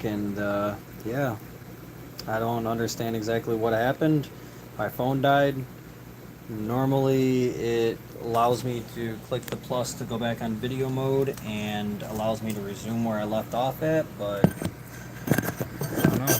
and yeah, I don't understand exactly what happened. My phone died. Normally, it allows me to click the plus to go back on video mode and allows me to resume where I left off at, but I don't know.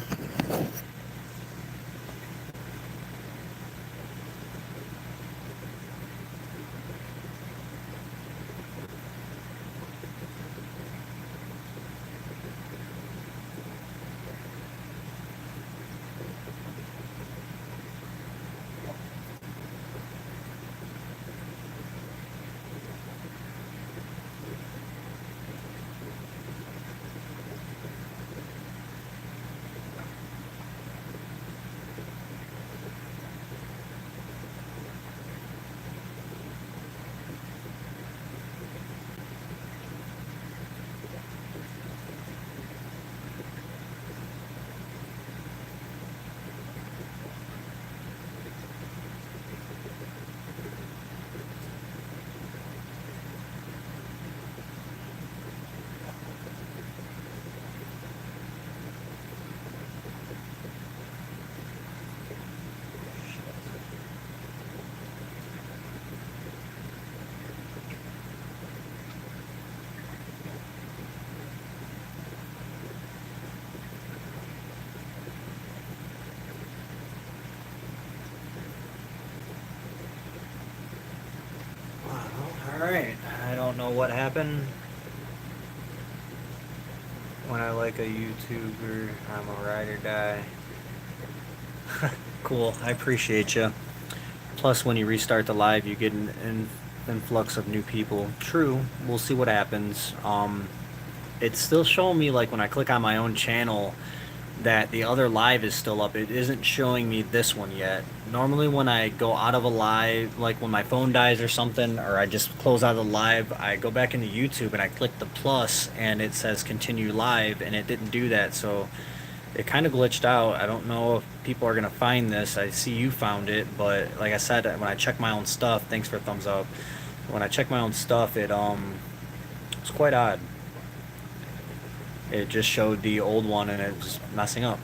Alright, I don't know what happened. When I like a YouTuber, I'm a ride or die. Cool, I appreciate you. Plus, when you restart the live, you get an influx of new people. True, we'll see what happens. It's still showing me, like, when I click on my own channel, that the other live is still up. It isn't showing me this one yet. Normally when I go out of a live, like when my phone dies or something, or I just close out of the live, I go back into YouTube and I click the plus and it says continue live, and it didn't do that, so it kind of glitched out. I don't know if people are going to find this. I see you found it, but like I said, when I check my own stuff, thanks for thumbs up. When I check my own stuff, it's quite odd. It just showed the old one and it was messing up.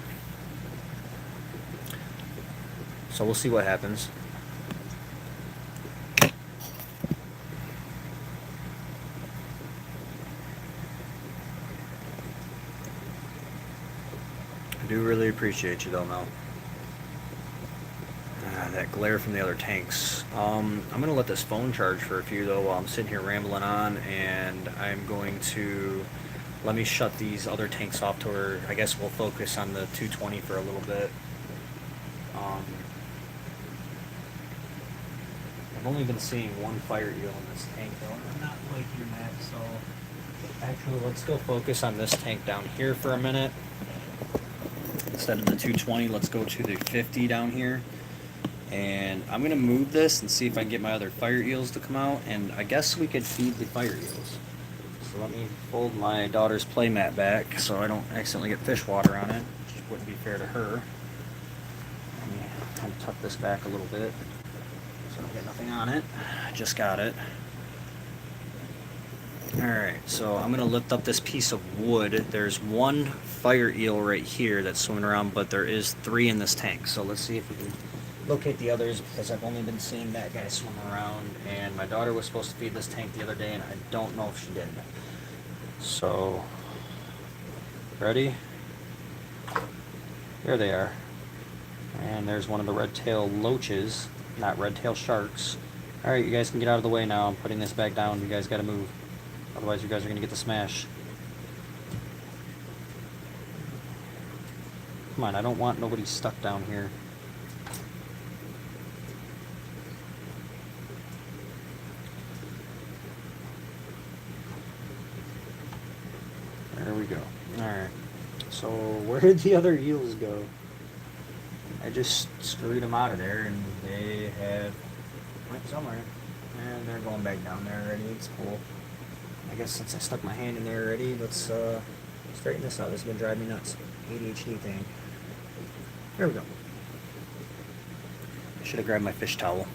So we'll see what happens. I do really appreciate you though, Mel. That glare from the other tanks. I'm gonna let this phone charge for a few though while I'm sitting here rambling on, and I'm going to let me shut these other tanks off to where I guess we'll focus on the 220 for a little bit. I've only been seeing one fire eel in this tank though, and I'm not liking that, so actually let's go focus on this tank down here for a minute. Instead of the 220, let's go to the 50 down here. And I'm gonna move this and see if I can get my other fire eels to come out, and I guess we could feed the fire eels. So let me fold my daughter's playmat back so I don't accidentally get fish water on it, which wouldn't be fair to her. Let me kind of tuck this back a little bit so I don't get nothing on it. I just got it. Alright, so I'm going to lift up this piece of wood. There's one fire eel right here that's swimming around, but there is 3 in this tank. So let's see if we can locate the others, because I've only been seeing that guy swim around, and my daughter was supposed to feed this tank the other day, and I don't know if she did. So, ready? There they are. And there's one of the red-tail loaches, not red-tail sharks. Alright, you guys can get out of the way now. I'm putting this back down. You guys gotta move. Otherwise, you guys are gonna get the smash. Come on, I don't want nobody stuck down here. There we go. Alright. So, where did the other eels go? I just screwed them out of there, and they have went somewhere. And they're going back down there already. It's cool. I guess since I stuck my hand in there already, let's straighten this out. This has been driving me nuts. ADHD thing. There we go. I should have grabbed my fish towel.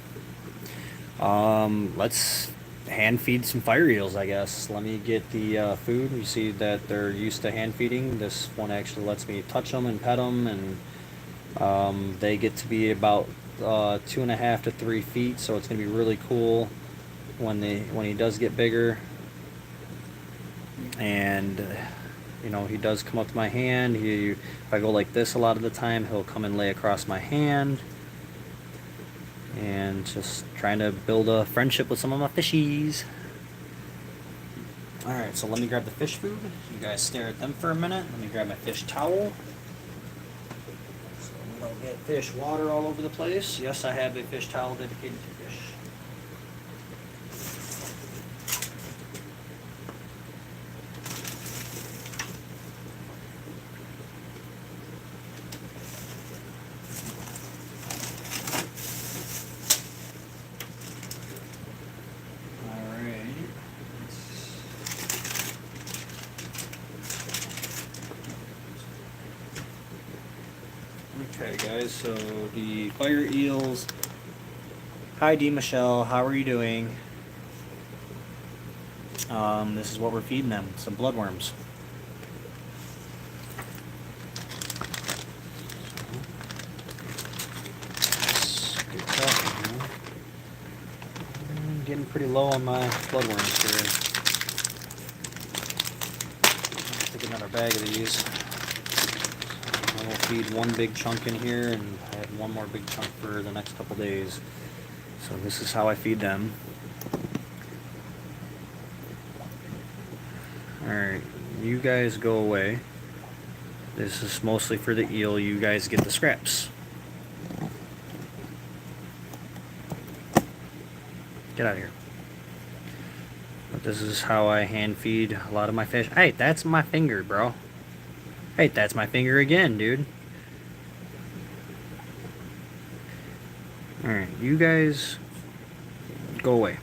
Let's hand feed some fire eels, I guess. Let me get the food. You see that they're used to hand feeding. This one actually lets me touch them and pet them, and they get to be about 2.5 to 3 feet. So it's gonna be really cool when he does get bigger. And you know, he does come up to my hand. If I go like this a lot of the time, he'll come and lay across my hand. And just trying to build a friendship with some of my fishies. Alright, so let me grab the fish food. You guys stare at them for a minute. Let me grab my fish towel. So we don't get fish water all over the place. Yes, I have a fish towel dedicated to fish. Okay guys, so the fire eels. Hi D. Michelle, how are you doing? This is what we're feeding them, some bloodworms. Good stuff, you know? I'm getting pretty low on my bloodworms here. I'll take another bag of these. We'll feed one big chunk in here, and I have one more big chunk for the next couple days. So this is how I feed them. Alright, you guys go away. This is mostly for the eel. You guys get the scraps. Get out of here. But this is how I hand feed a lot of my fish. Hey, that's my finger, bro. Hey, that's my finger again, dude. Alright, you guys go away.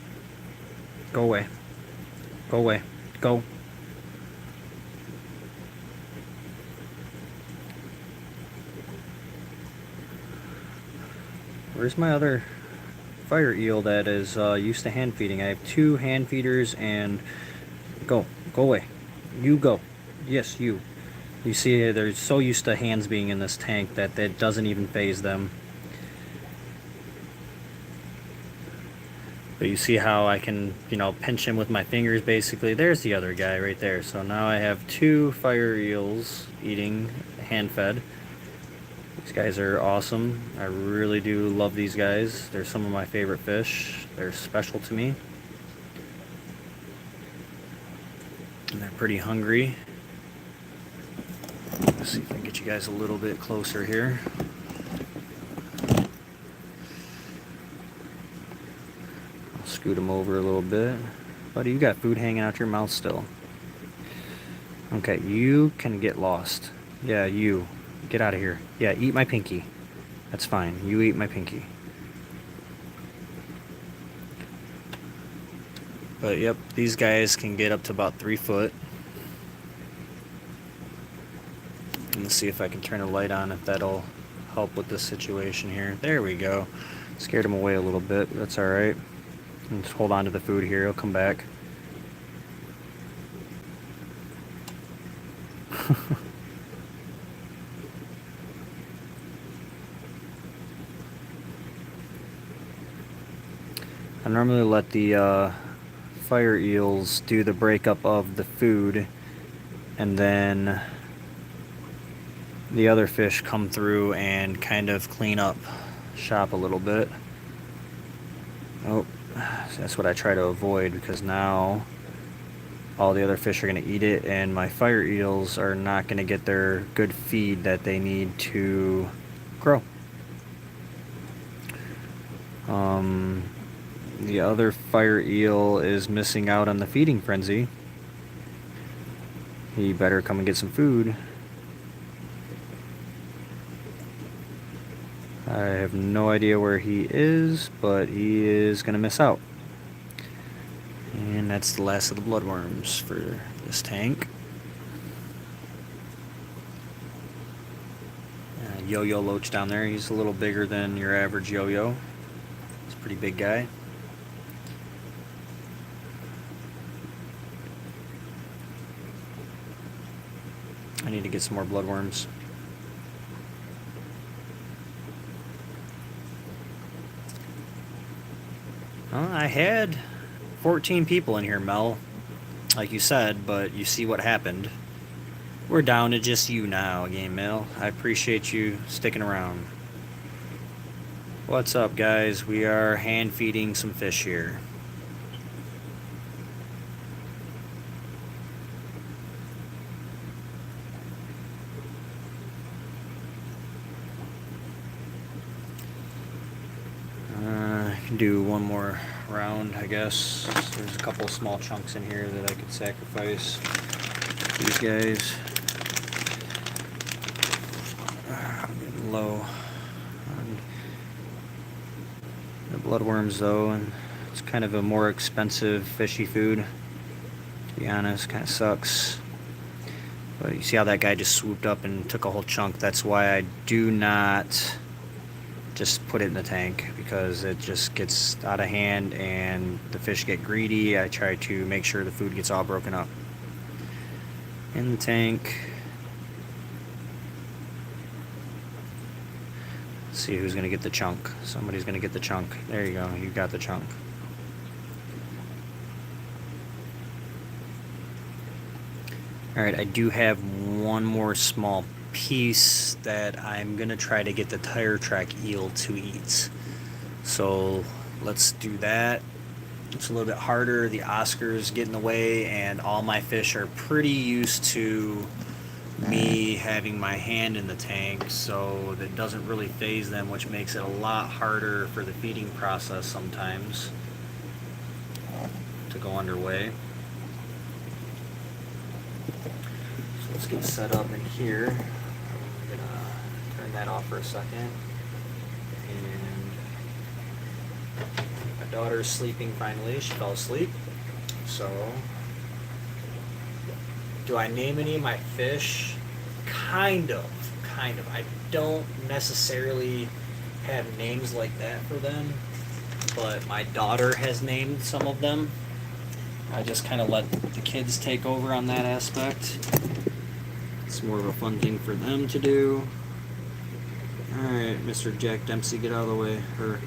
Go away. Go away. Go. Where's my other fire eel that is used to hand feeding? I have 2 hand feeders, and go away. You go. Yes, you. You see, they're so used to hands being in this tank that it doesn't even faze them. But you see how I can, you know, pinch him with my fingers basically. There's the other guy right there. So now I have 2 fire eels eating hand fed. These guys are awesome. I really do love these guys. They're some of my favorite fish. They're special to me. And they're pretty hungry. Let's see if I can get you guys a little bit closer here. I'll scoot them over a little bit. Buddy, you got food hanging out your mouth still. Okay, you can get lost. Yeah, you. Get out of here. Yeah, eat my pinky. That's fine. You eat my pinky. But yep, these guys can get up to about 3 foot. Let's see if I can turn the light on, if that'll help with this situation here. There we go. Scared him away a little bit, but that's alright. Just hold on to the food here, he'll come back. I normally let the fire eels do the breakup of the food, and then the other fish come through and kind of clean up shop a little bit. Oh, that's what I try to avoid, because now all the other fish are going to eat it, and my fire eels are not going to get their good feed that they need to grow. The other fire eel is missing out on the feeding frenzy. He better come and get some food. I have no idea where he is, but he is going to miss out. And that's the last of the bloodworms for this tank. Yo-yo loach down there. He's a little bigger than your average yo-yo. He's a pretty big guy. need to get some more bloodworms. Well, I had 14 people in here, Mel, like you said, but you see what happened. We're down to just you now, Game Mail. I appreciate you sticking around. What's up, guys? We are hand feeding some fish here. I can do one more round, I guess. There's a couple small chunks in here that I could sacrifice. These guys. I'm getting low on the bloodworms, though, and it's kind of a more expensive fishy food, to be honest. Kind of sucks. But you see how that guy just swooped up and took a whole chunk. That's why I do not just put it in the tank, because it just gets out of hand and the fish get greedy. I try to make sure the food gets all broken up. In the tank. Let's see who's going to get the chunk. Somebody's going to get the chunk. There you go. You got the chunk. Alright, I do have one more small piece that I'm going to try to get the tire track eel to eat. So let's do that. It's a little bit harder. The Oscars get in the way, and all my fish are pretty used to me having my hand in the tank, so that doesn't really faze them, which makes it a lot harder for the feeding process sometimes to go underway. So let's get set up in here. I'm gonna turn that off for a second. And my daughter's sleeping finally. She fell asleep. So, do I name any of my fish? Kind of. I don't necessarily have names like that for them, but my daughter has named some of them. I just kind of let the kids take over on that aspect. It's more of a fun thing for them to do. Alright, Mr. Jack Dempsey, get out of the way. Or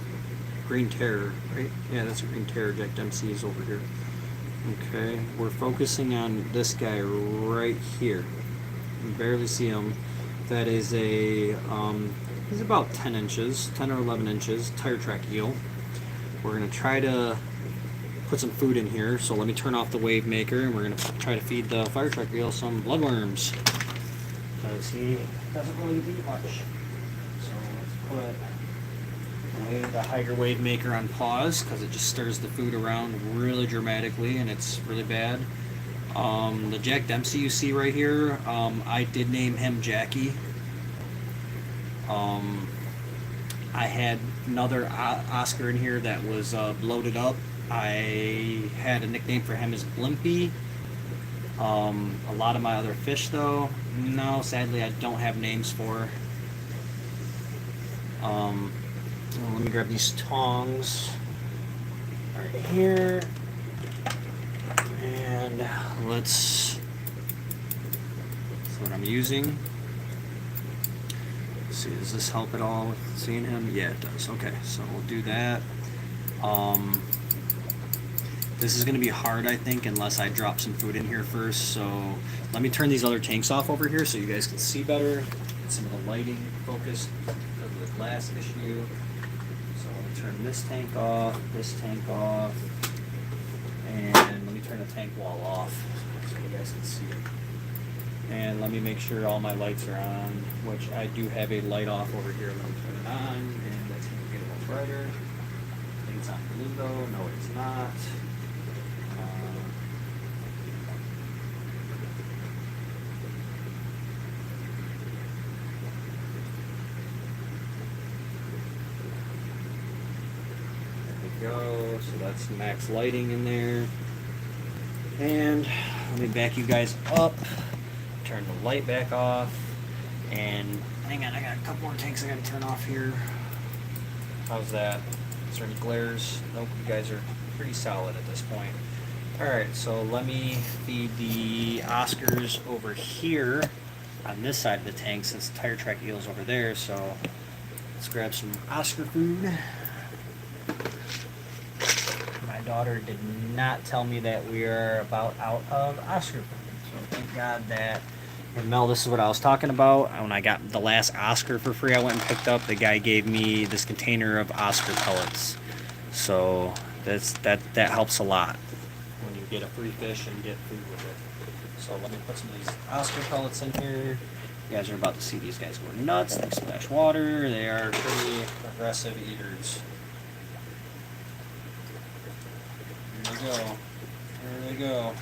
Green Terror, right? Yeah, that's a Green Terror. Jack Dempsey is over here. Okay, we're focusing on this guy right here. You can barely see him. That is a, he's about 10 inches, 10 or 11 inches, tire track eel. We're going to try to put some food in here, so let me turn off the wave maker, and we're going to try to feed the fire track eel some bloodworms. Because he doesn't really eat much. So let's put the higher wave maker on pause, because it just stirs the food around really dramatically, and it's really bad. The Jack Dempsey you see right here, I did name him Jackie. I had another Oscar in here that was bloated up. I had a nickname for him as Blimpy. A lot of my other fish, though, no, sadly I don't have names for. Let me grab these tongs right here, and that's what I'm using. Let's see, does this help at all with seeing him? Yeah, it does. Okay, so we'll do that. This is going to be hard, I think, unless I drop some food in here first. So let me turn these other tanks off over here so you guys can see better. Get some of the lighting focused because of the glass issue. So let me turn this tank off, and let me turn the tank wall off so you guys can see it. And let me make sure all my lights are on, which I do have a light off over here. Let me turn it on, and that's going to get a little brighter. I think it's on blue though. No, it's not. Go, so that's max lighting in there. And let me back you guys up, turn the light back off, and hang on, I got a couple more tanks I gotta turn off here. How's that? Is there any glares? Nope, you guys are pretty solid at this point. Alright, so let me feed the Oscars over here. on this side of the tank since the tire track eel's over there. So let's grab some Oscar food. My daughter did not tell me that we are about out of Oscar food. So thank God that. And Mel, this is what I was talking about. When I got the last Oscar for free, I went and picked up. The guy gave me this container of Oscar pellets. So that helps a lot when you get a free fish and get food with it. So let me put some of these Oscar pellets in here. You guys are about to see these guys go nuts. They splash water. They are pretty aggressive eaters. Here they go. Here they go.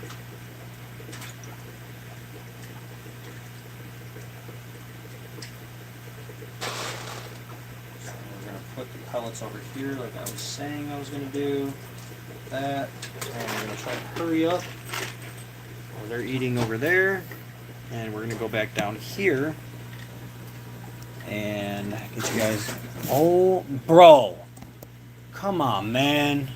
So we're going to put the pellets over here like I was saying I was going to do. That. And we're going to try to hurry up. Well, they're eating over there. And we're going to go back down here. And get you guys. Oh, bro. Come on, man.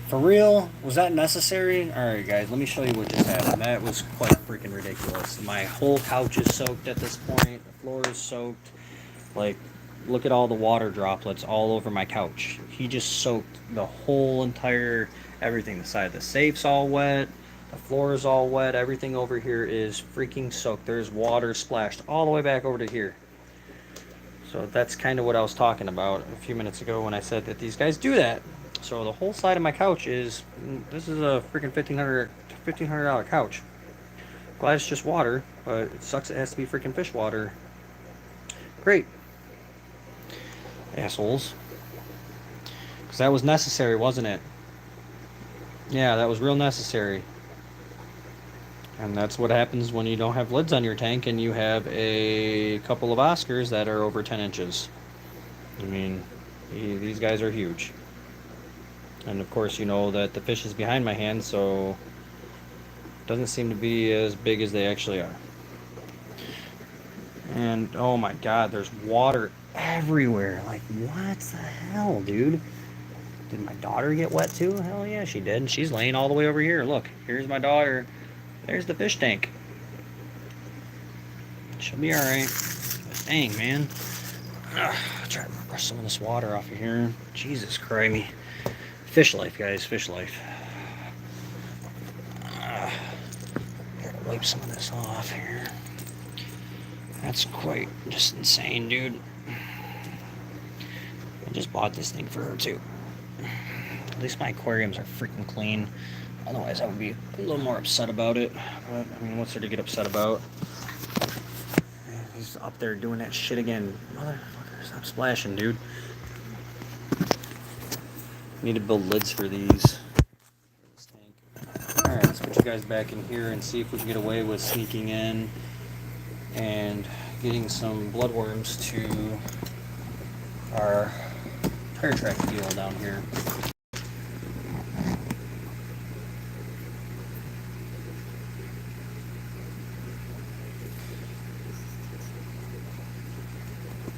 For real? Was that necessary? Alright, guys, let me show you what just happened. That was quite freaking ridiculous. My whole couch is soaked at this point. The floor is soaked. Like, look at all the water droplets all over my couch. He just soaked the whole entire everything. The side of the safe's all wet. The floor is all wet. Everything over here is freaking soaked. There's water splashed all the way back over to here. So that's kind of what I was talking about a few minutes ago when I said that these guys do that. So the whole side of my couch is, this is a freaking $1,500 couch. Glad it's just water, but it sucks it has to be freaking fish water. Great. Assholes. Because that was necessary, wasn't it? Yeah, that was real necessary. And that's what happens when you don't have lids on your tank and you have a couple of Oscars that are over 10 inches. I mean, these guys are huge. And of course, you know that the fish is behind my hand, so it doesn't seem to be as big as they actually are. And oh my God, there's water everywhere. Like, what the hell, dude? Did my daughter get wet too? Hell yeah, she did. She's laying all the way over here. Look, here's my daughter. There's the fish tank. She'll be alright. Dang, man. I'll try to brush some of this water off of here. Jesus Christ. Fish life, guys. Fish life. Gotta wipe some of this off here. That's quite just insane, dude. I just bought this thing for her, too. At least my aquariums are freaking clean. Otherwise, I would be a little more upset about it. But, I mean, what's there to get upset about? He's up there doing that shit again. Motherfucker, stop splashing, dude. Need to build lids for these. Alright, let's put you guys back in here and see if we can get away with sneaking in and getting some bloodworms to our tire track deal down here.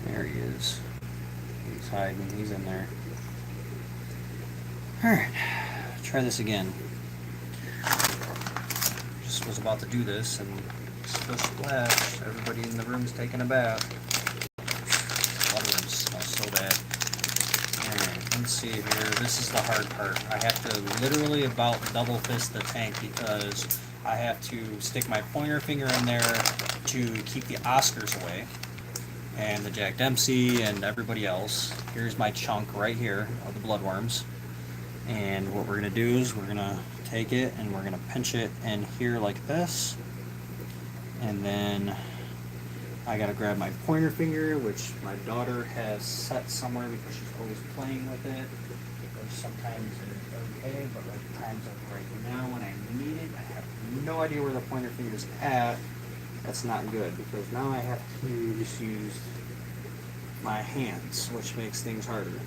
There he is. He's hiding. He's in there. Alright, try this again. Just was about to do this and splash. Everybody in the room's taking a bath. Bloodworms smell so bad. Alright, let's see here. This is the hard part. I have to literally about double fist the tank because I have to stick my pointer finger in there to keep the Oscars away. And the Jack Dempsey and everybody else. Here's my chunk right here of the bloodworms. And what we're going to do is we're going to take it and we're going to pinch it in here like this. And then I got to grab my pointer finger, which my daughter has set somewhere because she's always playing with it. Because sometimes it's okay, but like times like right now when I need it, I have no idea where the pointer finger is at. That's not good because now I have to just use my hands, which makes things harder.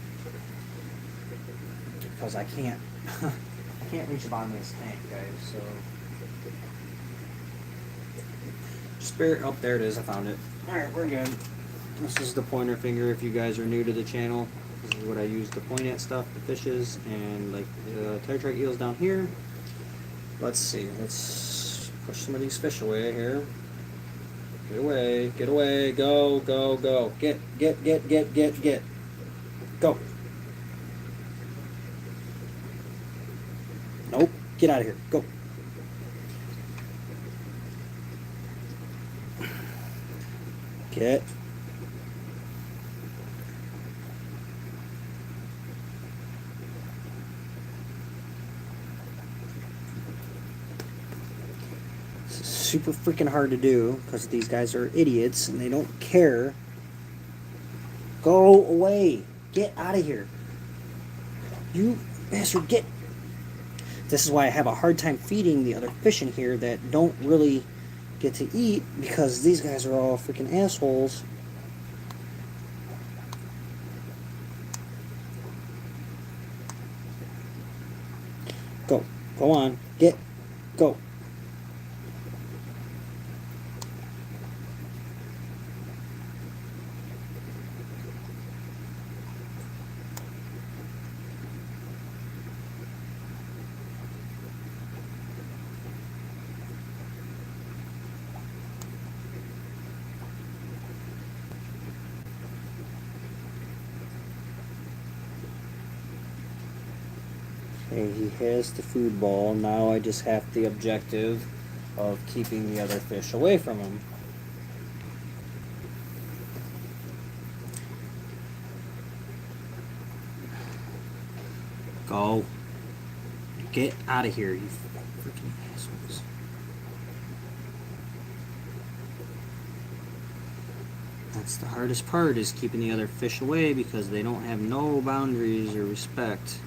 Because I can't reach the bottom of this tank, guys, so spirit, oh, there it is, I found it. Alright, we're good. This is the pointer finger if you guys are new to the channel. This is what I use to point at stuff, the fishes, and like the tire track eels down here. Let's see, let's push some of these fish away here. Get away, get away, go, go, go. Get. Go. Nope, get out of here, go. Get. This is super freaking hard to do because these guys are idiots and they don't care. Go away. Get out of here. You bastard, get. This is why I have a hard time feeding the other fish in here that don't really get to eat, because these guys are all freaking assholes. Go. Go on. Get. Go. Okay, he has the food ball. Now I just have the objective of keeping the other fish away from him. Go. Get out of here, you freaking assholes. That's the hardest part, is keeping the other fish away because they don't have no boundaries or respect.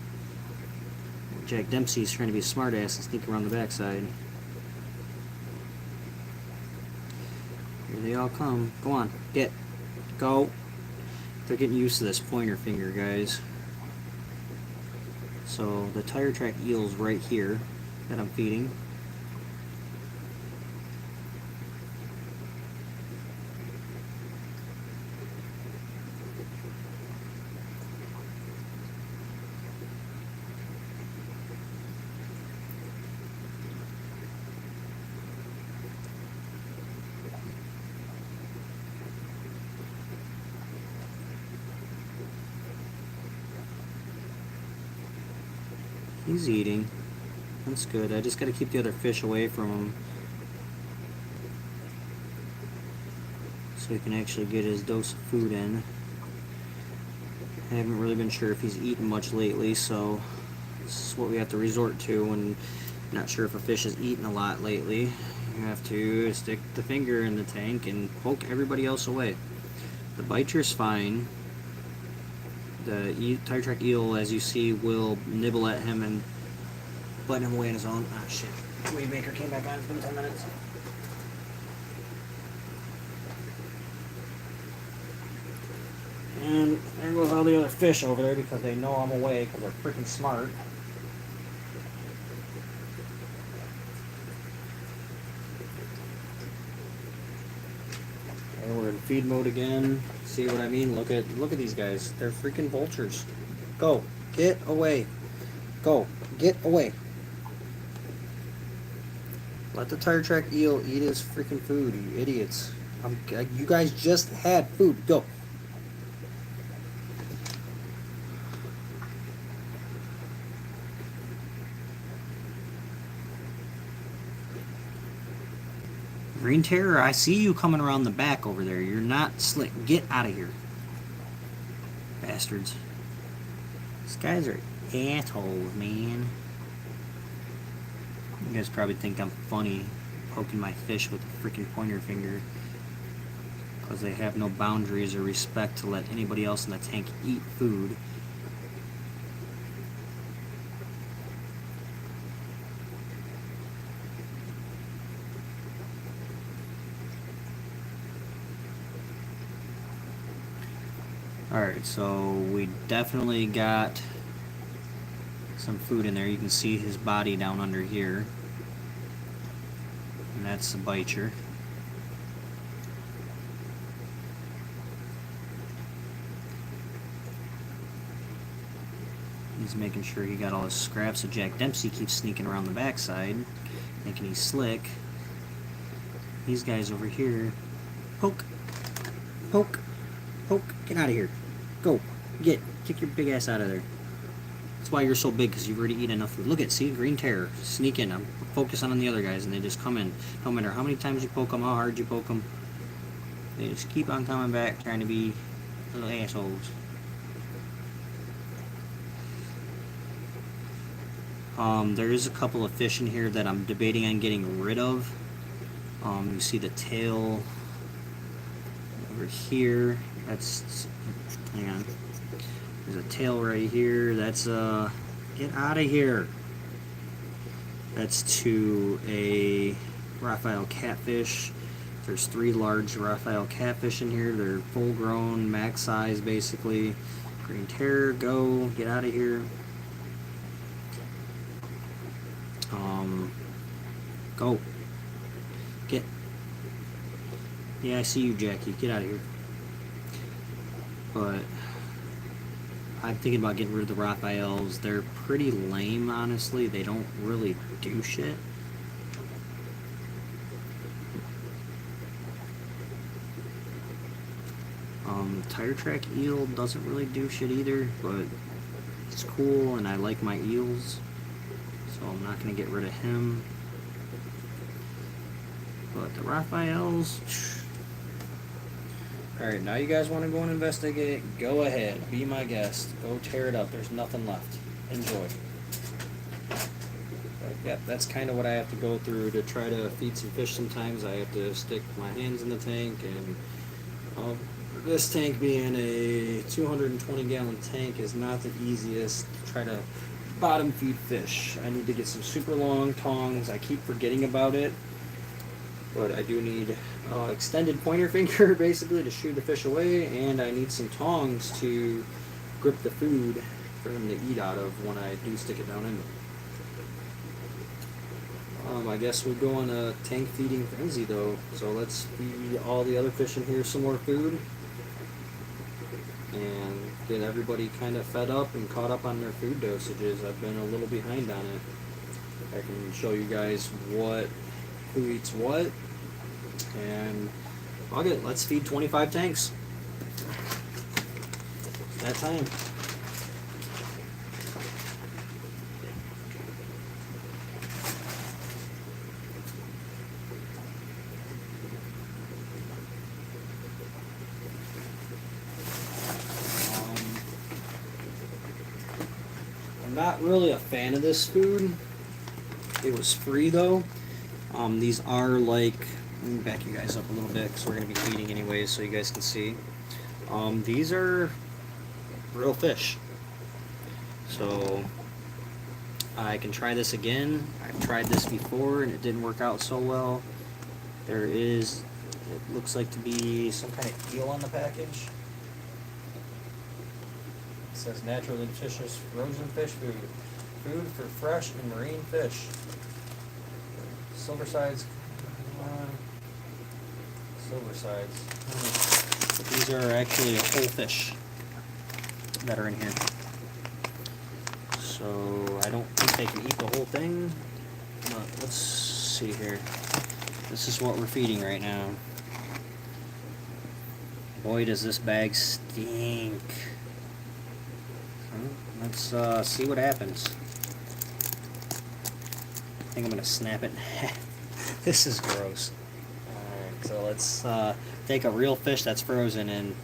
Jack Dempsey's trying to be a smartass and sneak around the backside. Here they all come. Go on. Get. Go. They're getting used to this pointer finger, guys. So the tire track eel's right here that I'm feeding. He's eating. That's good. I just got to keep the other fish away from him so he can actually get his dose of food in. I haven't really been sure if he's eaten much lately, so this is what we have to resort to when not sure if a fish has eaten a lot lately. You have to stick the finger in the tank and poke everybody else away. The biter's fine. The tire track eel, as you see, will nibble at him and bite him away on his own. Ah, shit. Wave maker came back on. It's been 10 minutes. And there goes all the other fish over there because they know I'm away because they're freaking smart. Okay, we're in feed mode again. See what I mean? Look at these guys. They're freaking vultures. Go. Get away. Go. Get away. Let the tire track eel eat his freaking food, you idiots. You guys just had food. Go. Green Terror, I see you coming around the back over there. You're not slick. Get out of here. Bastards. These guys are assholes, man. You guys probably think I'm funny poking my fish with a freaking pointer finger because they have no boundaries or respect to let anybody else in the tank eat food. Alright, so we definitely got some food in there. You can see his body down under here. And that's the biter. He's making sure he got all his scraps, so Jack Dempsey keeps sneaking around the backside, thinking he's slick. These guys over here Poke. Poke. Poke. Get out of here. Go. Get. Kick your big ass out of there. That's why you're so big, because you've already eaten enough food. Look at, see, green terror. Sneak in. I'm focusing on the other guys, and they just come in. No matter how many times you poke them, how hard you poke them, they just keep on coming back, trying to be little assholes. There is a couple of fish in here that I'm debating on getting rid of. You see the tail over here. That's, hang on. There's a tail right here. That's, get out of here. That's to a Raphael catfish. There's 3 large Raphael catfish in here. They're full grown, max size basically. Green terror, go. Get out of here. Go. Get. Yeah, I see you, Jackie. Get out of here. But I'm thinking about getting rid of the Raphaels. They're pretty lame, honestly. They don't really do shit. Tire track eel doesn't really do shit either, but it's cool and I like my eels, so I'm not going to get rid of him. But the Raphaels... Alright, now you guys want to go and investigate? Go ahead. Be my guest. Go tear it up. There's nothing left. Enjoy. But, yeah, that's kind of what I have to go through to try to feed some fish sometimes. I have to stick my hands in the tank, and this tank being a 220 gallon tank is not the easiest to try to bottom feed fish. I need to get some super long tongs. I keep forgetting about it. But I do need extended pointer finger basically to shoo the fish away, and I need some tongs to grip the food for them to eat out of when I do stick it down in them. I guess we'll go on a tank feeding frenzy though, so let's feed all the other fish in here some more food and get everybody kind of fed up and caught up on their food dosages. I've been a little behind on it. I can show you guys who eats what, and fuck it, let's feed 25 tanks. That time. I'm not really a fan of this food. It was free though. These are like, let me back you guys up a little bit because we're going to be feeding anyways so you guys can see. These are real fish. So I can try this again. I've tried this before and it didn't work out so well. There is, it looks like to be some kind of eel on the package. It says naturally nutritious frozen fish food. Food for fresh and marine fish. Silver sides. Silver sides. But these are actually a whole fish that are in here. So I don't think they can eat the whole thing. But let's see here. This is what we're feeding right now. Boy, does this bag stink. Let's see what happens. I think I'm gonna snap it in half. This is gross. Alright, so let's take a real fish that's frozen and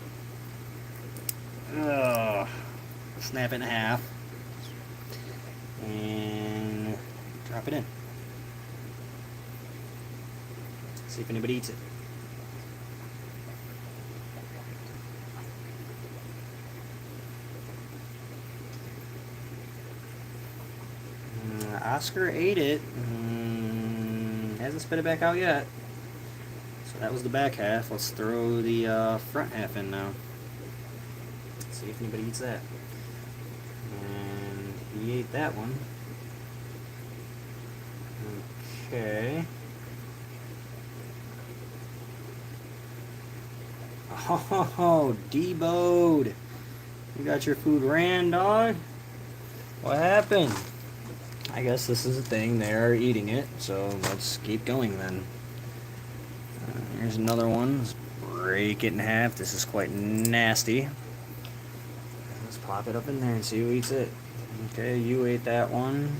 snap it in half and drop it in. See if anybody eats it. Oscar ate it. Hasn't spit it back out yet. So that was the back half. Let's throw the front half in now. See if anybody eats that. And he ate that one. Okay. Oh, deboed. You got your food ran, dog? What happened? I guess this is a thing. They're eating it, so let's keep going then. Here's another one. It's break it in half. This is quite nasty. Let's pop it up in there and see who eats it. Okay, you ate that one.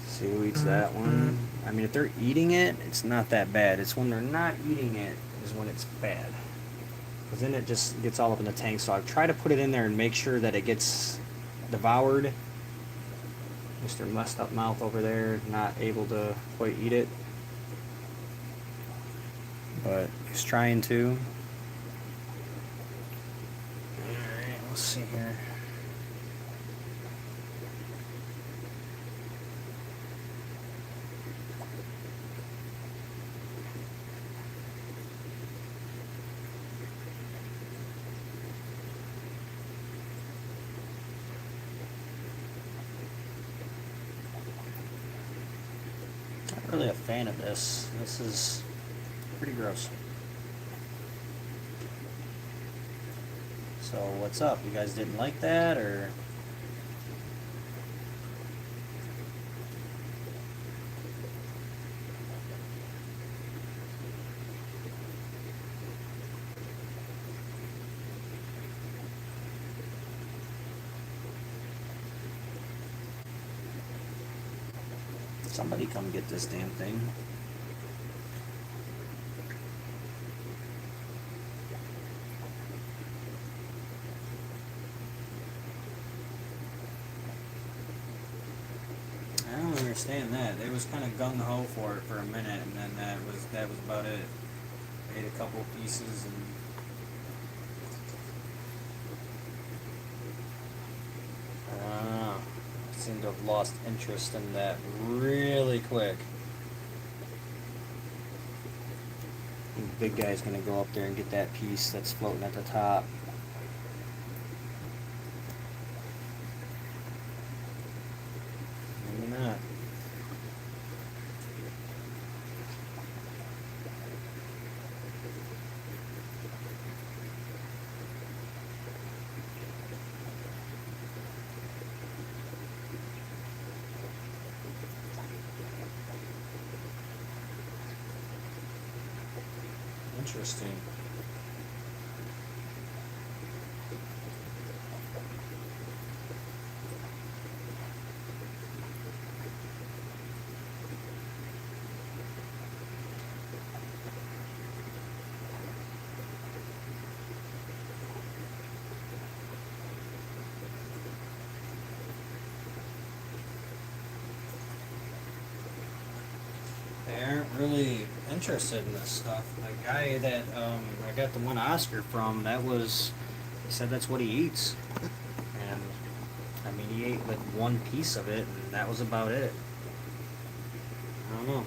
See who eats that one. I mean, if they're eating it, it's not that bad. It's when they're not eating it is when it's bad. Because then it just gets all up in the tank. So I try to put it in there and make sure that it gets devoured. Mr. Messed Up Mouth over there, not able to quite eat it. But he's trying to. Alright, let's see here. Not really a fan of this. This is pretty gross. So what's up? You guys didn't like that, or? Somebody come get this damn thing. I don't understand that. They was kind of gung ho for it for a minute, and then that was about it. Ate a couple pieces and. Seem to have lost interest in that really quick. The big guy's gonna go up there and get that piece that's floating at the top. Maybe not. Interesting. They aren't really interested in this stuff. The guy that I got the one Oscar from, he said that's what he eats. And, I mean, he ate like one piece of it, and that was about it. I don't know.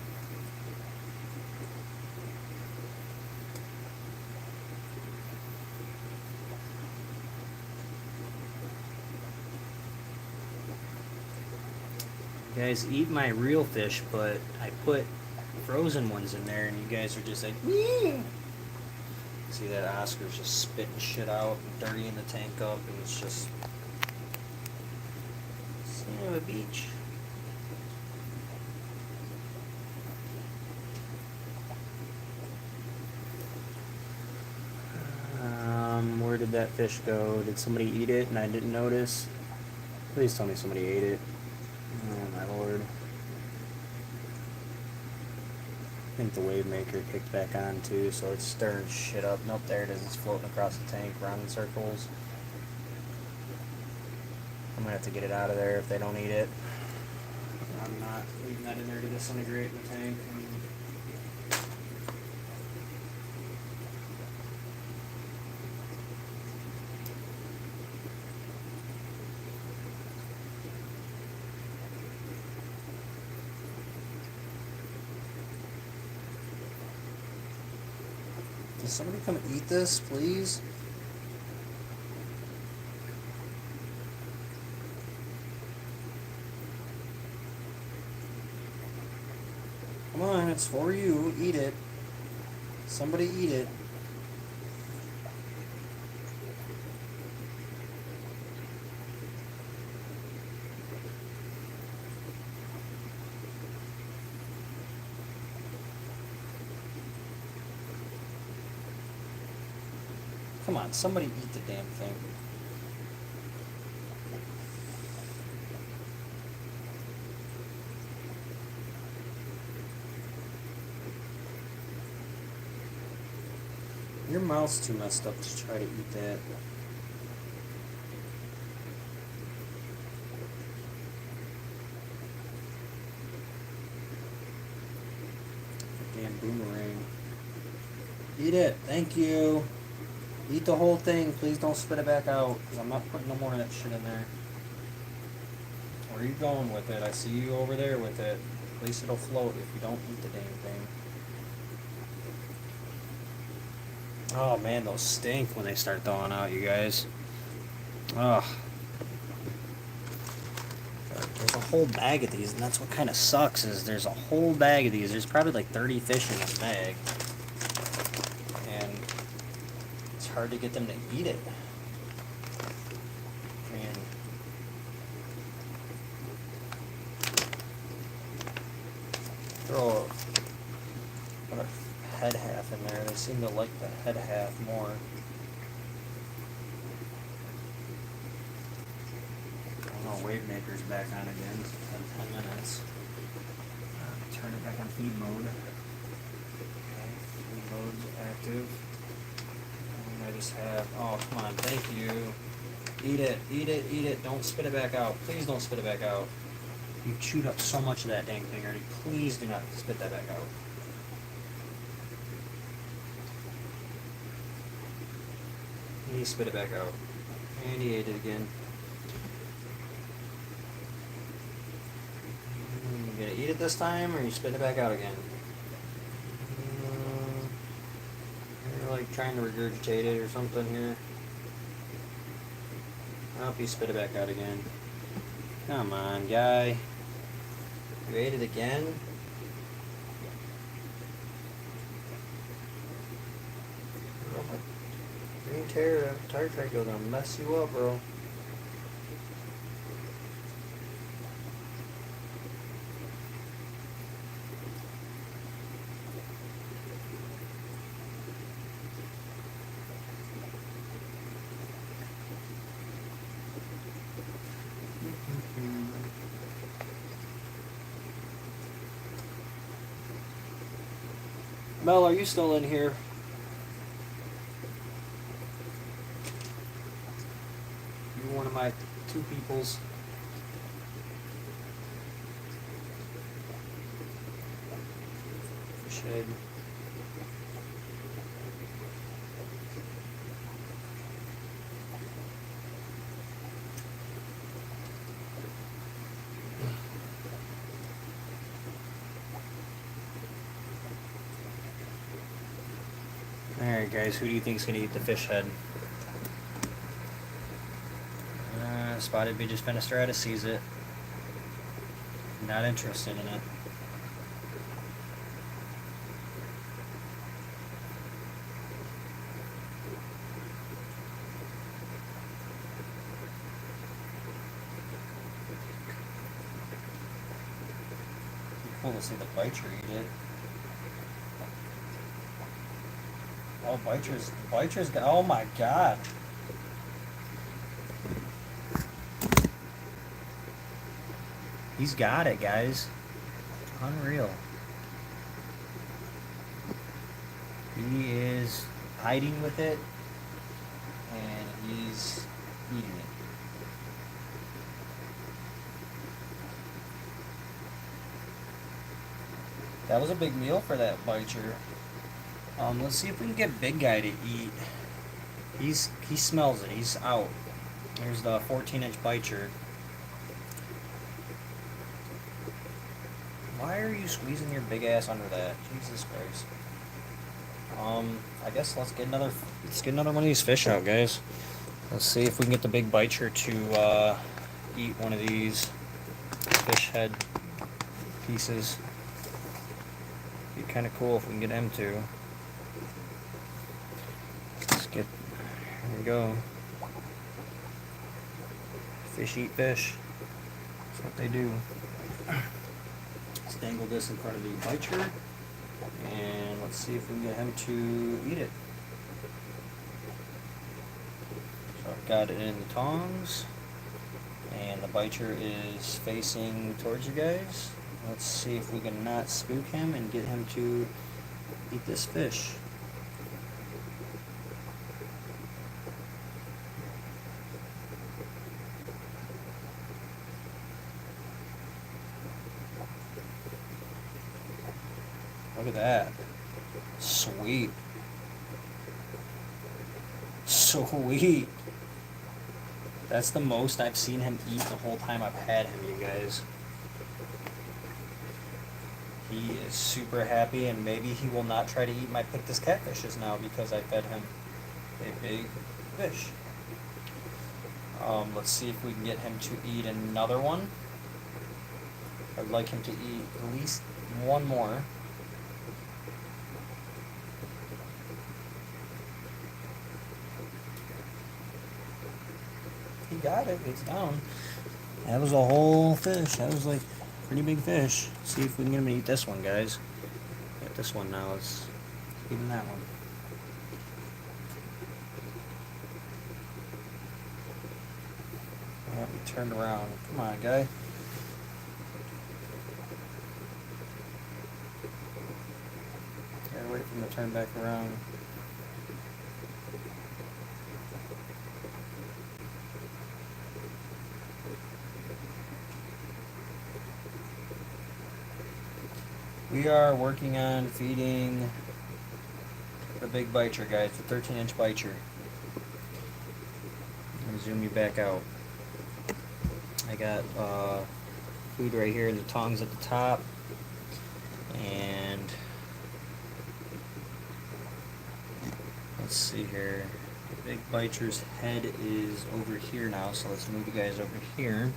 You guys eat my real fish, but I put frozen ones in there, and you guys are just like, "Wee!" See that Oscar's just spitting shit out, dirtying the tank up, and it's just son of a beach. Where did that fish go? Did somebody eat it and I didn't notice? Please tell me somebody ate it. Oh my lord. I think the wave maker kicked back on too, so it's stirring shit up. Nope, there it is. It's floating across the tank, round in circles. I'm gonna have to get it out of there if they don't eat it. I'm not leaving that in there to disintegrate in the tank. Can somebody come eat this, please? Come on, it's for you. Eat it. Somebody eat it. Come on, somebody eat the damn thing. Your mouth's too messed up to try to eat that. Damn boomerang. Eat it. Thank you. Eat the whole thing. Please don't spit it back out, because I'm not putting no more of that shit in there. Where are you going with it? I see you over there with it. At least it'll float if you don't eat the damn thing. Oh man, those stink when they start thawing out, you guys. Ugh. There's a whole bag of these, and that's what kind of sucks, is there's a whole bag of these. There's probably like 30 fish in this bag. And it's hard to get them to eat it. And throw a head half in there. They seem to like the head half more. Wave maker's back on again. It's been 10 minutes. Turn it back on feed mode. Okay, feed mode's active. And I just have, oh come on, thank you. Eat it, eat it, eat it. Don't spit it back out. Please don't spit it back out. You've chewed up so much of that dang thing already. Please do not spit that back out. He spit it back out. And he ate it again. You gonna eat it this time, or you spit it back out again? You're like trying to regurgitate it or something here. I hope you spit it back out again. Come on, guy. You ate it again? Green tire track is gonna mess you up, bro. Mel, are you still in here? You're one of my two peoples. Shade. Alright guys, who do you think is going to eat the fish head? Spotted Midges Fenestrata sees it. Not interested in it. Cool to see the biter eat it. Oh, biter's, oh my god. He's got it, guys. Unreal. He is hiding with it, and he's eating it. That was a big meal for that biter. Let's see if we can get Big Guy to eat. He smells it. He's out. Here's the 14-inch biter. Why are you squeezing your big ass under that? Jesus Christ. I guess let's get another one of these fish out, guys. Let's see if we can get the big biter to eat one of these fish head pieces. Be kind of cool if we can get him to. Here we go. Fish eat fish. That's what they do. Let's dangle this in front of the biter, and let's see if we can get him to eat it. got it in the tongs, and the biter is facing towards you guys. Let's see if we can not spook him and get him to eat this fish. Look at that. Sweet. Sweet. That's the most I've seen him eat the whole time I've had him, you guys. He is super happy, and maybe he will not try to eat my Pictus catfishes now because I fed him a big fish. Let's see if we can get him to eat another one. I'd like him to eat at least one more. He got it. It's down. That was a whole fish. That was like a pretty big fish. Let's see if we can get him to eat this one, guys. Get this one now. Let's feed him that one. Yeah, we turned around. Come on, guy. Gotta wait for him to turn back around. We are working on feeding the big biter, guys, the 13-inch biter. I'm gonna zoom you back out. I got food right here in the tongs at the top, and let's see here. The big biter's head is over here now, so let's move you guys over here.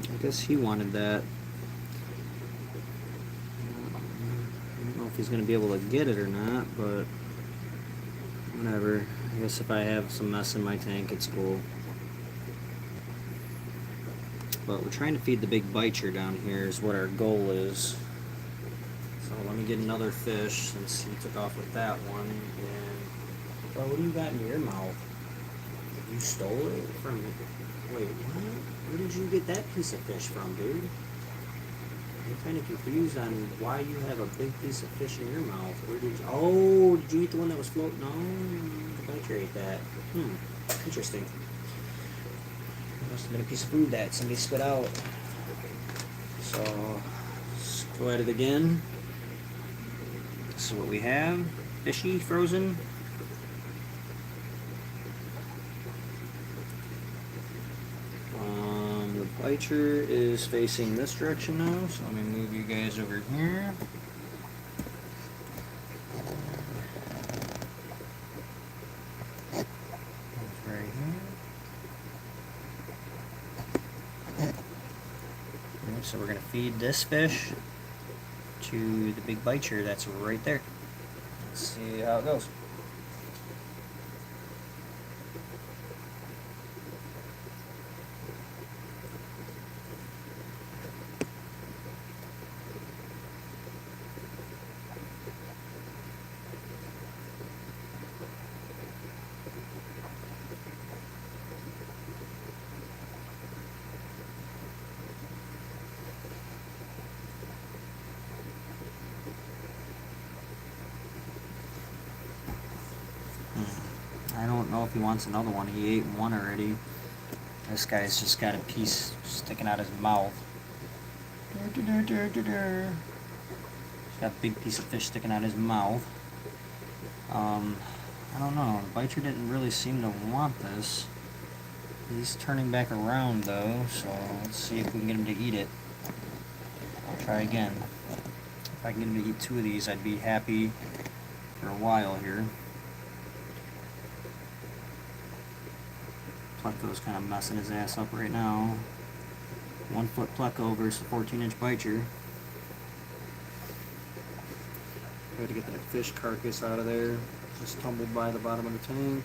I guess he wanted that. I don't know if he's going to be able to get it or not, but whatever. I guess if I have some mess in my tank, it's cool. But we're trying to feed the big biter down here is what our goal is. So let me get another fish since he took off with that one. And bro, what do you got in your mouth? You stole it from me? Wait, what? Where did you get that piece of fish from, dude? I'm kind of confused on why you have a big piece of fish in your mouth. Where did you... Oh, did you eat the one that was floating? No, the biter ate that. Interesting. Must have been a piece of food that somebody spit out. So, let's go at it again. This is what we have. Fishy, frozen. The biter is facing this direction now, so let me move you guys over here. Right here. Okay, so we're going to feed this fish to the big biter that's right there. Let's see how it goes. I don't know if he wants another one. He ate one already. This guy's just got a piece sticking out his mouth. He's got a big piece of fish sticking out his mouth. I don't know. The biter didn't really seem to want this. He's turning back around though, so let's see if we can get him to eat it. I'll try again. If I can get him to eat two of these, I'd be happy for a while here. Pleco's kind of messing his ass up right now. 1 foot Pleco versus a 14-inch biter. Try to get that fish carcass out of there. Just tumbled by the bottom of the tank.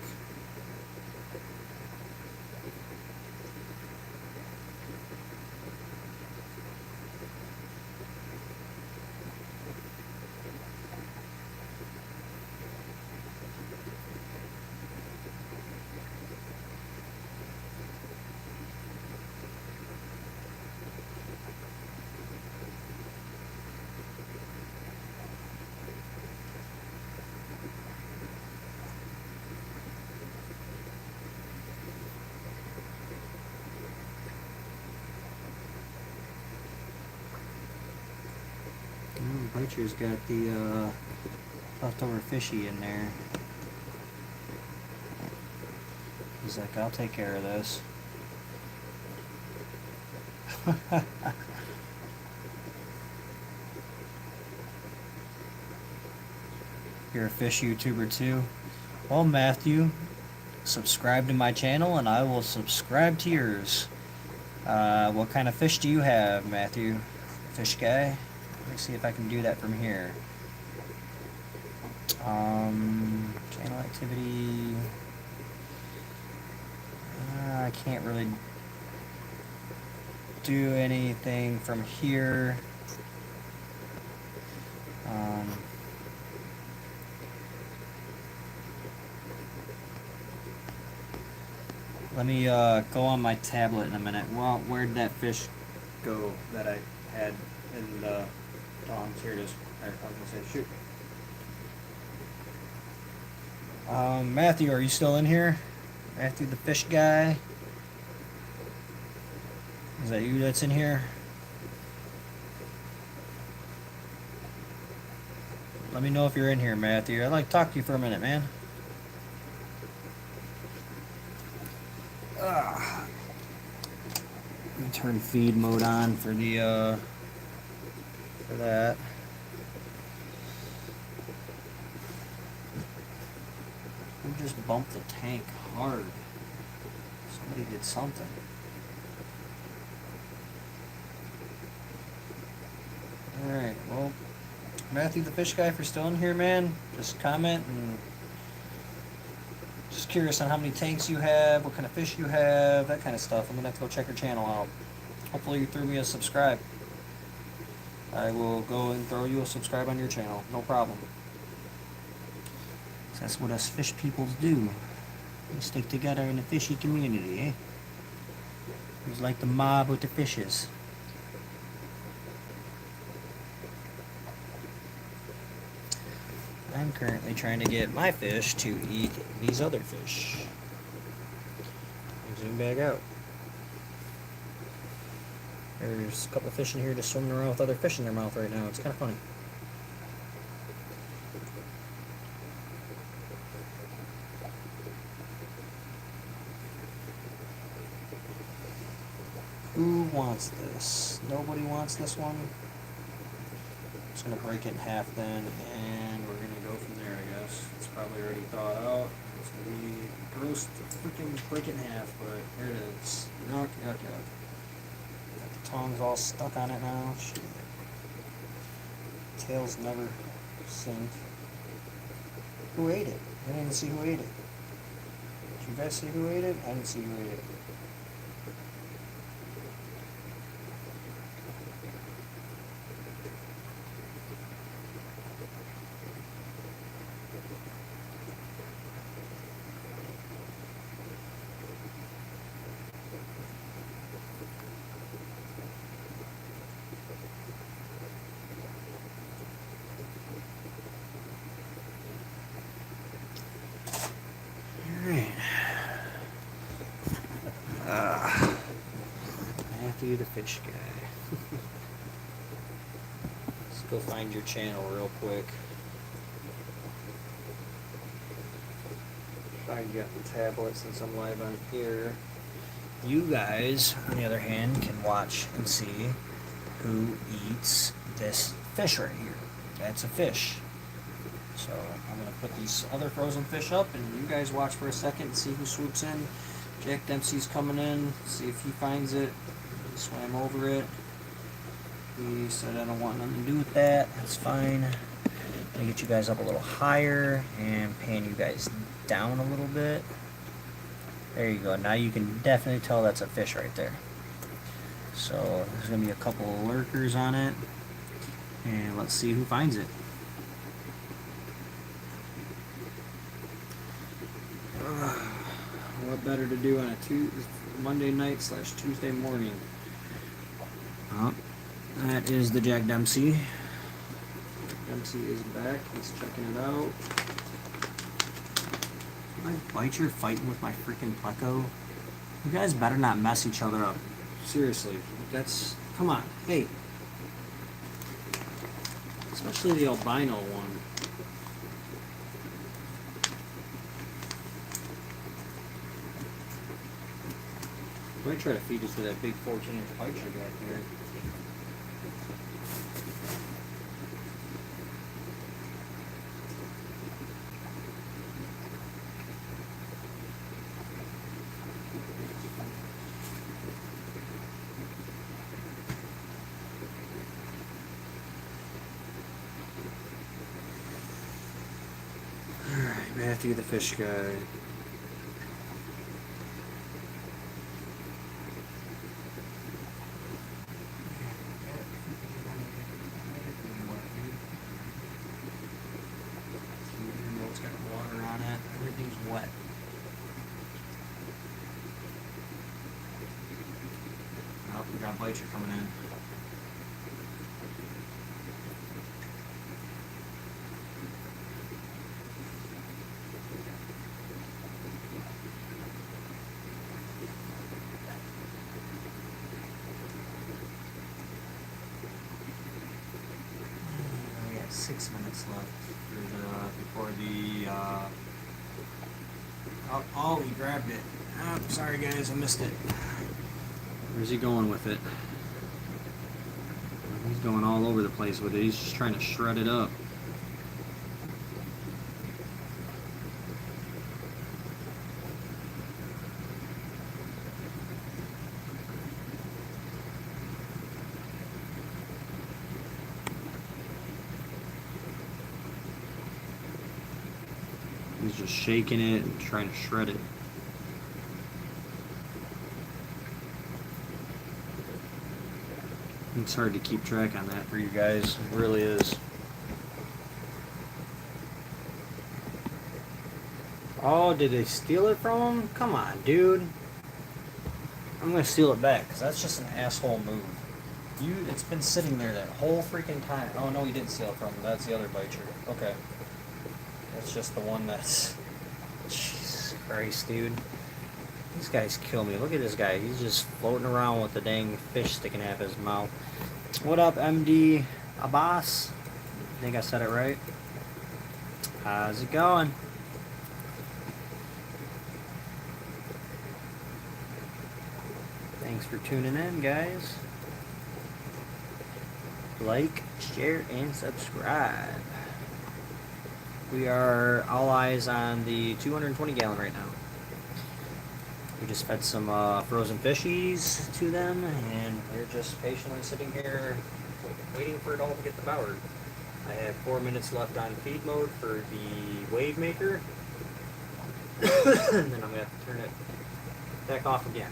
Butcher's got the leftover fishy in there. He's like, I'll take care of this. You're a fish YouTuber too? Well, Matthew, subscribe to my channel and I will subscribe to yours. What kind of fish do you have, Matthew? Fish guy? Let me see if I can do that from here. Channel activity. I can't really do anything from here. Let me go on my tablet in a minute. Well, where'd that fish go that I had in the tongs? Here it is. I was gonna say, shoot. Matthew, are you still in here? Matthew the fish guy? Is that you that's in here? Let me know if you're in here, Matthew. I'd like to talk to you for a minute, man. Let me turn feed mode on for the for that. Who just bumped the tank hard? Somebody did something. Alright, well, Matthew the fish guy, if you're still in here, man, just comment and just curious on how many tanks you have, what kind of fish you have, that kind of stuff. I'm gonna have to go check your channel out. Hopefully you threw me a subscribe. I will go and throw you a subscribe on your channel, no problem. That's what us fish peoples do. We stick together in the fishy community, eh? It's like the mob with the fishes. I'm currently trying to get my fish to eat these other fish. Zoom back out. There's a couple of fish in here just swimming around with other fish in their mouth right now. It's kind of funny. Who wants this? Nobody wants this one? I'm just going to break it in half then, and we're going to go from there, I guess. It's probably already thawed out. It's going to be gross to freaking break it in half, but here it is. Yuck, yuck, yuck. Got the tongs all stuck on it now. Shit. Tails never sink. Who ate it? I didn't even see who ate it. Did you guys see who ate it? I didn't see who ate it. Matthew the fish guy. Let's go find your channel real quick. Find you on the tablet since I'm live on here. You guys, on the other hand, can watch and see who eats this fish right here. That's a fish. So I'm going to put these other frozen fish up and you guys watch for a second and see who swoops in. Jack Dempsey's coming in, see if he finds it. He swam over it. He said I don't want nothing to do with that. That's fine. Let me get you guys up a little higher and pan you guys down a little bit. There you go. Now you can definitely tell that's a fish right there. So there's going to be a couple of lurkers on it. And let's see who finds it. What better to do on a Monday night / Tuesday morning? Oh, that is the Jack Dempsey. Dempsey is back. He's checking it out. My biter fighting with my freaking pleco. You guys better not mess each other up. Seriously, that's, come on, hey. Especially the albino one. I might try to feed it to that big 14-inch bite you got here. Alright, Matthew the fish guy. It's got water on it. Everything's wet. Oh, we got biter coming in. We got 6 minutes left before the. Oh, he grabbed it. Oh, sorry guys, I missed it. Where's he going with it? He's going all over the place with it. He's just trying to shred it up. He's just shaking it and trying to shred it. It's hard to keep track on that for you guys. It really is. Oh, did they steal it from him? Come on, dude. I'm gonna steal it back, because that's just an asshole move. It's been sitting there that whole freaking time. Oh, no, he didn't steal it from him. That's the other biter. Okay. That's just the one that's... Jesus Christ, dude. These guys kill me. Look at this guy. He's just floating around with the dang fish sticking out of his mouth. What up, MD Abbas? I think I said it right. How's it going? Thanks for tuning in, guys. Like, share, and subscribe. We are all eyes on the 220 gallon right now. We just fed some frozen fishies to them, and they're just patiently sitting here waiting for it all to get devoured. I have 4 minutes left on feed mode for the wave maker, and then I'm going to have to turn it back off again.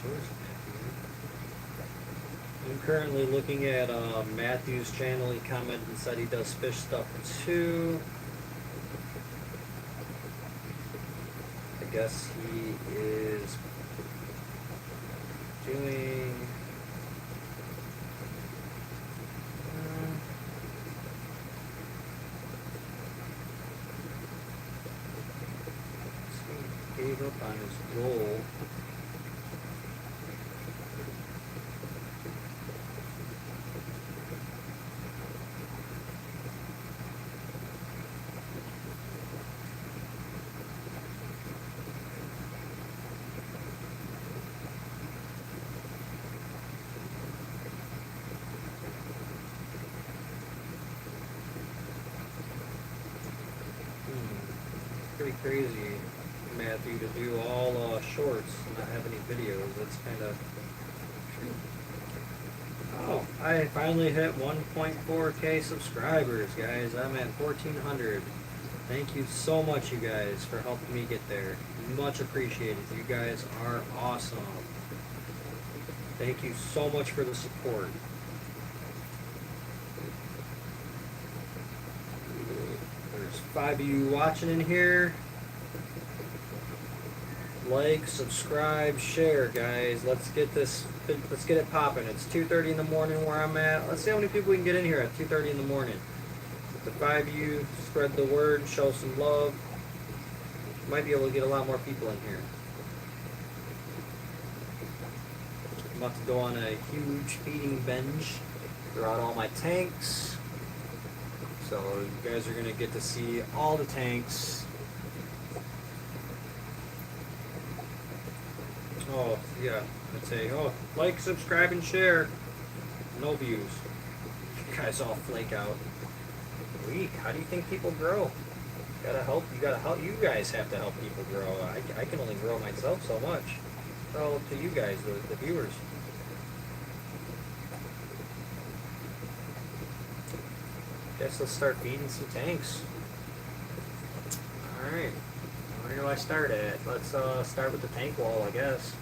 Where's Matthew? I'm currently looking at Matthew's channel. He commented and said he does fish stuff too. I guess he is doing. He gave up on his goal. Pretty crazy, Matthew, to do all shorts and not have any videos. That's kind of. Oh, I finally hit 1.4K subscribers, guys. I'm at 1,400. Thank you so much, you guys, for helping me get there. Much appreciated. You guys are awesome. Thank you so much for the support. There's 5 of you watching in here. Like, subscribe, share, guys. Let's get this. Let's get it popping. It's 2:30 in the morning where I'm at. Let's see how many people we can get in here at 2:30 in the morning. If the 5 of you spread the word, show some love, might be able to get a lot more people in here. I'm about to go on a huge feeding binge throughout all my tanks. So you guys are gonna get to see all the tanks. Oh yeah, I'd say like, subscribe, and share. No views. You guys all flake out. Weak. How do you think people grow? Gotta help. You gotta help. You guys have to help people grow. I can only grow myself so much. It's all up to you guys, the viewers. Guess let's start feeding some tanks. All right. Where do I start at? Let's start with the tank wall, I guess.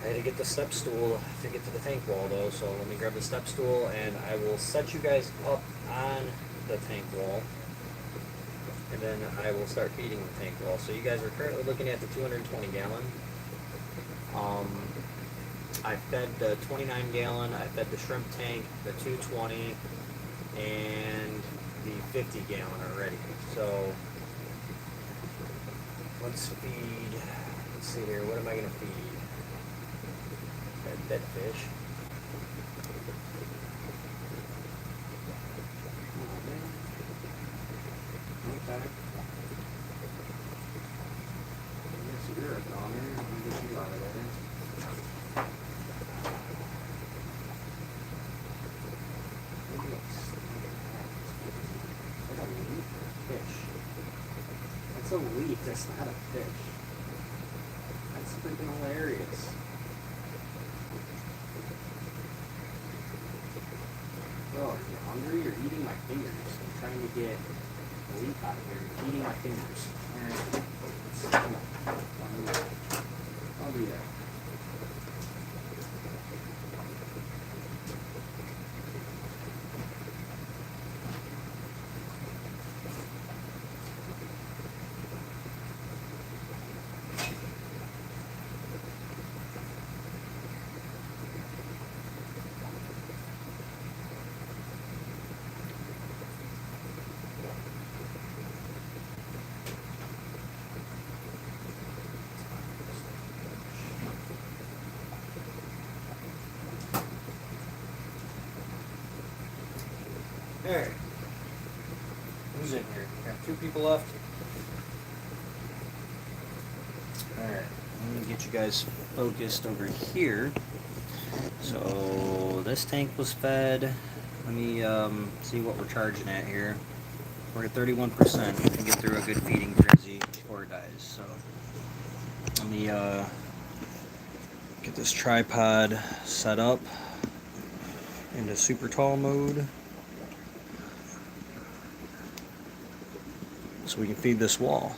I had to get the step stool to get to the tank wall, though, so let me grab the step stool, and I will set you guys up on the tank wall, and then I will start feeding the tank wall. So you guys are currently looking at the 220 gallon. I fed the 29 gallon, I fed the shrimp tank, the 220, and the 50 gallon already. So let's feed, let's see here, what am I going to feed? Dead fish. Okay. Yes, you're a goner. I'm gonna get you out of there. That's a leaf or a fish. That's a leaf, that's not a fish. That's freaking hilarious. Oh, are you hungry? You're eating my fingers. I'm trying to get the leaf out of here. You're eating my fingers. Alright. Come on. I'll do that. Alright. Who's in here? Got 2 people left. Alright. Let me get you guys focused over here. So this tank was fed. Let me see what we're charging at here. We're at 31%. We can get through a good feeding frenzy before it dies. So let me get this tripod set up into super tall mode, so we can feed this wall.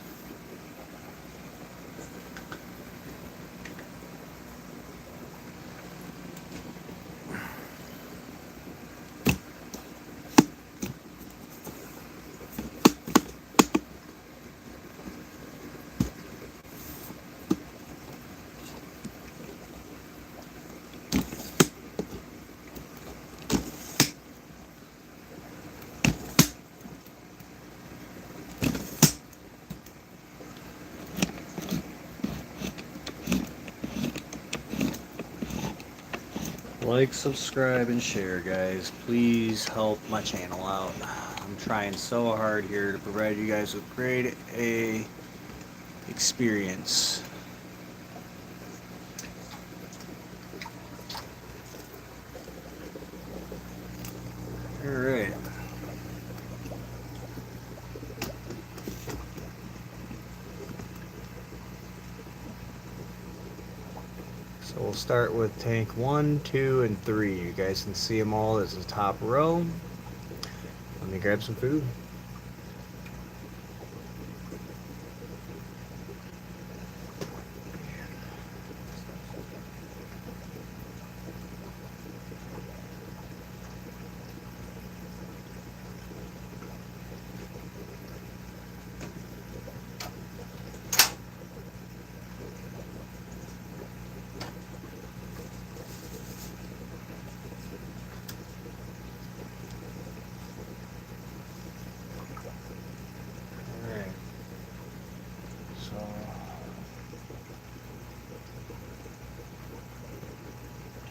Like, subscribe, and share, guys. Please help my channel out. I'm trying so hard here to provide you guys with great experience. Alright. So we'll start with tank 1, 2, and 3. You guys can see them all as the top row. Let me grab some food. Alright. So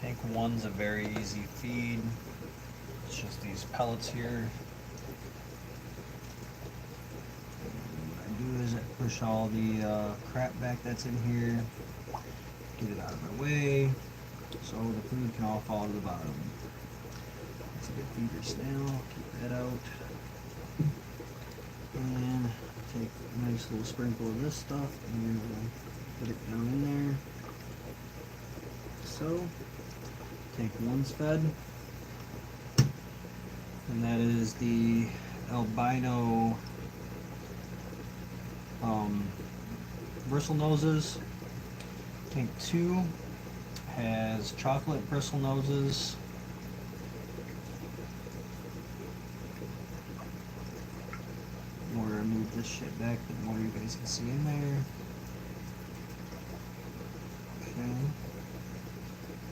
tank 1's a very easy feed. It's just these pellets here. What I do is I push all the crap back that's in here, get it out of my way, so the food can all fall to the bottom. That's a good feeder snail, keep that out. And take a nice little sprinkle of this stuff and we'll put it down in there. So, tank 1's fed. And that is the albino bristle noses. Tank 2 has chocolate bristle noses. The more I move this shit back, the more you guys can see in there. Okay.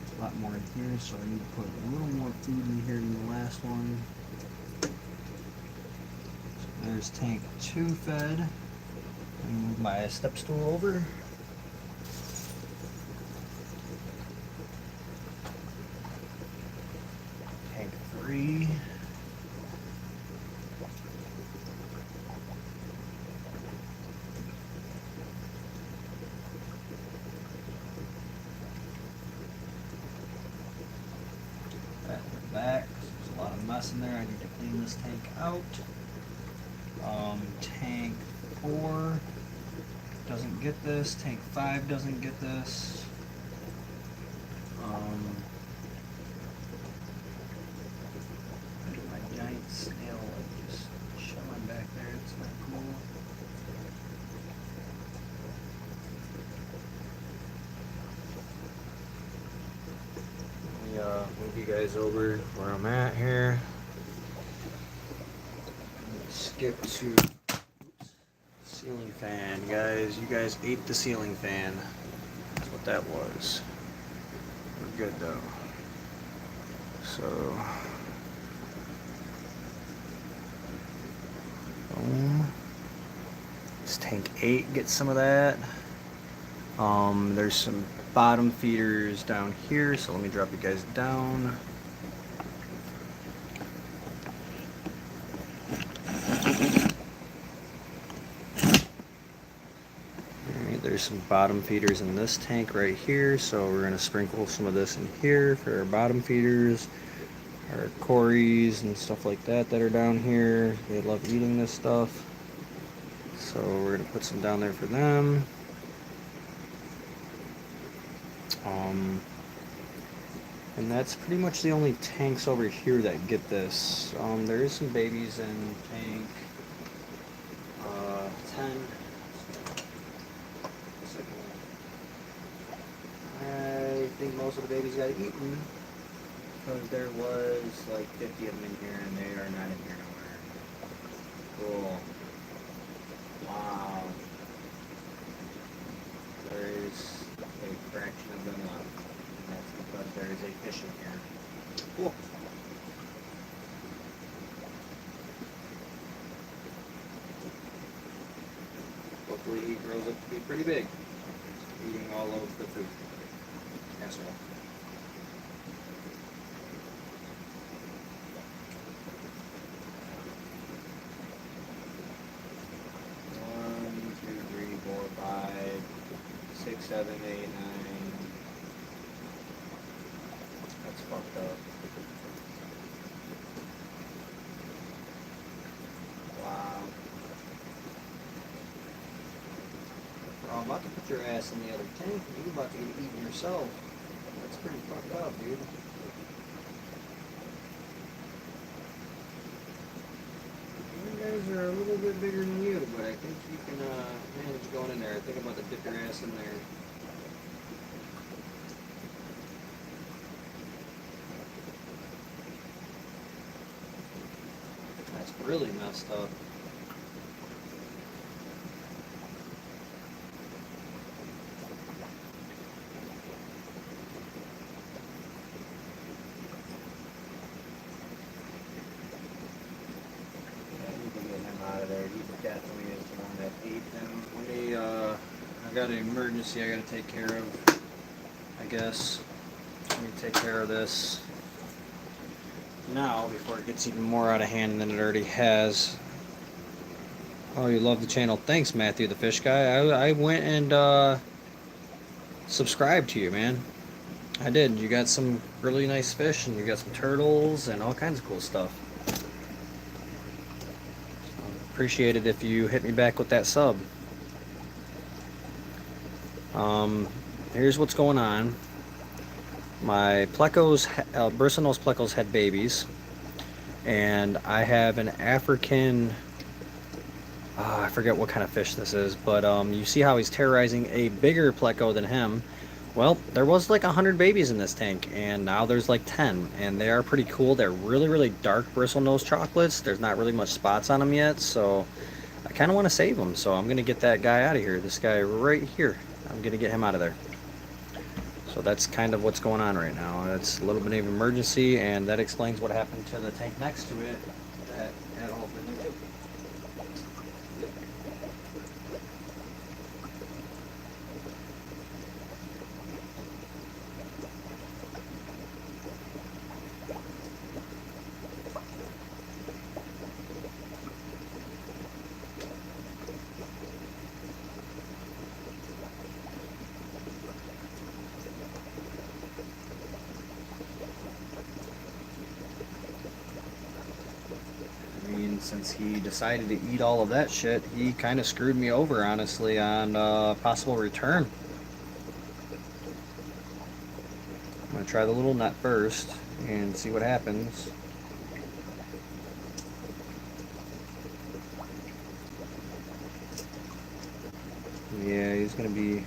There's a lot more in here, so I need to put a little more food in here than the last one. So there's tank 2 fed. Let me move my step stool over. Tank 3. Back. There's a lot of mess in there. I need to clean this tank out. Tank 4 doesn't get this. Tank 5 doesn't get this. My giant snail like just chilling back there. It's not cool. Let me move you guys over where I'm at here. Skip to ceiling fan, guys. You guys ate the ceiling fan. That's what that was. We're good though. So, boom. This tank 8 gets some of that. There's some bottom feeders down here, so let me drop you guys down. There's some bottom feeders in this tank right here, so we're going to sprinkle some of this in here for our bottom feeders, our cories and stuff like that that are down here. They love eating this stuff, so we're going to put some down there for them. And that's pretty much the only tanks over here that get this. There is some babies in tank 10. I think most of the babies got eaten because there was like 50 of them in here and they are not in here nowhere. Cool. Wow. There is a fraction of them left. And that's because there is a fish in here. Cool. Hopefully he grows up to be pretty big, eating all of the food. Asshole. 7, 8, 9. That's fucked up. Wow. Bro, I'm about to put your ass in the other tank and you're about to get eaten yourself. That's pretty fucked up, dude. You guys are a little bit bigger than you, but I think you can manage going in there. I think I'm about to dip your ass in there. That's really messed up. Out of there. He definitely is the one that ate them. Let me, I got an emergency I gotta take care of, I guess. Let me take care of this now before it gets even more out of hand than it already has. Oh, you love the channel. Thanks, Matthew the Fish Guy. I went and subscribed to you, man. I did. You got some really nice fish, and you got some turtles and all kinds of cool stuff. Appreciate it if you hit me back with that sub. Here's what's going on. My plecos, Bristlenose plecos had babies, and I have an African, I forget what kind of fish this is, but you see how he's terrorizing a bigger pleco than him. Well, there was like 100 babies in this tank, and now there's like 10, and they are pretty cool. They're really, really dark bristlenose chocolates. There's not really much spots on them yet, so I kind of want to save them. So I'm going to get that guy out of here. This guy right here. I'm going to get him out of there. So that's kind of what's going on right now. It's a little bit of emergency, and that explains what happened to the tank next to it that had all been there. Since he decided to eat all of that shit, he kind of screwed me over, honestly, on possible return. I'm going to try the little nut first and see what happens. Yeah, he's going to be...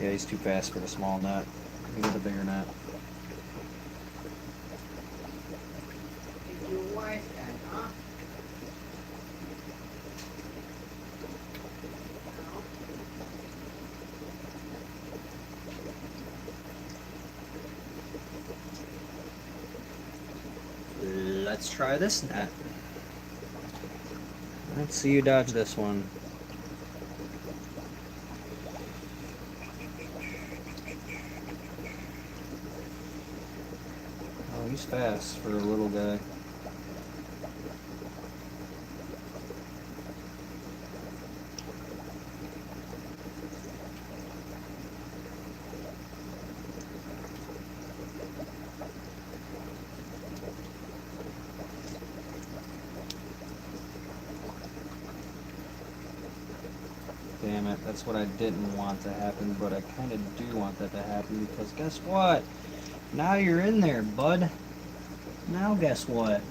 Yeah, he's too fast for the small net. Give me the bigger net. Is your wife dead, huh? Let's try this net. Let's see you dodge this one. Oh, he's fast for a little guy. Damn it, that's what I didn't want to happen, but I kind of do want that to happen because guess what? Now you're in there, bud. Now guess what?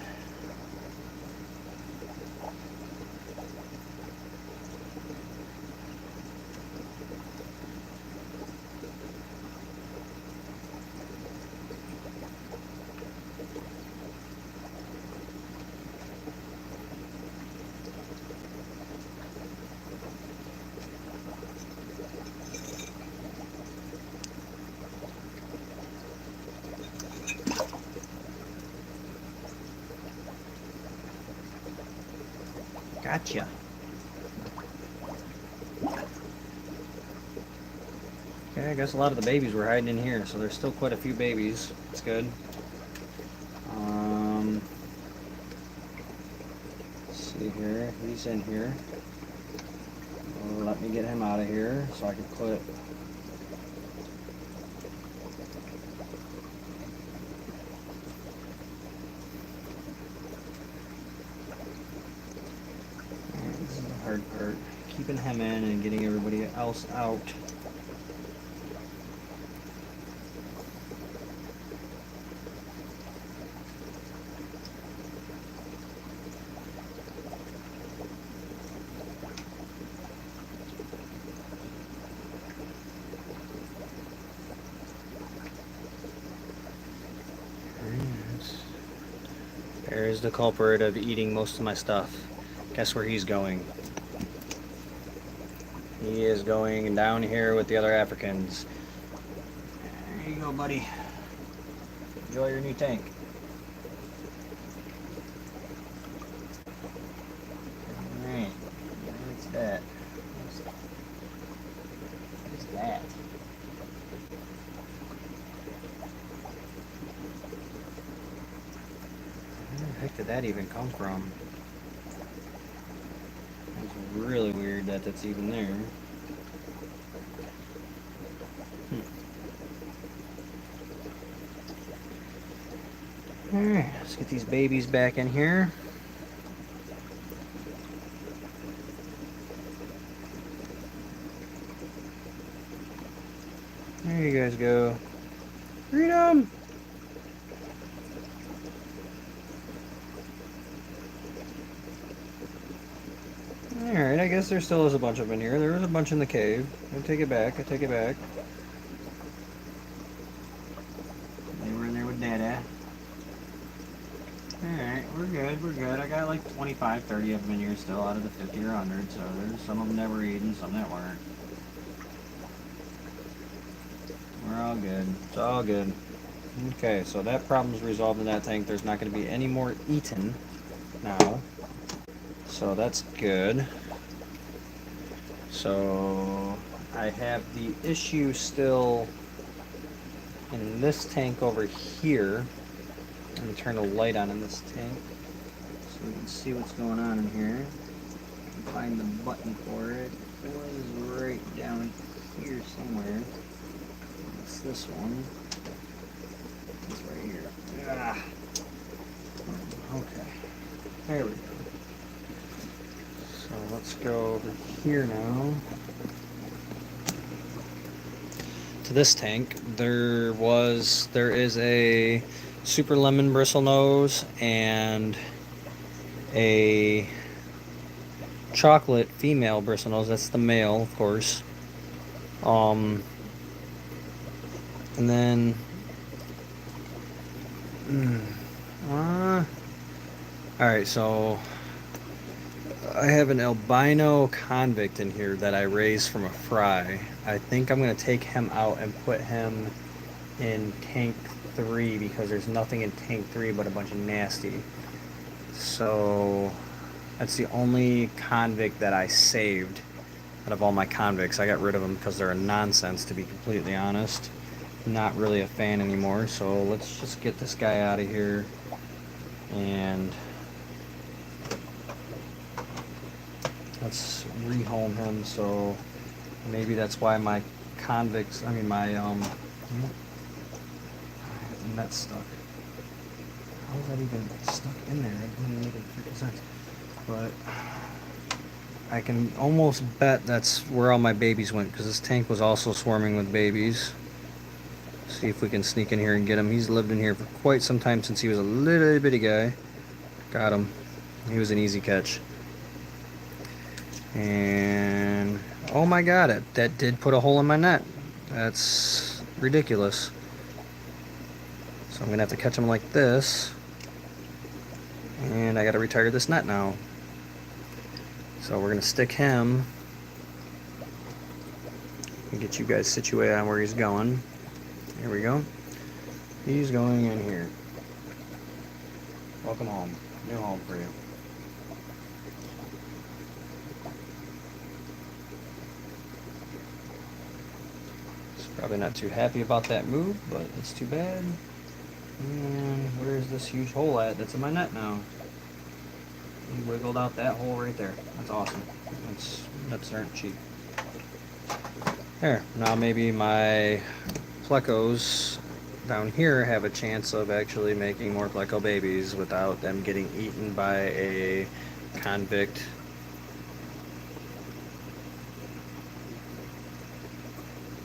Gotcha. Okay, I guess a lot of the babies were hiding in here, so there's still quite a few babies. That's good. he's in here. Let me get him out of here so I can put... This is the hard part. Keeping him in and getting everybody else out. There's the culprit of eating most of my stuff. Guess where he's going? He is going down here with the other Africans. There you go, buddy. Enjoy your new tank. Alright, what's that? What's that? Where the heck did that even come from? It's really weird that that's even there. Alright, let's get these babies back in here. There you guys go. Freedom! Alright, I guess there still is a bunch of them in here. There was a bunch in the cave. I take it back, I take it back. They were in there with Dada. Alright, we're good, we're good. I got like 25, 30 of them in here still out of the 50 or 100, so there's some of them that were eaten, some that weren't. We're all good. It's all good. Okay, so that problem's resolved in that tank. There's not going to be any more eaten now. So that's good. So I have the issue still in this tank over here. Let me turn the light on in this tank so we can see what's going on in here. Find the button for it. It was right down here somewhere. It's this one. It's right here. Ah. Okay. There we go. So let's go over here now. To this tank. There is a super lemon bristlenose and a chocolate female bristlenose. That's the male, of course. And then alright, so I have an albino convict in here that I raised from a fry. I think I'm going to take him out and put him in tank 3 because there's nothing in tank 3 but a bunch of nasty. So that's the only convict that I saved out of all my convicts. I got rid of them because they're a nonsense, to be completely honest. Not really a fan anymore, so let's just get this guy out of here and let's rehome him. So maybe that's why my convicts, I mean my net stuck. How is that even stuck in there? It doesn't make any freaking sense. But I can almost bet that's where all my babies went, because this tank was also swarming with babies. See if we can sneak in here and get him. He's lived in here for quite some time, since he was a little bitty guy. Got him. He was an easy catch. And oh my god, that did put a hole in my net. That's ridiculous. So I'm gonna have to catch him like this, and I gotta retire this net now. So we're gonna stick him and get you guys situated on where he's going. Here we go. He's going in here. Welcome home. New home for you. He's probably not too happy about that move, but it's too bad. And where's this huge hole at that's in my net now? He wiggled out that hole right there. That's awesome. That's darn cheap. There. Now maybe my plecos down here have a chance of actually making more pleco babies without them getting eaten by a convict.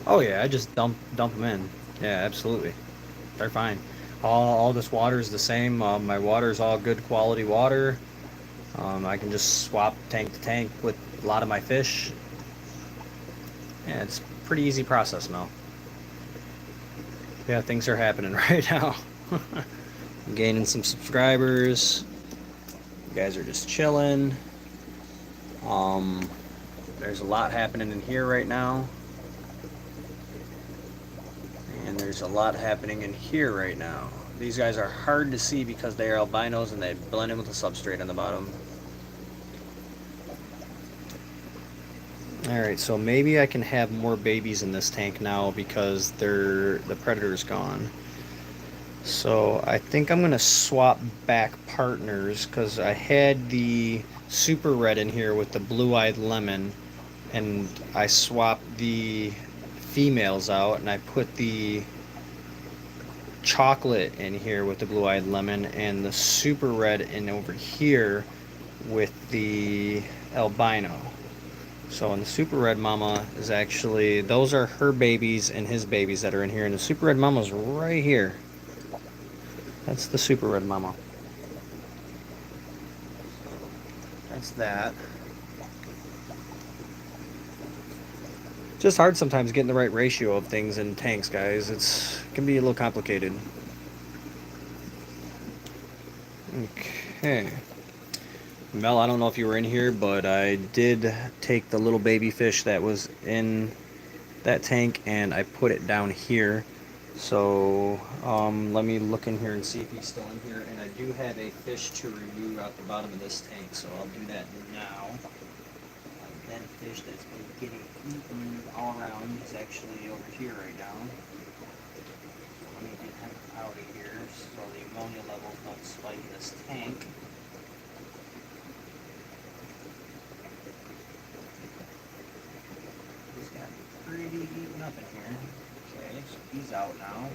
Oh yeah, I just dump them in. Yeah, absolutely. They're fine. All this water is the same. My water is all good quality water. I can just swap tank to tank with a lot of my fish. Yeah, it's a pretty easy process now. Yeah, things are happening right now. I'm gaining some subscribers. You guys are just chilling. Um, there's a lot happening in here right now. And there's a lot happening in here right now. These guys are hard to see because they are albinos and they blend in with the substrate on the bottom. Alright, so maybe I can have more babies in this tank now because the predator's gone. So I think I'm going to swap back partners because I had the super red in here with the blue-eyed lemon, and I swapped the females out and I put the chocolate in here with the blue-eyed lemon and the super red in over here with the albino. So, and the super red mama is actually, those are her babies and his babies that are in here, and the super red mama's right here. That's the super red mama. That's that. Just hard sometimes getting the right ratio of things in tanks, guys. It can be a little complicated. Okay. Mel, I don't know if you were in here, but I did take the little baby fish that was in that tank and I put it down here. So let me look in here and see if he's still in here. And I do have a fish to remove out the bottom of this tank, so I'll do that now. That fish that's been getting eaten all around is actually over here right now. So let me get him out of here so the ammonia levels don't spike in this tank. He's got pretty eaten up in here. Okay, so he's out now.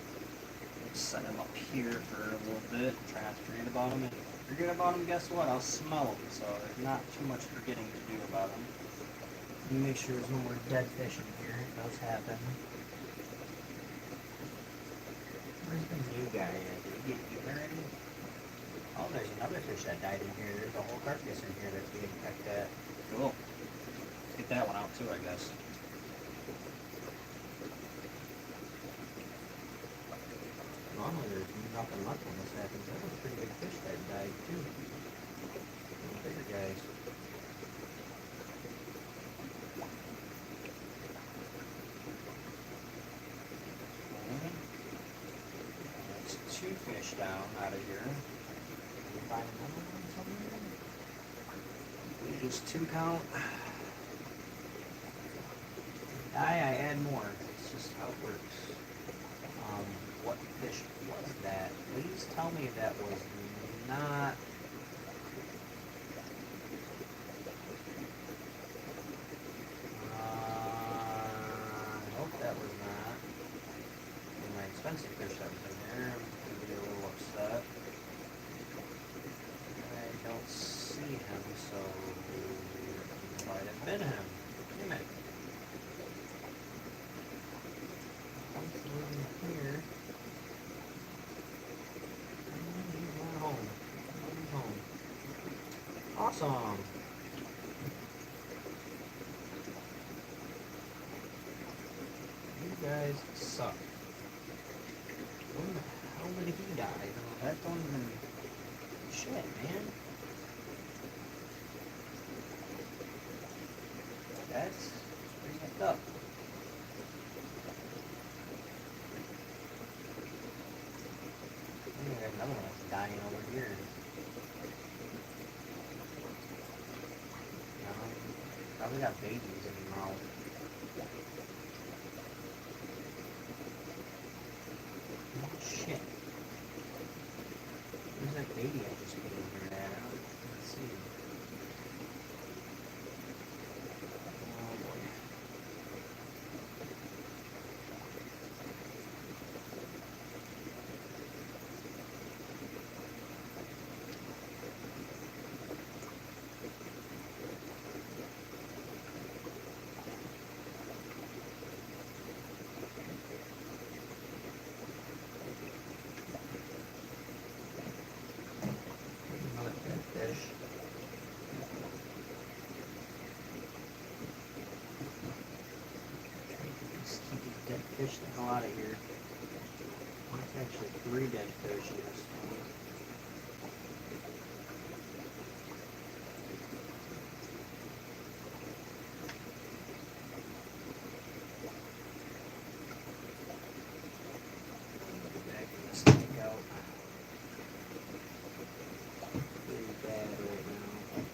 Let's set him up here for a little bit. Try not to forget about him. And if I forget about him, guess what? I'll smell him. So there's not too much forgetting to do about him. Let me make sure there's no more dead fish in here. It does happen. Where's the new guy at? Did he get eaten already? Oh, there's another fish that died in here. There's a whole carcass in here that's being pecked at. Cool. Let's get that one out too, I guess. Normally there's nothing left when this happens. That was a pretty big fish that died too. The bigger guys. Okay. That's two fish down out of here. Can we find another one somewhere? Just two count. Die, I add more. It's just how it works. What fish was that? Please tell me that was not... I hope that was not my expensive fish that was in there. I'm going to be a little upset. I don't see him, so it might have been him. Damn it. Something here. He's not home. He's home. Awesome. You guys suck. When the hell did he die? That don't even... Shit, man. That's pretty messed up. We got another one that's dying over here. Probably got babies in his mouth. Oh, shit. Where's that baby I just put in here at? Let's see. fish the hell out of here. That's actually 3 dead fish in this one. Back this thing out. Pretty bad right now.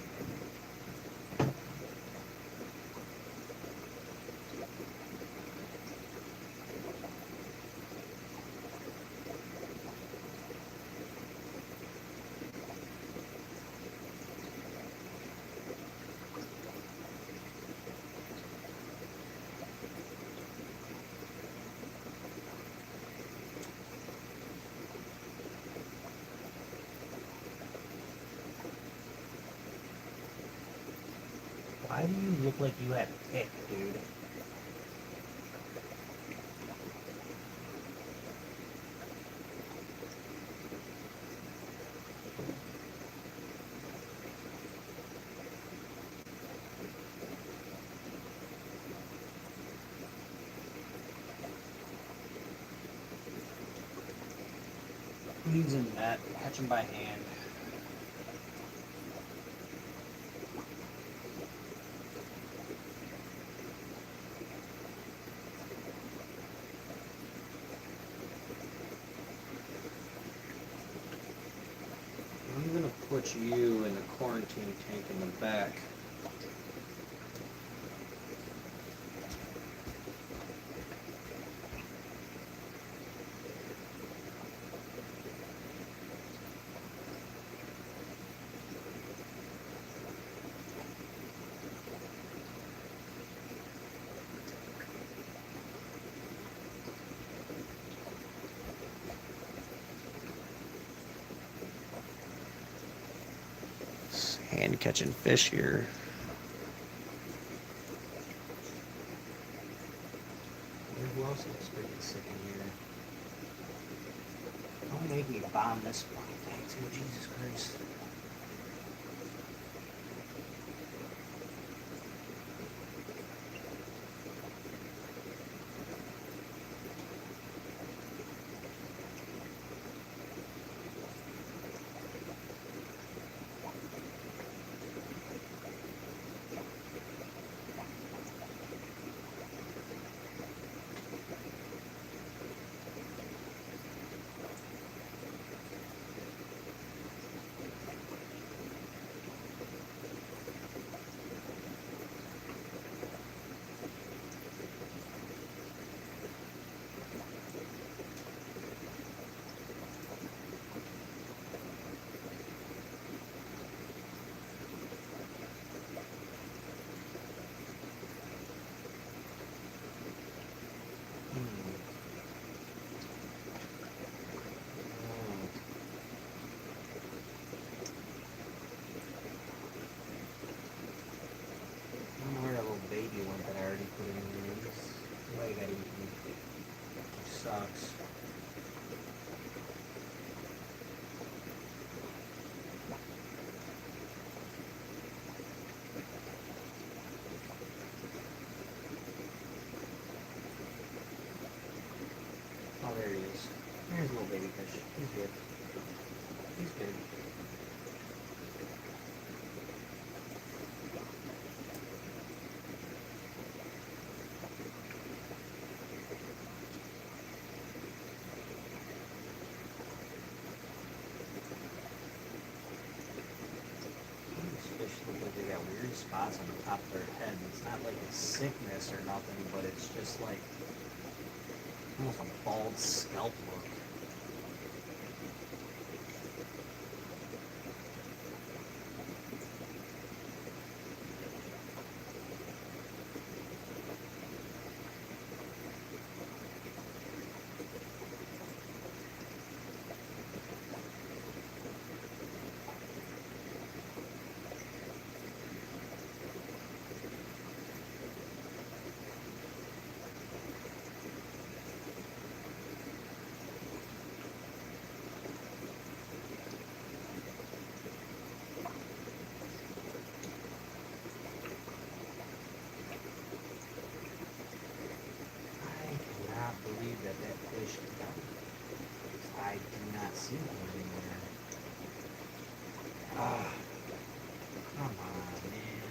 Why do you look like you had a pick, dude? Who needs a net? Catch him by hand. I'm gonna put you in the quarantine tank in the back. Hand catching fish here. Who else looks pretty sick in here? Don't make me bomb this fucking thing too, Jesus Christ. Baby one that I already put in there. Why you gotta eat me? Which sucks. Oh, there he is. There's a little baby fish. He's good. He's good. Look like they got weird spots on the top of their head. It's not like a sickness or nothing, but it's just like almost a bald scalp look. that that fish is out. I do not see him anywhere. Ah, come on, man.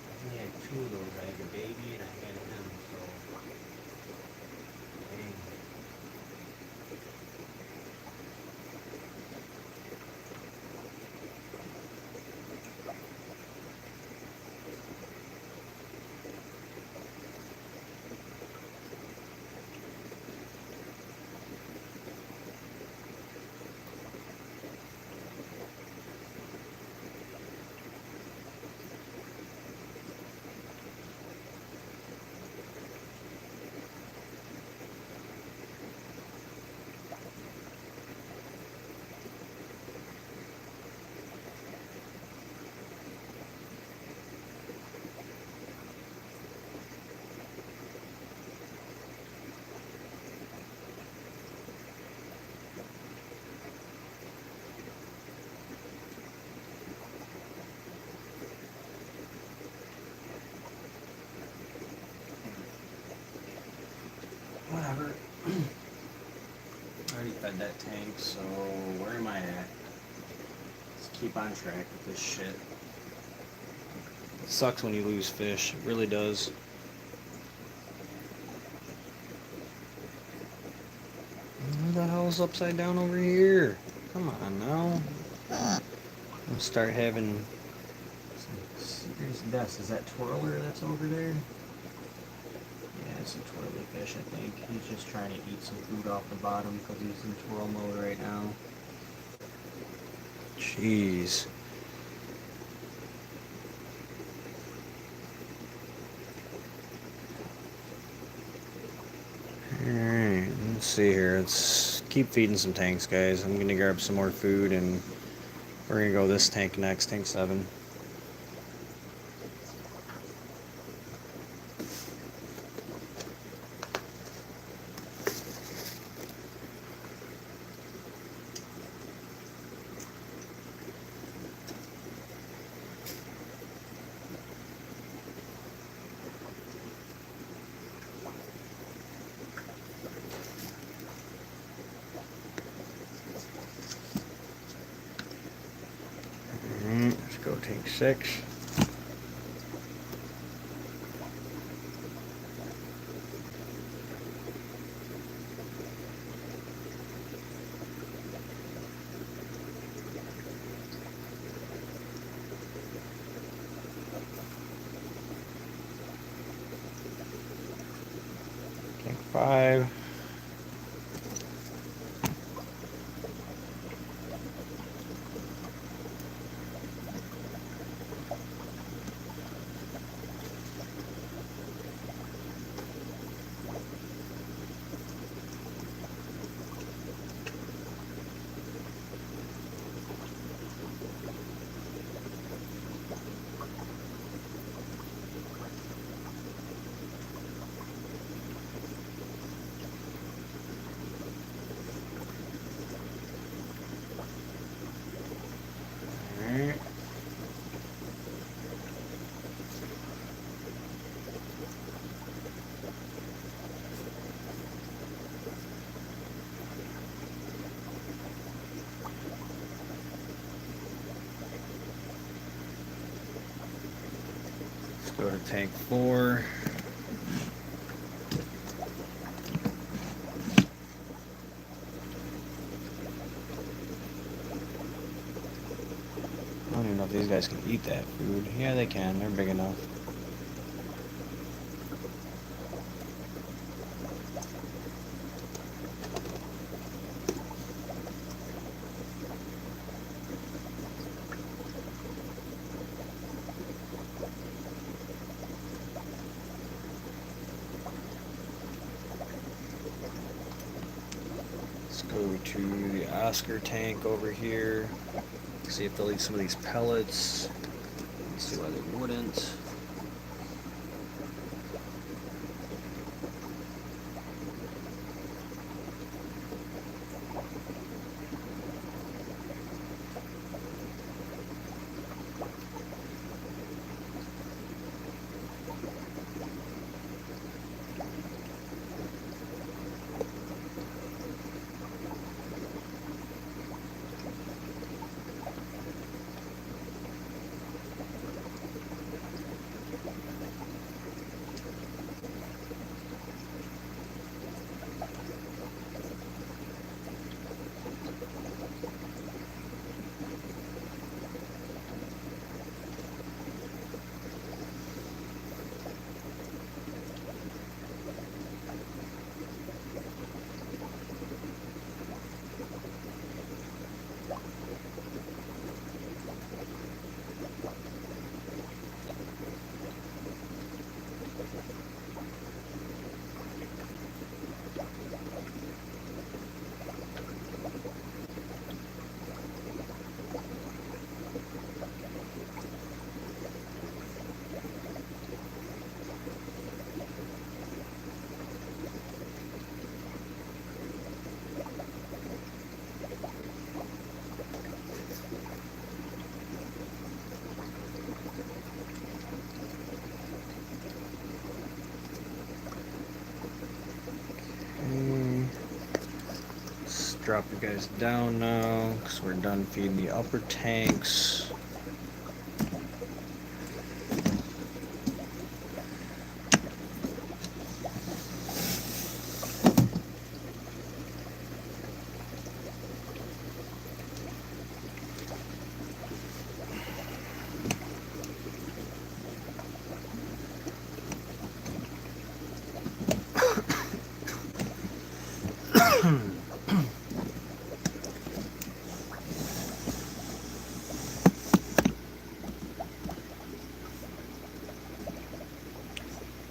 I only had two of those. I had the baby and I had him, so dang. Whatever. I already fed that tank, so where am I at? Let's keep on track with this shit. It sucks when you lose fish. It really does. Who the hell's upside down over here? Come on now. I'm gonna start having some serious deaths. Is that twirler that's over there? Yeah, it's a twirly fish, I think. He's just trying to eat some food off the bottom because he's in twirl mode right now. Jeez. Alright, let's see here. Let's keep feeding some tanks, guys. I'm gonna grab some more food and we're gonna go this tank next, tank 7. Let's go tank 6. Tank 5. Alright. Let's go to tank 4. I don't even know if these guys can eat that food. Yeah, they can. They're big enough. Let's go to the Oscar tank over here. See if they'll eat some of these pellets. Let's see why they wouldn't. drop you guys down now because we're done feeding the upper tanks.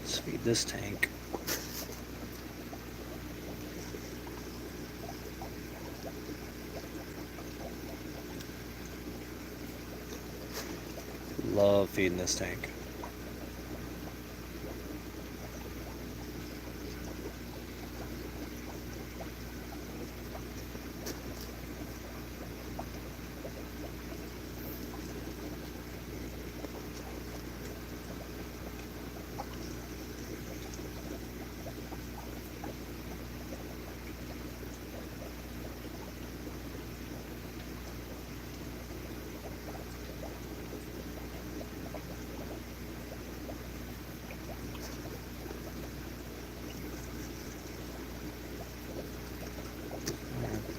Let's feed this tank. Love feeding this tank.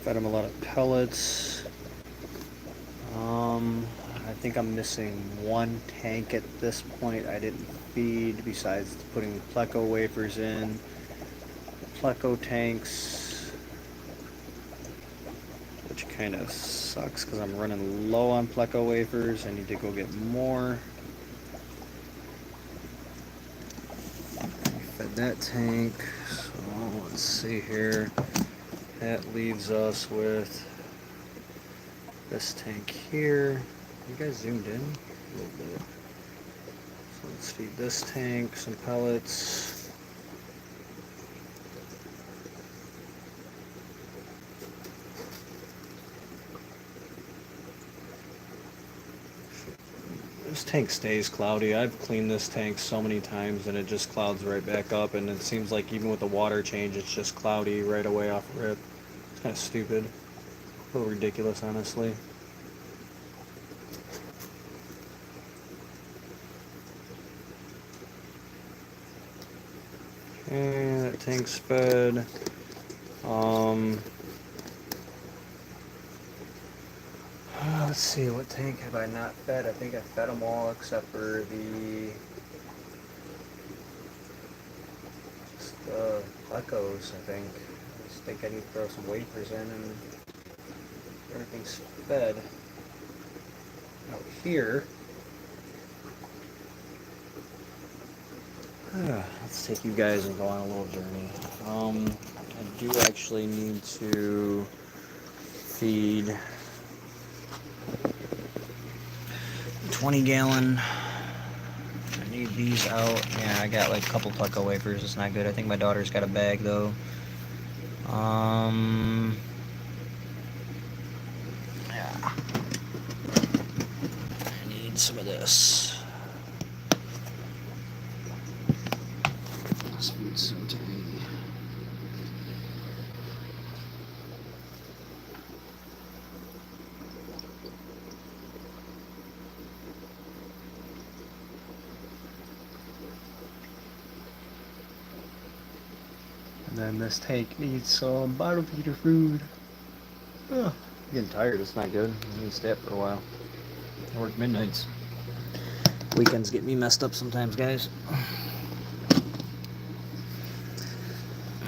Fed them a lot of pellets. I think I'm missing one tank at this point I didn't feed besides putting Pleco wafers in. Pleco tanks, which kind of sucks because I'm running low on Pleco wafers. I need to go get more. Fed that tank, so let's see here. That leaves us with this tank here. You guys zoomed in a little bit. So let's feed this tank some pellets. This tank stays cloudy. I've cleaned this tank so many times and it just clouds right back up, and it seems like even with the water change it's just cloudy right away off rip. It's kind of stupid. A little ridiculous, honestly. Okay, that tank's fed. Let's see, what tank have I not fed? I think I fed them all except for the Plecos, I think. I just think I need to throw some wafers in and everything's fed. Out here, let's take you guys and go on a little journey. I do actually need to feed 20-gallon. I need these out. Yeah, I got like a couple Pleco wafers. It's not good. I think my daughter's got a bag though. Yeah. I need some of this. This food's so tiny. And then this tank needs some bottom feeder food. I'm getting tired. It's not good. I need to stay up for a while. I work midnights. Weekends get me messed up sometimes, guys.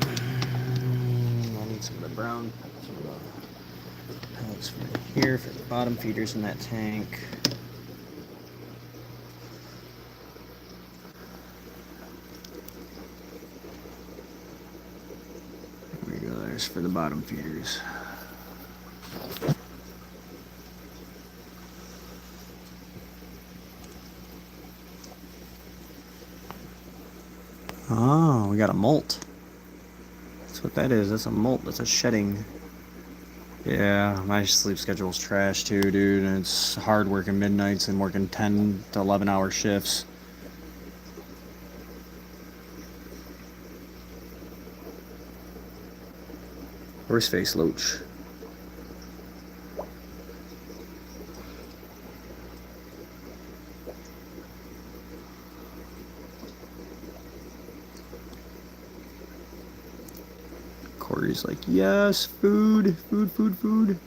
I need some of the brown, some of the pellets from here for the bottom feeders in that tank. There we go. There's for the bottom feeders. Oh, we got a molt. That's what that is. That's a molt. That's a shedding. Yeah, my sleep schedule's trash too, dude. And it's hard working midnights and working 10 to 11-hour shifts. Horse face loach. Corey's like, yes, food, food, food, food.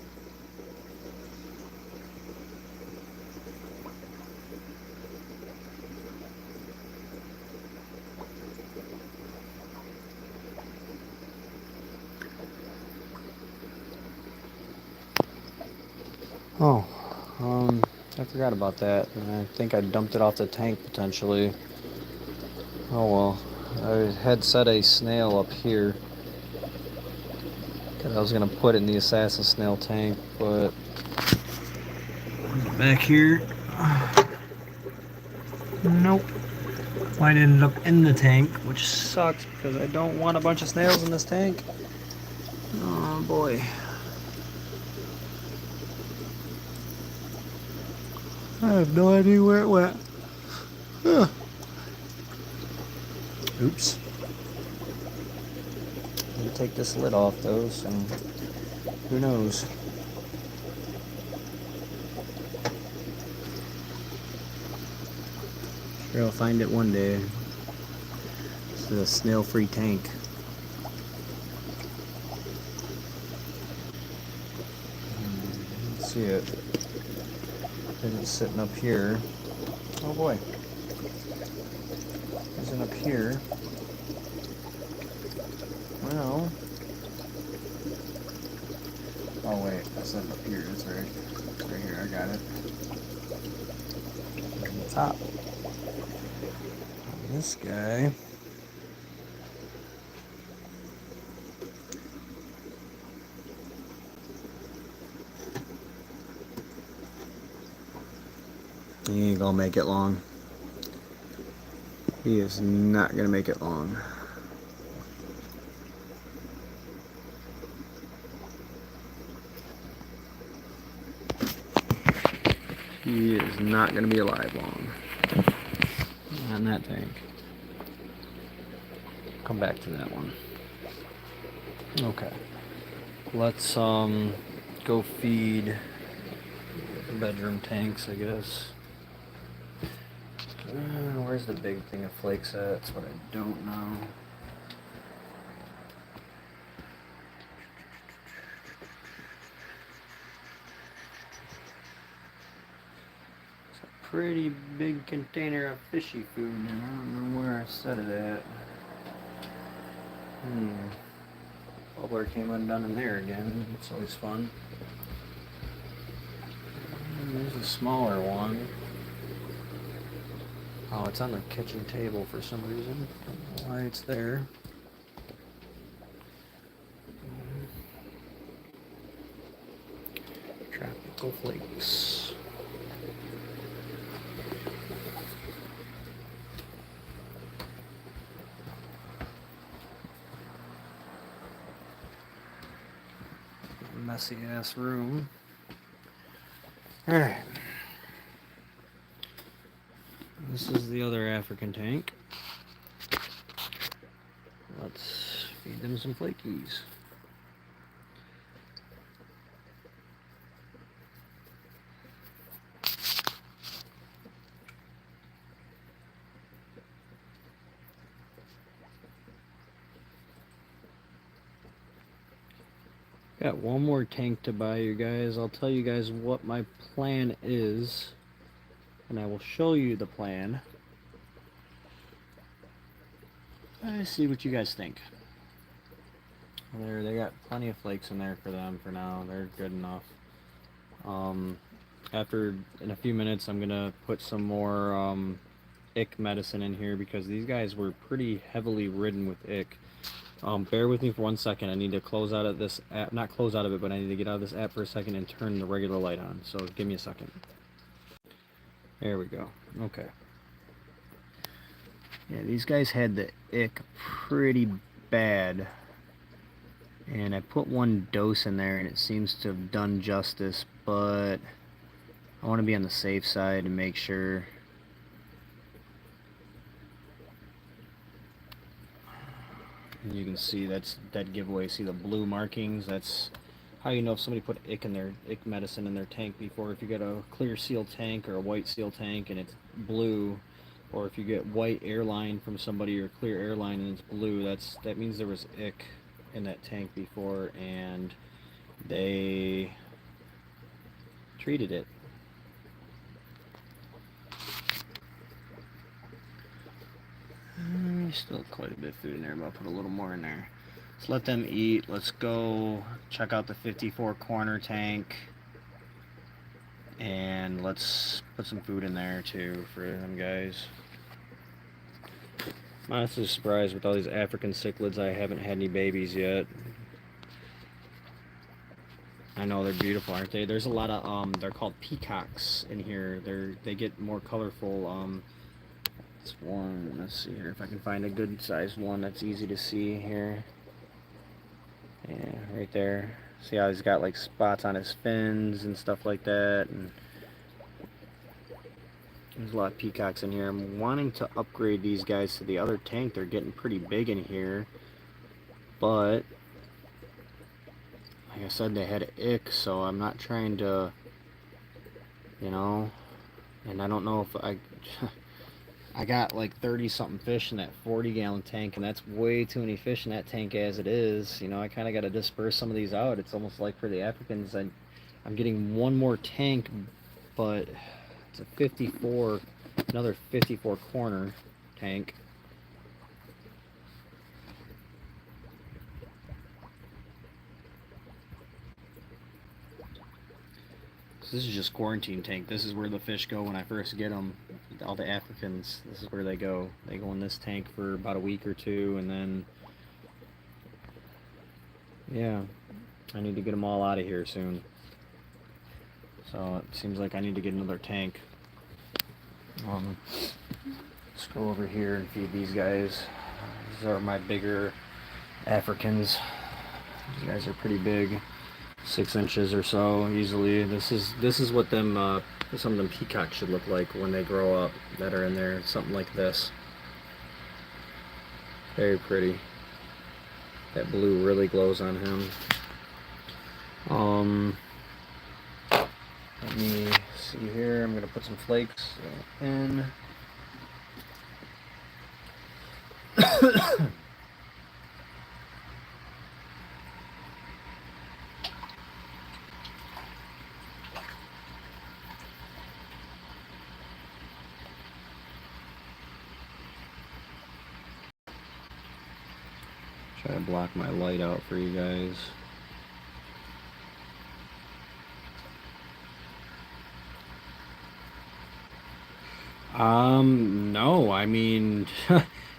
Oh, I forgot about that. I think I dumped it off the tank potentially. Oh well, I had set a snail up here. Cause I was gonna put it in the assassin snail tank, but back here, nope. Might end up in the tank, which sucks because I don't want a bunch of snails in this tank. Oh boy. I have no idea where it went. Huh. Oops. Let me take this lid off though, so who knows. Sure, I'll find it one day. This is a snail-free tank. Let's see it. It's sitting up here. Oh boy. Isn't up here. Well. Oh wait, that's not up here, that's right. It's right here, I got it. On the top. This guy. He ain't gonna make it long. He is not gonna make it long. He is not gonna be alive long. Not in that tank. Come back to that one. Okay. Let's go feed the bedroom tanks, I guess. Where's the big thing of flakes at? That's what I don't know. It's a pretty big container of fishy food now. I don't know where I set it at. Bubbler came undone in there again. It's always fun. There's a smaller one. Oh, it's on the kitchen table for some reason. I don't know why it's there. Tropical flakes. Messy ass room. Alright. This is the other African tank. Let's feed them some flakies. Got one more tank to buy, you guys. I'll tell you guys what my plan is, and I will show you the plan. I see what you guys think. They got plenty of flakes in there for them for now. They're good enough. After in a few minutes, I'm gonna put some more ick medicine in here because these guys were pretty heavily ridden with ick. Bear with me for 1 second. I need to close out of this app, not close out of it, but I need to get out of this app for a second and turn the regular light on. So give me a second. There we go. Okay. Yeah, these guys had the ick pretty bad. And I put one dose in there and it seems to have done justice, but I want to be on the safe side and make sure. You can see that's dead giveaway. See the blue markings? That's how you know if somebody put ick medicine in their tank before. If you get a clear seal tank or a white seal tank and it's blue, or if you get white airline from somebody or clear airline and it's blue, that means there was ick in that tank before, and they treated it. Still quite a bit of food in there, but I'll put a little more in there. Let's let them eat. Let's go check out the 54 corner tank. And let's put some food in there too for them guys. I'm honestly surprised with all these African cichlids I haven't had any babies yet. I know they're beautiful, aren't they? There's a lot of they're called peacocks in here. They get more colorful. It's one. Let's see here if I can find a good sized one that's easy to see here. Yeah, right there. See how he's got like spots on his fins and stuff like that. And there's a lot of peacocks in here. I'm wanting to upgrade these guys to the other tank. They're getting pretty big in here. But like I said, they had an ick, so I'm not trying to, you know, and I don't know if I got like 30 something fish in that 40-gallon tank, and that's way too many fish in that tank as it is. You know, I kind of got to disperse some of these out. It's almost like for the Africans, I'm getting one more tank, but it's a 54, another 54 corner tank. This is just quarantine tank. This is where the fish go when I first get them. All the Africans, this is where they go. They go in this tank for about a week or two, and then, yeah, I need to get them all out of here soon. So it seems like I need to get another tank. Let's go over here and feed these guys. These are my bigger Africans. These guys are pretty big. 6 inches or so easily. This is what them some of them peacocks should look like when they grow up that are in there. Something like this. Very pretty. That blue really glows on him. Let me see here. I'm gonna put some flakes in. Try to block my light out for you guys. No, I mean,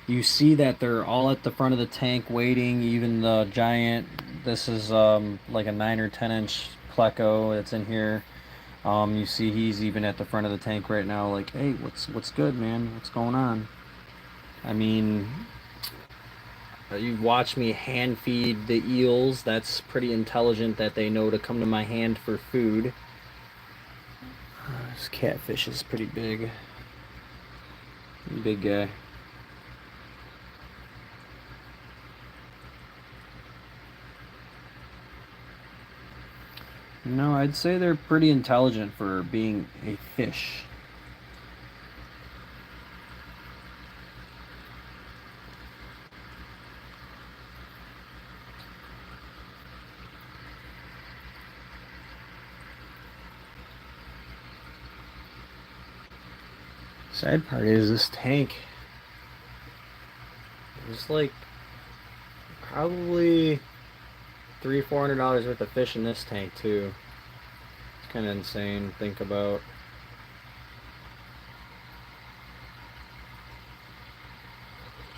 you see that they're all at the front of the tank waiting, even the giant. This is like a 9 or 10 inch pleco that's in here. You see he's even at the front of the tank right now, like, hey, what's good, man? What's going on? I mean, you watch me hand feed the eels. That's pretty intelligent that they know to come to my hand for food. This catfish is pretty big. Big guy. No, I'd say they're pretty intelligent for being a fish. Sad part is this tank is like probably $300-400 worth of fish in this tank too. It's kind of insane to think about.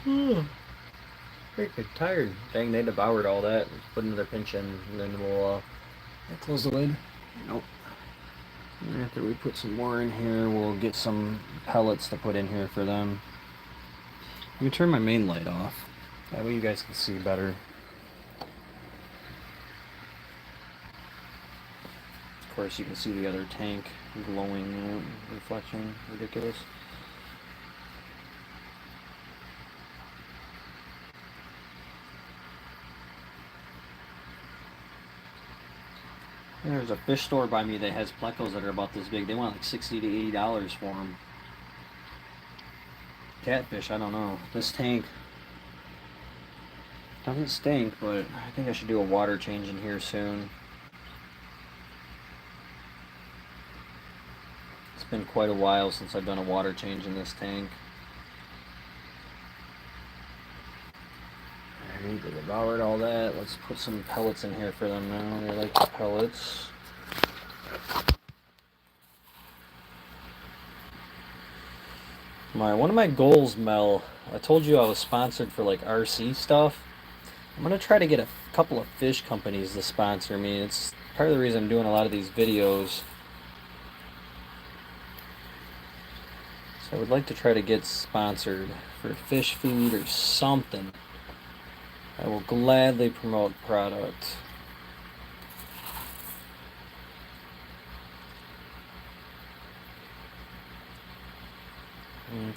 Freaking tired. Dang, they devoured all that. Let's put another pinch in, and then we'll close the lid. Nope. And after we put some more in here, we'll get some pellets to put in here for them. Let me turn my main light off. That way you guys can see better. Of course, you can see the other tank glowing reflection. Ridiculous. There's a fish store by me that has plecos that are about this big. They want like $60 to $80 for them. Catfish, I don't know. This tank, Doesn't stink, but I think I should do a water change in here soon. It's been quite a while since I've done a water change in this tank. Alright, we devoured all that. Let's put some pellets in here for them now. They like the pellets. One of my goals, Mel, I told you I was sponsored for like RC stuff. I'm gonna try to get a couple of fish companies to sponsor me. It's part of the reason I'm doing a lot of these videos. So I would like to try to get sponsored for fish food or something. I will gladly promote product.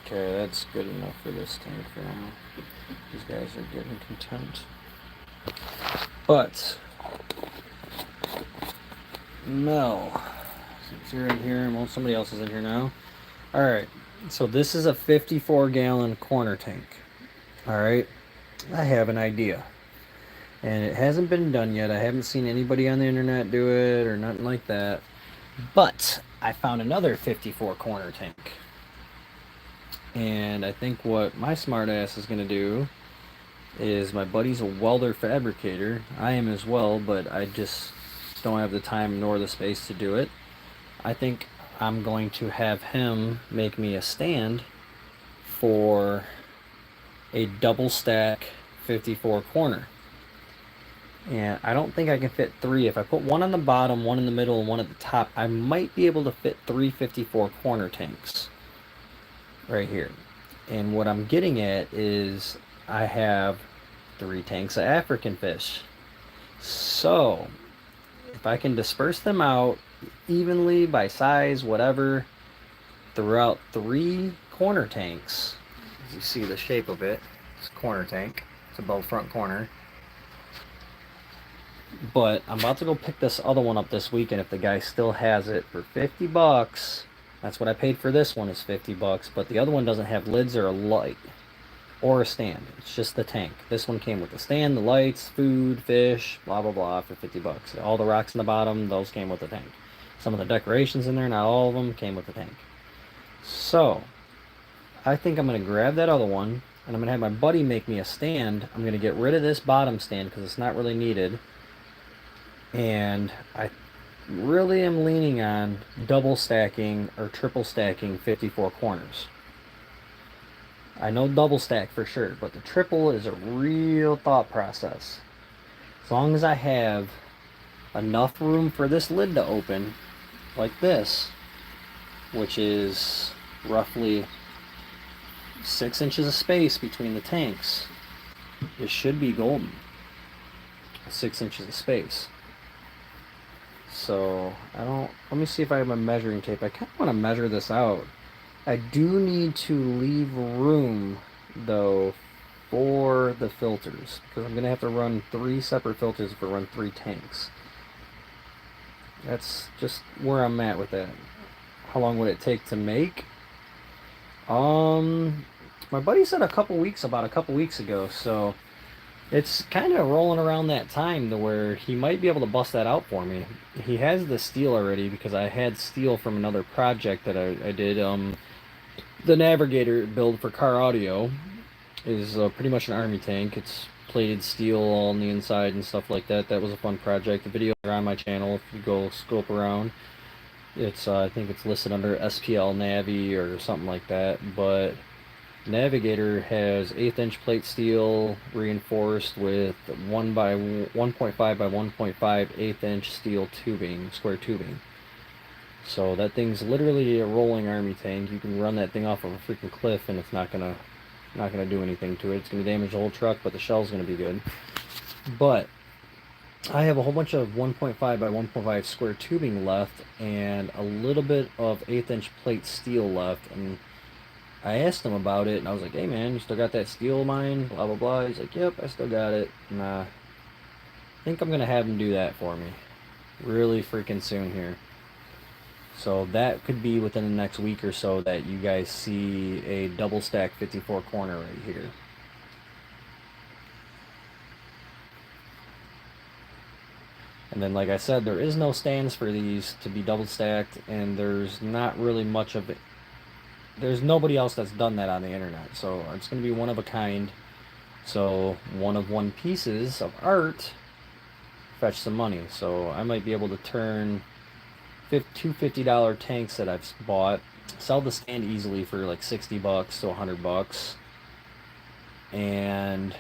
Okay, that's good enough for this tank for now. These guys are getting content. But, Mel, since you're in here, well, somebody else is in here now. Alright, so this is a 54-gallon corner tank. Alright, I have an idea. And it hasn't been done yet. I haven't seen anybody on the internet do it or nothing like that. But I found another 54 corner tank. And I think what my smart ass is going to do is, my buddy's a welder fabricator. I am as well, but I just don't have the time nor the space to do it. I think I'm going to have him make me a stand for a double stack 54 corner. And I don't think I can fit 3. If I put one on the bottom, one in the middle, and one at the top, I might be able to fit 3 54 corner tanks right here. And what I'm getting at is I have 3 tanks of African fish. So if I can disperse them out evenly by size, whatever, throughout 3 corner tanks, as you see the shape of it, it's a corner tank. It's above front corner. But I'm about to go pick this other one up this weekend if the guy still has it for 50 bucks. That's what I paid for this one, is 50 bucks. But the other one doesn't have lids or a light or a stand. It's just the tank. This one came with the stand, the lights, food, fish, blah, blah, blah, for 50 bucks. All the rocks in the bottom, those came with the tank. Some of the decorations in there, not all of them, came with the tank. So I think I'm going to grab that other one, and I'm going to have my buddy make me a stand. I'm going to get rid of this bottom stand because it's not really needed. And I really am leaning on double stacking or triple stacking 54 corners. I know double stack for sure, but the triple is a real thought process. As long as I have enough room for this lid to open, like this, which is roughly 6 inches of space between the tanks, it should be golden. 6 inches of space. So let me see if I have my measuring tape. I kind of want to measure this out. I do need to leave room though for the filters, because I'm gonna have to run 3 separate filters if I run 3 tanks. That's just where I'm at with that. How long would it take to make? My buddy said about a couple weeks ago, so it's kind of rolling around that time to where he might be able to bust that out for me. He has the steel already, because I had steel from another project that I did. The Navigator build for car audio is pretty much an army tank. It's plated steel all on the inside and stuff like that. That was a fun project. The videos are on my channel if you go scope around. It's I think it's listed under SPL Navi or something like that, but Navigator has 1/8 inch plate steel reinforced with 1 by 1.5 by 1.5 1/8 inch steel tubing, square tubing. So that thing's literally a rolling army tank. You can run that thing off of a freaking cliff and it's not gonna do anything to it. It's gonna damage the whole truck, but the shell's gonna be good. But I have a whole bunch of 1.5 by 1.5 square tubing left and a little bit of 1/8 inch plate steel left, and I asked him about it, and I was like, hey man, you still got that steel mine? Blah, blah, blah. He's like, yep, I still got it. And I think I'm going to have him do that for me really freaking soon here. So that could be within the next week or so that you guys see a double stack 54 corner right here. And then, like I said, there is no stands for these to be double stacked, and there's not really much of it. There's nobody else that's done that on the internet, so it's going to be one of a kind. So one of one pieces of art fetch some money. So I might be able to turn two $50 tanks that I've bought, sell the stand easily for like $60 to $100, and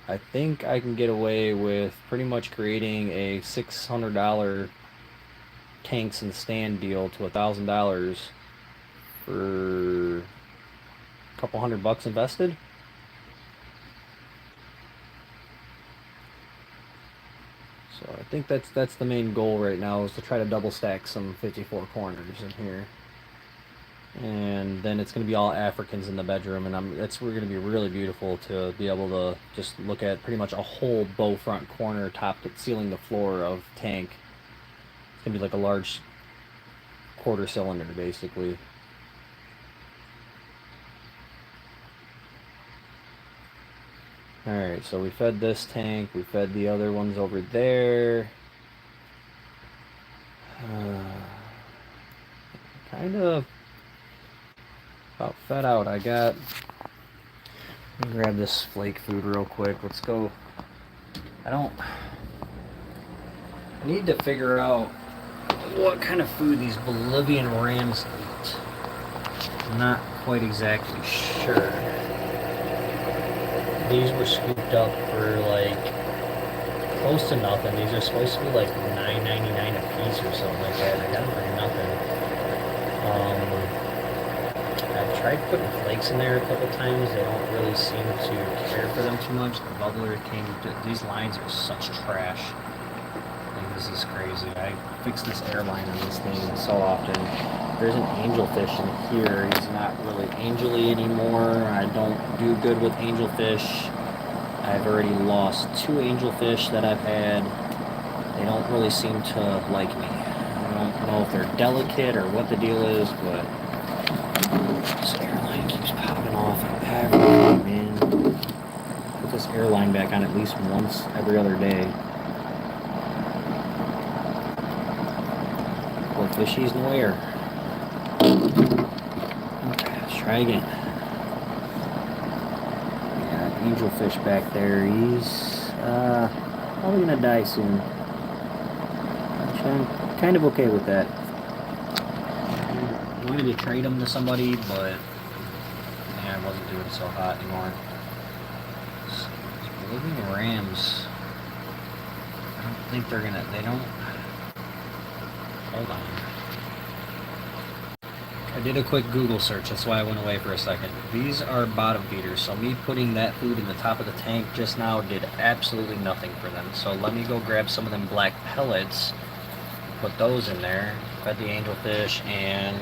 I think I can get away with pretty much creating a $600 tanks and stand deal to $1,000 for a couple $100 invested. So I think that's the main goal right now, is to try to double stack some 54 corners in here. And then it's going to be all Africans in the bedroom, and it's going to be really beautiful to be able to just look at pretty much a whole bow front corner, top to ceiling to floor of tank. It's going to be like a large quarter cylinder, basically. Alright, so we fed this tank, we fed the other ones over there. Kind of about fed out. Let me grab this flake food real quick. Let's go. I need to figure out what kind of food these Bolivian rams eat. I'm not quite exactly sure. These were scooped up for like close to nothing. These are supposed to be like $9.99 a piece or something like that. I got them for nothing. I've tried putting flakes in there a couple times. They don't really seem to care for them too much. The bubbler these lines are such trash. Like, this is crazy. I fix this airline on this thing so often. There's an angelfish in here. He's not really angely anymore. I don't do good with angelfish. I've already lost 2 angelfish that I've had. They don't really seem to like me. I don't know if they're delicate or what the deal is, but this airline keeps popping off everything, man. Put this airline back on at least once every other day. Poor fishies in the air. Okay, let's try again. Yeah, angelfish back there. He's probably gonna die soon. Actually, I'm kind of okay with that. I wanted to trade him to somebody, but yeah, I wasn't doing so hot anymore. These Bolivian rams, I don't think they don't, hold on. I did a quick Google search, that's why I went away for a second. These are bottom feeders, so me putting that food in the top of the tank just now did absolutely nothing for them. So let me go grab some of them black pellets, put those in there, fed the angelfish, and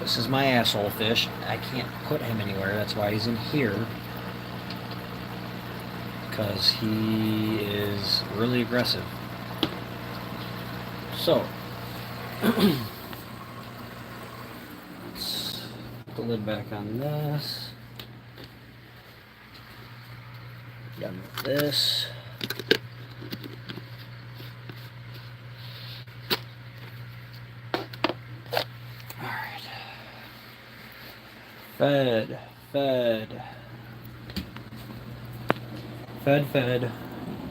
this is my asshole fish. I can't put him anywhere, that's why he's in here. Because he is really aggressive. So, let's put the lid back on this. Done with this. Alright. Fed.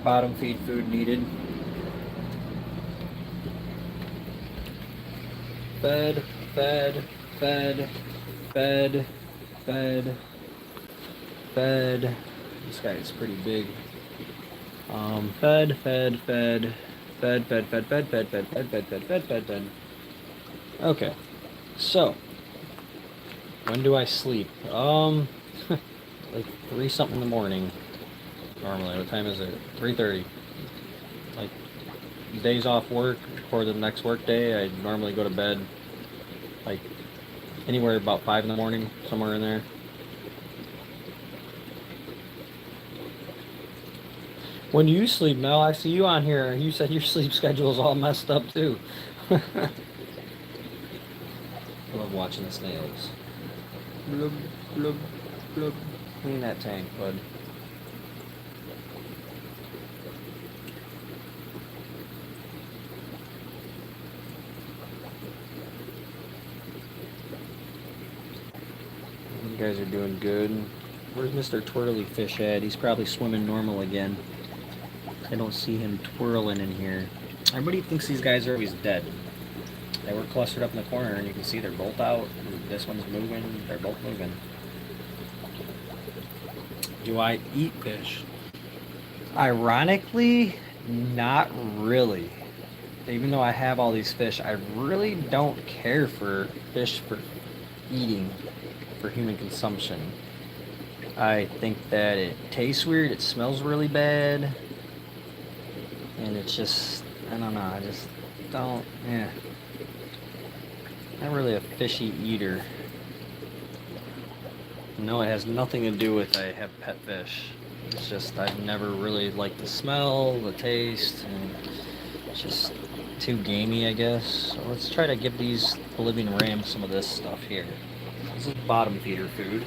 Bottom feed food needed. Fed. This guy is pretty big. Fed. Okay. So, when do I sleep? Like 3 something in the morning. Normally, what time is it? 3:30. Like, days off work for the next work day, I normally go to bed like anywhere about 5 in the morning, somewhere in there. When do you sleep, Mel? I see you on here. You said your sleep schedule is all messed up too. I love watching the snails. Blub, blub, blub. Clean that tank, bud. guys are doing good. Where's Mr. Twirly Fish at? He's probably swimming normal again. I don't see him twirling in here. Everybody thinks these guys are always dead. They were clustered up in the corner, and you can see they're both out. This one's moving. They're both moving. Do I eat fish? Ironically, not really. Even though I have all these fish, I really don't care for fish for eating, for human consumption. I think that it tastes weird, it smells really bad, and it's just, I don't know, I just don't, not really a fishy eater. No, it has nothing to do with I have pet fish. It's just I've never really liked the smell, the taste, and it's just too gamey, I guess. So let's try to give these Bolivian rams some of this stuff here. This is bottom feeder food.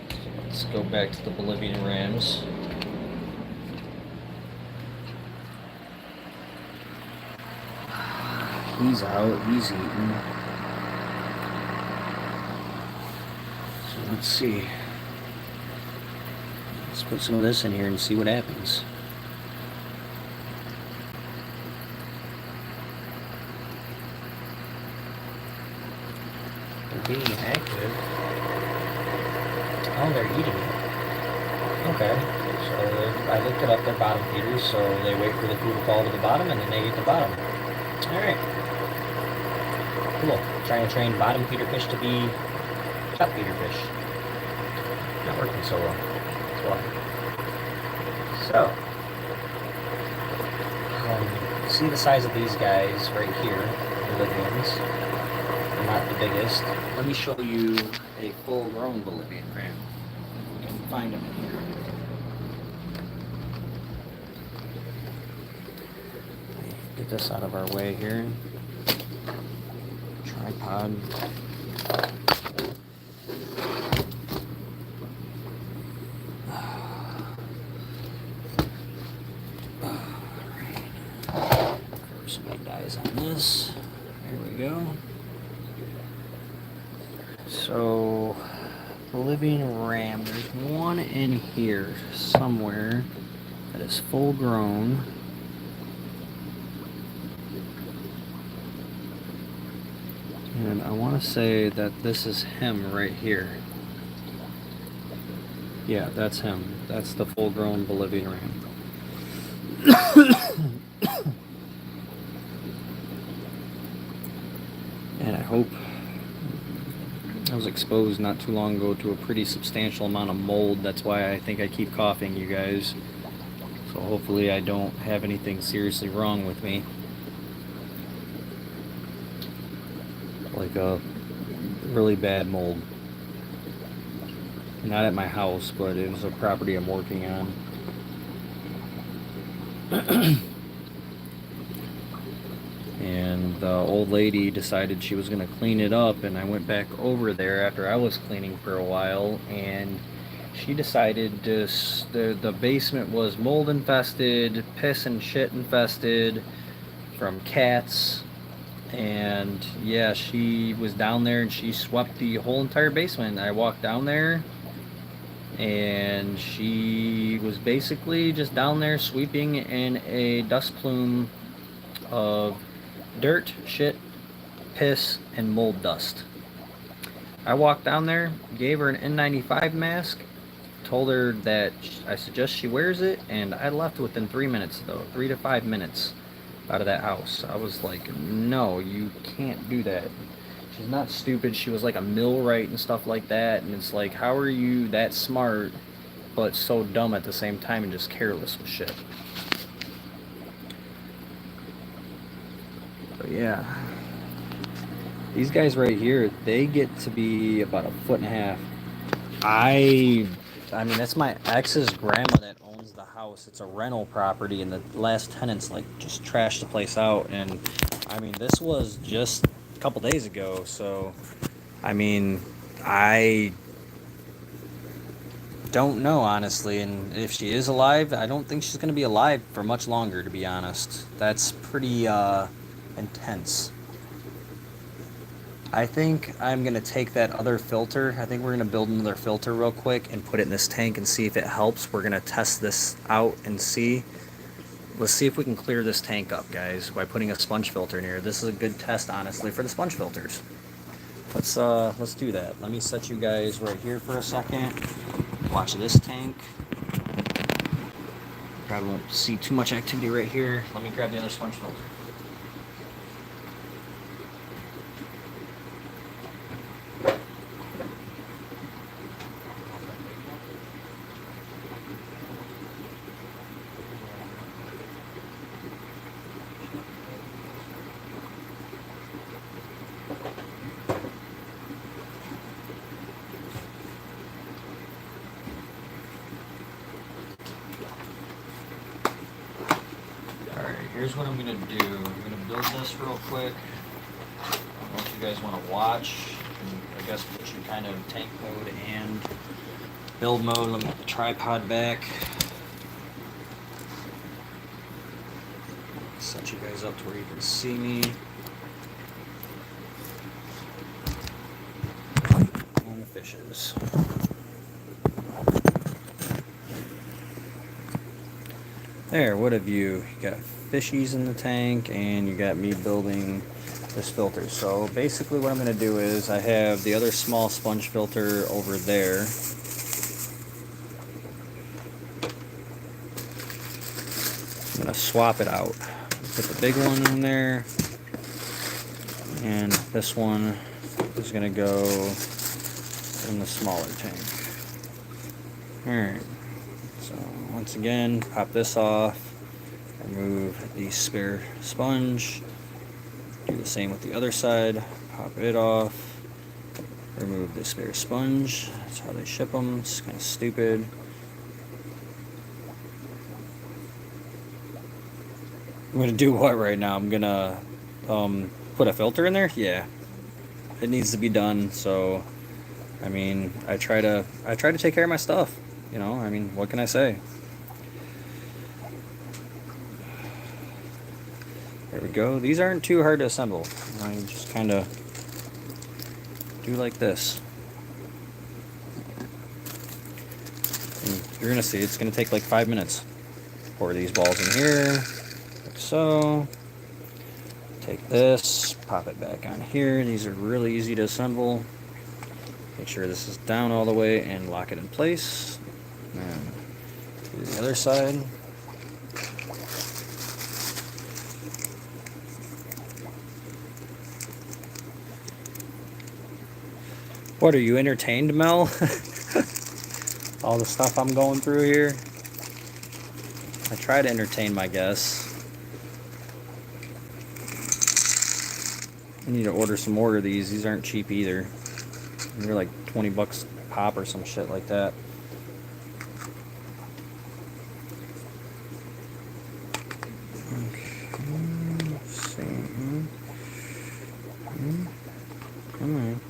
So let's go back to the Bolivian rams. He's out, he's eating. So let's see. Let's put some of this in here and see what happens. They're being active. Oh, they're eating it. Okay. So I looked it up, they're bottom feeders, so they wait for the food to fall to the bottom and then they eat the bottom. Alright. Cool. Trying to train bottom feeder fish to be top feeder fish. Not working so well. That's why. So, see the size of these guys right here, the Bolivians. They're not the biggest. Let me show you a full-grown Bolivian ram. If we can find them in here. Get this out of our way here. Tripod. On this. There we go. So, Bolivian ram, there's one in here somewhere that is full grown. And I want to say that this is him right here. Yeah, that's him. That's the full grown Bolivian ram. And I hope I was exposed not too long ago to a pretty substantial amount of mold. That's why I think I keep coughing, you guys. So hopefully I don't have anything seriously wrong with me. Like a really bad mold. Not at my house, but it was a property I'm working on. And the old lady decided she was going to clean it up, and I went back over there after I was cleaning for a while, and she decided the basement was mold infested, piss and shit infested from cats. And yeah, she was down there and she swept the whole entire basement. I walked down there and she was basically just down there sweeping in a dust plume of dirt, shit, piss, and mold dust. I walked down there, gave her an N95 mask, told her that I suggest she wears it, and I left within 3 minutes though, 3 to 5 minutes out of that house. I was like, no, you can't do that. She's not stupid. She was like a millwright and stuff like that, and it's like, how are you that smart but so dumb at the same time and just careless with shit? But yeah, these guys right here, they get to be about 1.5 feet. I mean, that's my ex's grandma that owns the house. It's a rental property, and the last tenants like just trashed the place out. And I mean, this was just a couple days ago. So, I mean, I don't know honestly. And if she is alive, I don't think she's gonna be alive for much longer, to be honest. That's pretty intense. I think I'm going to take that other filter. I think we're going to build another filter real quick and put it in this tank and see if it helps. We're going to test this out and see. Let's see if we can clear this tank up, guys, by putting a sponge filter in here. This is a good test, honestly, for the sponge filters. Let's do that. Let me set you guys right here for a second. Watch this tank. Probably won't see too much activity right here. Let me grab the other sponge filter. Here's what I'm going to do. I'm going to build this real quick. I don't know if you guys want to watch. And I guess put you kind of tank mode and build mode. Let me get the tripod back. Set you guys up to where you can see me. And the fishes. There, what have you? You got fishies in the tank, and you got me building this filter. So basically what I'm going to do is I have the other small sponge filter over there. I'm going to swap it out. Put the big one in there, and this one is going to go in the smaller tank. Alright, so once again, pop this off. Remove the spare sponge. Do the same with the other side. Pop it off. Remove the spare sponge. That's how they ship them. It's kind of stupid. I'm gonna do what right now? I'm gonna put a filter in there. Yeah, it needs to be done. So, I mean, I try to take care of my stuff. You know, I mean, what can I say? There we go. These aren't too hard to assemble. I just kind of do like this. And you're going to see it's going to take like 5 minutes. Pour these balls in here, like so. Take this, pop it back on here. These are really easy to assemble. Make sure this is down all the way and lock it in place. And do the other side. What, are you entertained, Mel? All the stuff I'm going through here. I try to entertain my guests. I need to order some more of these. These aren't cheap either. They're like 20 bucks a pop or some shit like that. Okay, let's see. Come on.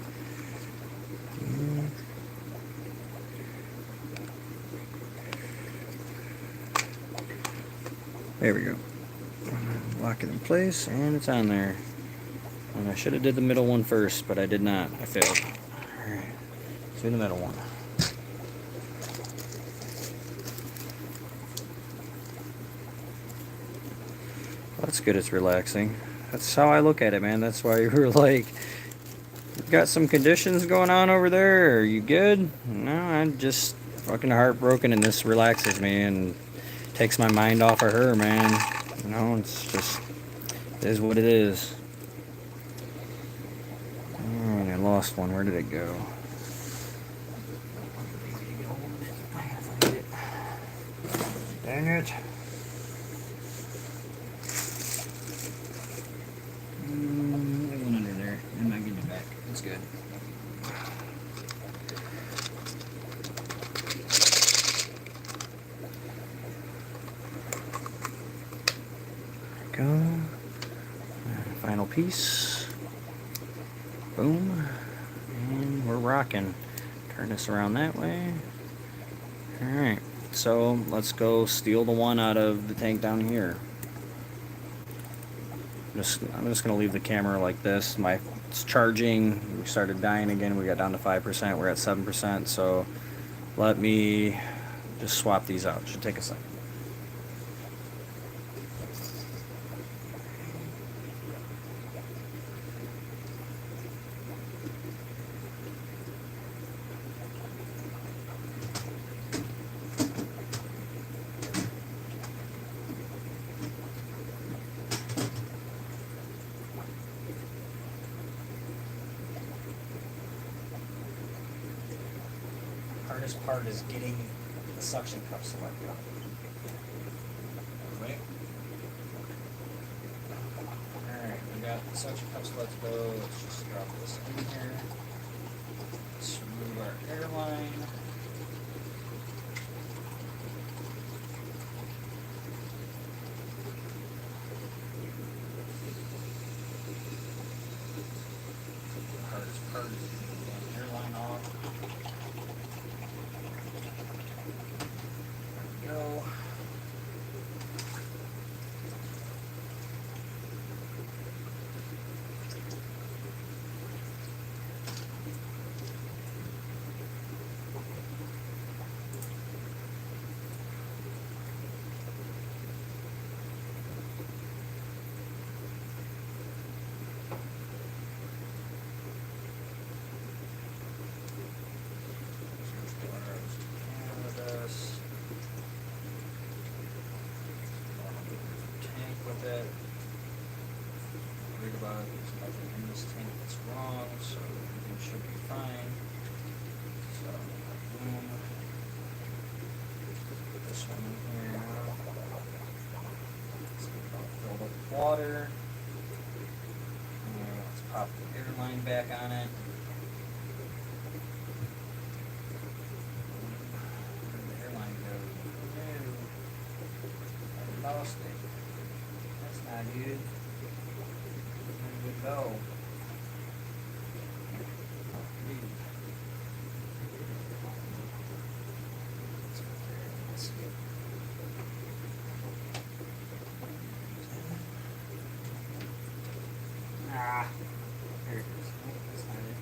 There we go. Lock it in place, and it's on there. And I should have did the middle one first, but I did not. I failed. Alright, let's do the middle one. Well, that's good, it's relaxing. That's how I look at it, man. That's why you were like, you've got some conditions going on over there. Are you good? No, I'm just fucking heartbroken, and this relaxes me and takes my mind off of her, man. You know, it's just, it is what it is. Oh, I lost one. Where did it go? Dang it. It went under there. I'm not getting it back. That's good. Go. Final piece. Boom. And we're rocking. Turn this around that way. Alright. So let's go steal the one out of the tank down here. I'm just gonna leave the camera like this. It's charging. We started dying again. We got down to 5%. We're at 7%. So let me just swap these out. Should take a second. Hardest part is getting the suction cup selected. Wait. Alright, we got the suction cup selected. Let's just drop this in here. Let's remove our airline. The hardest part is getting the airline off. Go. Tank with it. Read about it. There's nothing in this tank that's wrong, so everything should be fine. So, boom. Put this one in here. Let's get it all filled up with water. And let's pop the airline back on it. Where'd the airline go? No. I lost it. That's not good. Where did it go? Let's see. Ah, there it is. No, that's not it.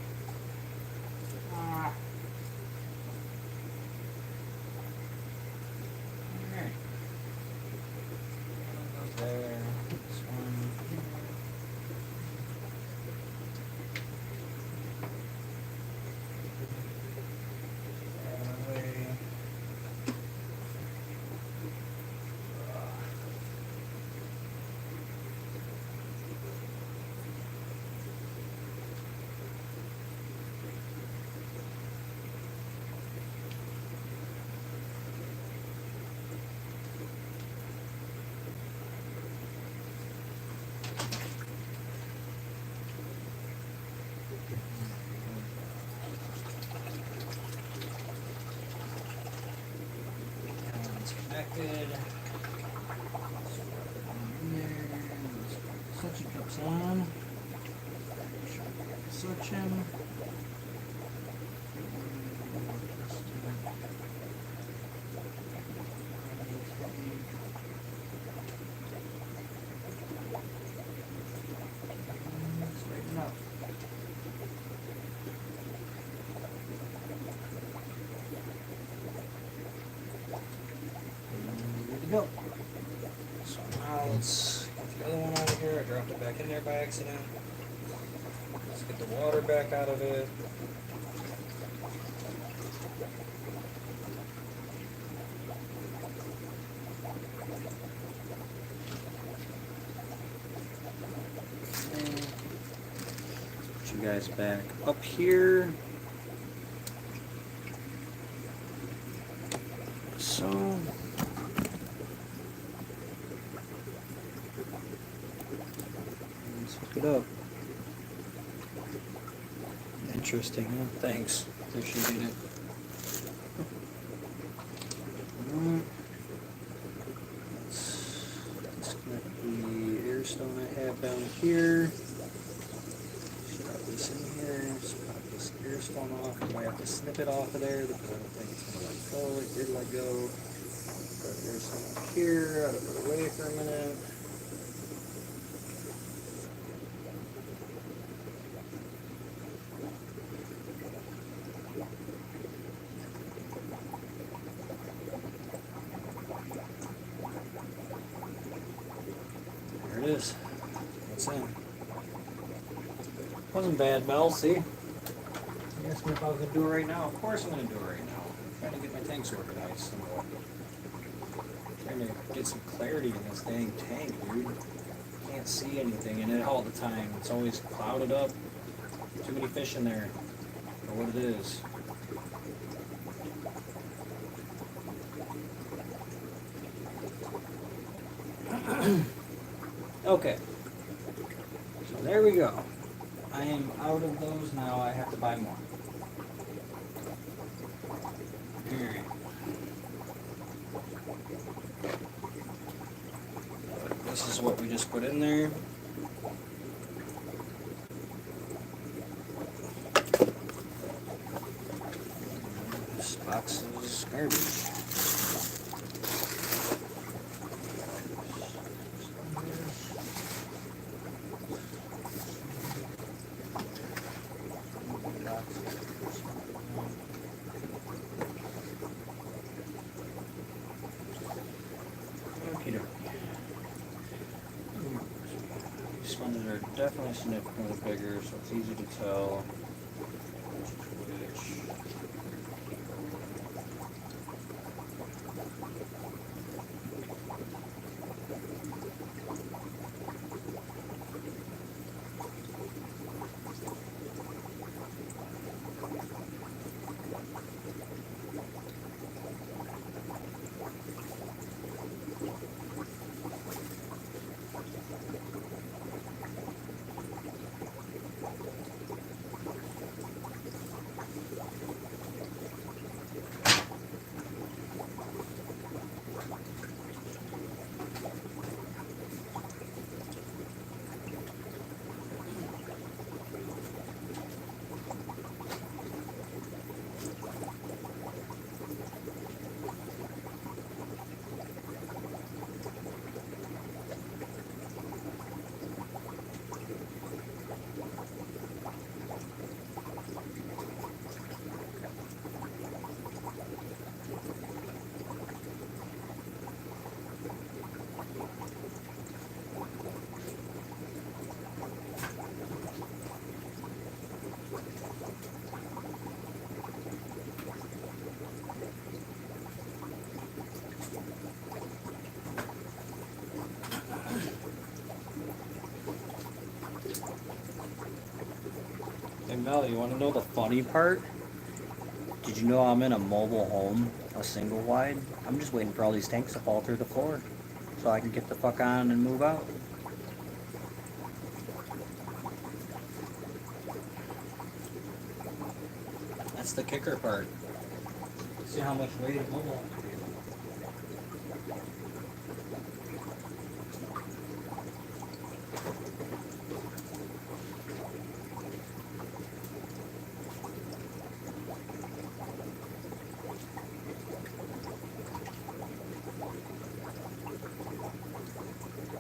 Ah. Alright. Go there. This one here. Out of the way. It's connected. Suction cups on. Suction. Straighten up. Good to go. So now let's get the other one out of here. I dropped it back in there by accident. Let's get the water back out of it. Put you guys back up here. So let's hook it up. Interesting, huh? Thanks. Appreciate it. Let's connect the air stone I have down here. Just drop this in here. Just pop this air stone off. I might have to snip it off of there because I don't think it's going to let go. It did let go. Put the air stone up here. I'll put it away for a minute. it is. That's in. Wasn't bad, Mel. See? You asked me if I was gonna do it right now. Of course I'm gonna do it right now. I'm trying to get my tanks organized. Trying to get some clarity in this dang tank, dude. Can't see anything in it all the time. It's always clouded up. Too many fish in there for what it is. Okay. So there we go. I am out of those now. I have to buy more. Alright. This is what we just put in there. This box is garbage. Okay. These sponges are definitely significantly bigger, so it's easy to tell which. Hey Mel, you want to know the funny part? Did you know I'm in a mobile home, a single wide? I'm just waiting for all these tanks to fall through the floor so I can get the fuck on and move out. That's the kicker part. See how much weight a mobile home can do.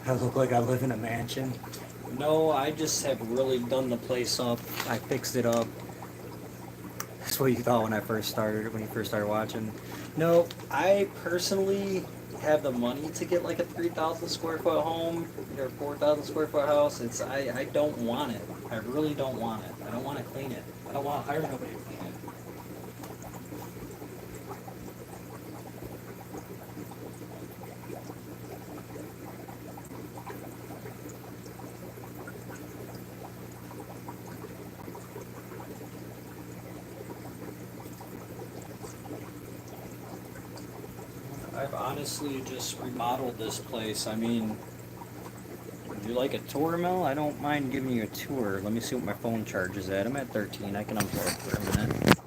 I look like I live in a mansion. No, I just have really done the place up. I fixed it up. That's what you thought when you first started watching. No, I personally have the money to get like a 3,000 square foot home or 4,000 square foot house. I don't want it. I really don't want it. I don't want to clean it. I don't want to hire nobody to clean it. I've honestly just remodeled this place. I mean, would you like a tour, Mel? I don't mind giving you a tour. Let me see what my phone charge is at. I'm at 13. I can unplug for a minute.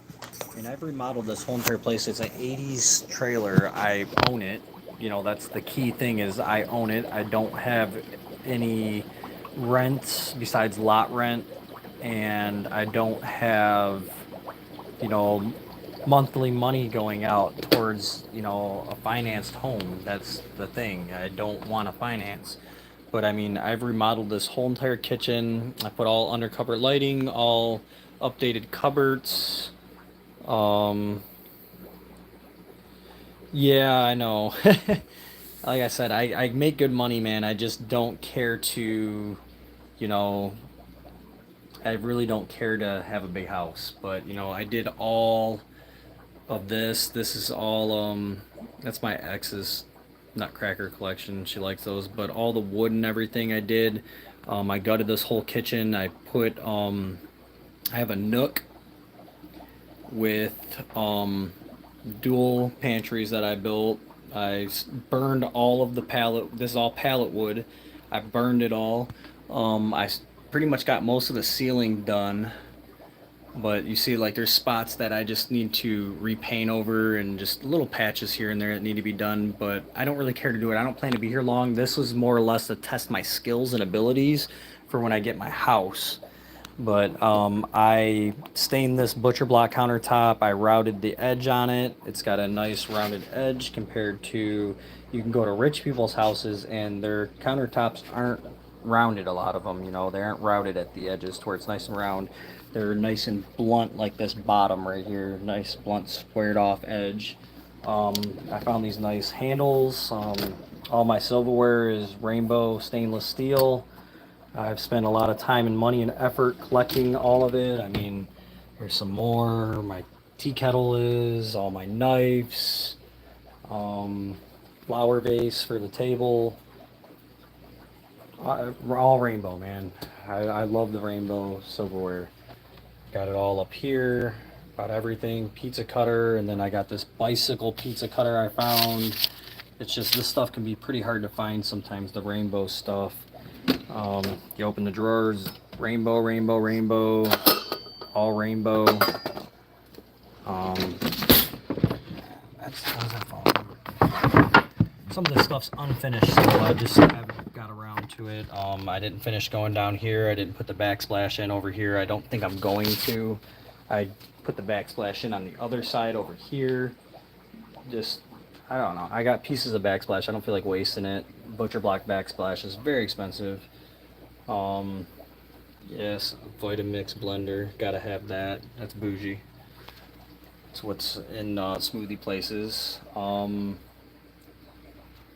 And I've remodeled this whole entire place. It's an 80s trailer. I own it. You know, that's the key thing is I own it. I don't have any rent besides lot rent. And I don't have, you know, monthly money going out towards, you know, a financed home. That's the thing. I don't want to finance. But I mean, I've remodeled this whole entire kitchen. I put all undercover lighting, all updated cupboards. Um, yeah, I know. like I said, I make good money, man. I just don't care to, you know, I really don't care to have a big house. But, I did all of this. This is all, that's my ex's nutcracker collection. She likes those. But all the wood and everything I did, I gutted this whole kitchen. I have a nook with, dual pantries that I built. Burned all of the pallet. This is all pallet wood. I burned it all. Pretty much got most of the ceiling done, but you see, like, there's spots that I just need to repaint over, and just little patches here and there that need to be done. But I don't really care to do it. I don't plan to be here long. This was more or less to test my skills and abilities for when I get my house. But I stained this butcher block countertop. I routed the edge on it. It's got a nice rounded edge compared to, you can go to rich people's houses and their countertops aren't rounded. A lot of them, they aren't routed at the edges to where it's nice and round. They're nice and blunt, like this bottom right here. Nice blunt squared off edge. I found these nice handles. All my silverware is rainbow stainless steel. I've spent a lot of time and money and effort collecting all of it. I mean, there's some more. My tea kettle is, all my knives, flower vase for the table. All rainbow, man. I love the rainbow silverware. Got it all up here, about everything. Pizza cutter, and then I got this bicycle pizza cutter I found. It's just, this stuff can be pretty hard to find sometimes, the rainbow stuff. You open the drawers, rainbow, rainbow, rainbow, all rainbow. That's, how's that falling? Some of this stuff's unfinished, so I just haven't got around to it. I didn't finish going down here. I didn't put the backsplash in over here. I don't think I'm going to. I put the backsplash in on the other side over here. Just, I don't know. I got pieces of backsplash. I don't feel like wasting it. Butcher block backsplash is very expensive. Yes, Vitamix blender. Gotta have that. That's bougie. It's what's in smoothie places.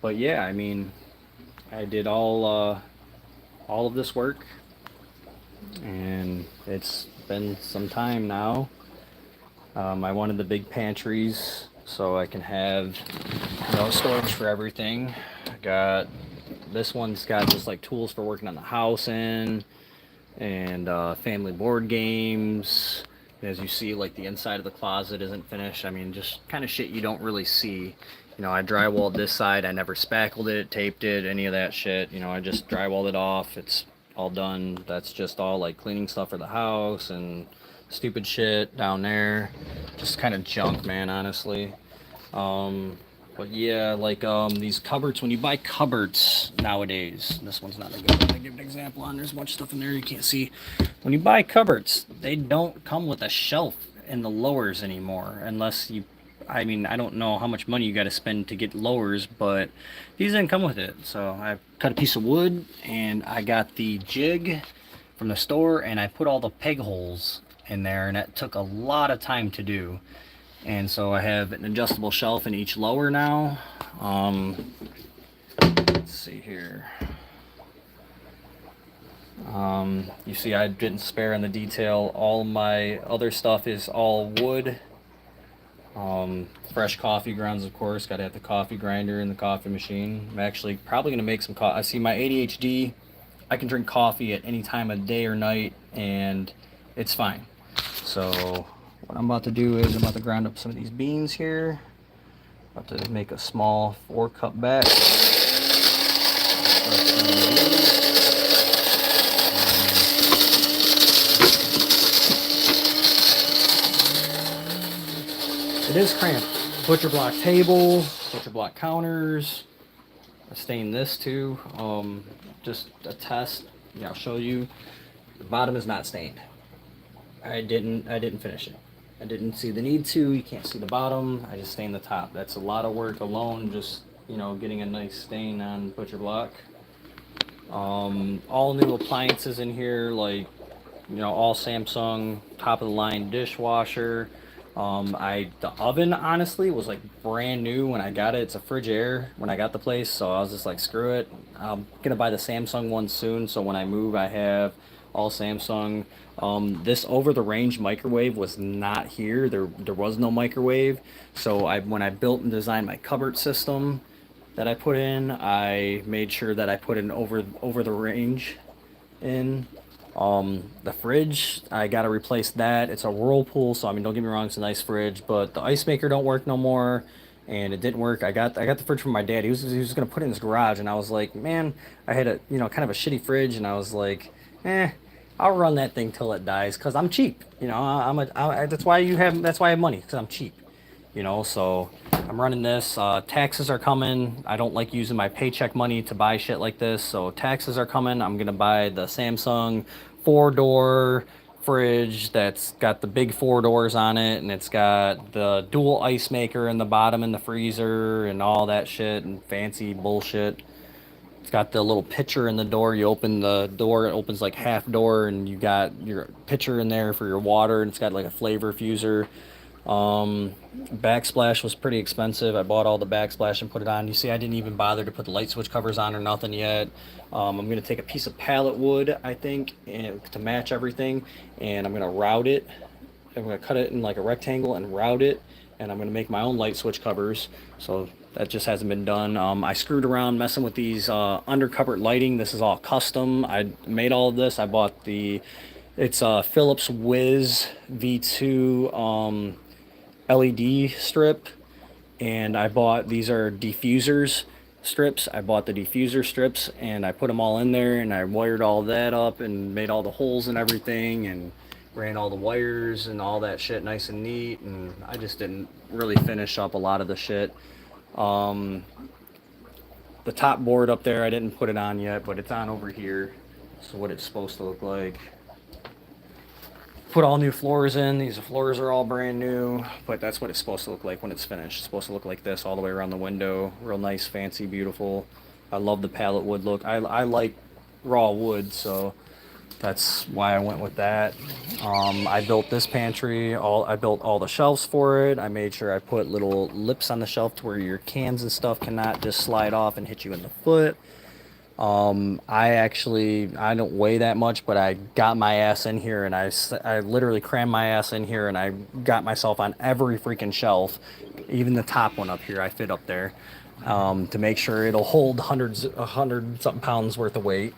But yeah, I mean, I did all of this work, and it's been some time now. I wanted the big pantries so I can have, storage for everything. This one's got just like tools for working on the house and family board games. As you see, like, the inside of the closet isn't finished. I mean, just kind of shit you don't really see. I drywalled this side. I never spackled it, taped it, any of that shit. I just drywalled it off. It's all done. That's just all like cleaning stuff for the house and stupid shit down there. Just kind of junk, man, honestly. But yeah, like, these cupboards, when you buy cupboards nowadays, this one's not a good one to give an example on. There's much stuff in there you can't see. When you buy cupboards, they don't come with a shelf in the lowers anymore, unless you, I mean, I don't know how much money you got to spend to get lowers, but these didn't come with it. So I cut a piece of wood, and I got the jig from the store, and I put all the peg holes in there, and that took a lot of time to do. And so I have an adjustable shelf in each lower now. Let's see here. You see, I didn't spare in the detail. All my other stuff is all wood. Fresh coffee grounds, of course. Got to have the coffee grinder and the coffee machine. I'm actually probably going to make some coffee. I see my ADHD. I can drink coffee at any time of day or night, and it's fine. So what I'm about to do is I'm about to grind up some of these beans here. About to make a small 4-cup batch. It is cramped. Butcher block table, butcher block counters. I stained this too. Just a test. Yeah, I'll show you. The bottom is not stained. I didn't finish it. I didn't see the need to. You can't see the bottom. I just stained the top. That's a lot of work alone, just, getting a nice stain on butcher block. All new appliances in here, like, all Samsung top of the line dishwasher. The oven honestly was like brand new when I got it. It's a Frigidaire when I got the place, so I was just like, screw it. I'm gonna buy the Samsung one soon, so when I move, I have all Samsung. This over-the-range microwave was not here. There was no microwave, so when I built and designed my cupboard system that I put in, I made sure that I put an over the range in. The fridge, I gotta replace that. It's a Whirlpool, so I mean, don't get me wrong, it's a nice fridge, but the ice maker don't work no more, and it didn't work. I got the fridge from my dad. He was gonna put it in his garage, and I was like, man, I had a kind of a shitty fridge, and I was like, I'll run that thing till it dies, cause I'm cheap. That's why I have money, cause I'm cheap. So I'm running this. Taxes are coming. I don't like using my paycheck money to buy shit like this, so taxes are coming. I'm gonna buy the Samsung 4-door fridge that's got the big 4 doors on it, and it's got the dual ice maker in the bottom in the freezer and all that shit and fancy bullshit. It's got the little pitcher in the door. You open the door, it opens like half door, and you got your pitcher in there for your water, and it's got like a flavor fuser. Backsplash was pretty expensive. I bought all the backsplash and put it on. You see, I didn't even bother to put the light switch covers on or nothing yet. I'm gonna take a piece of pallet wood, I think, and to match everything, and I'm gonna route it. I'm gonna cut it in like a rectangle and route it, and I'm gonna make my own light switch covers. So that just hasn't been done. I screwed around messing with these under cupboard lighting. This is all custom. I made all of this. I bought it's a Philips Whiz V2 LED strip, and I bought these are diffusers strips. I bought the diffuser strips and I put them all in there, and I wired all that up and made all the holes and everything, and ran all the wires and all that shit nice and neat. And I just didn't really finish up a lot of the shit. um the top board up there, I didn't put it on yet, but it's on over here. So what it's supposed to look like. Put all new floors in. These floors are all brand new, but that's what it's supposed to look like when it's finished. It's supposed to look like this all the way around the window. Real nice, fancy, beautiful. I love the pallet wood look. I like raw wood, so that's why I went with that. I built this pantry. I built all the shelves for it. I made sure I put little lips on the shelf to where your cans and stuff cannot just slide off and hit you in the foot. I don't weigh that much, but I got my ass in here, and I literally crammed my ass in here, and I got myself on every freaking shelf, even the top one up here. I fit up there, to make sure it'll hold a hundred something pounds worth of weight.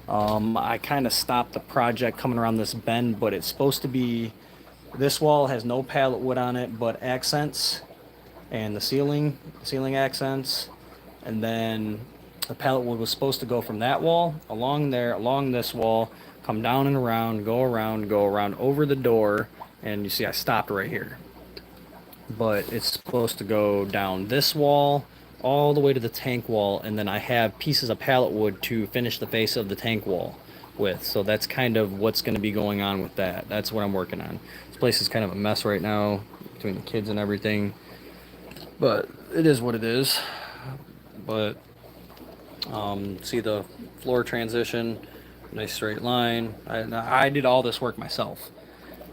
I kind of stopped the project coming around this bend, but it's supposed to be. This wall has no pallet wood on it, but accents, and the ceiling accents, and then the pallet wood was supposed to go from that wall along there, along this wall, come down and around, go around over the door, and you see I stopped right here. But it's supposed to go down this wall all the way to the tank wall, and then I have pieces of pallet wood to finish the face of the tank wall with. So that's kind of what's going to be going on with that. That's what I'm working on. This place is kind of a mess right now between the kids and everything, but it is what it is. But see the floor transition, nice straight line. I did all this work myself.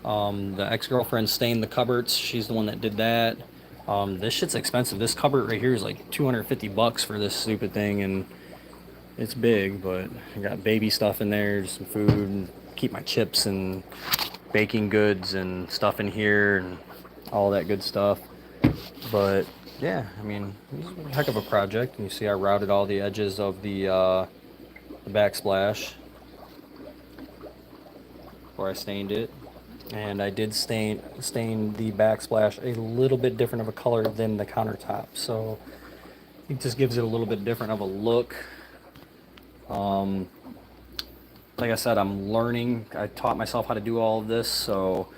The ex-girlfriend stained the cupboards. She's the one that did that. This shit's expensive. This cupboard right here is like $250 for this stupid thing, and it's big, but I got baby stuff in there, some food, and keep my chips and baking goods and stuff in here and all that good stuff. But yeah, I mean, it's a heck of a project. And you see I routed all the edges of the backsplash before I stained it. And I did stain the backsplash a little bit different of a color than the countertop. So it just gives it a little bit different of a look. Like I said, I'm learning. I taught myself how to do all of this. So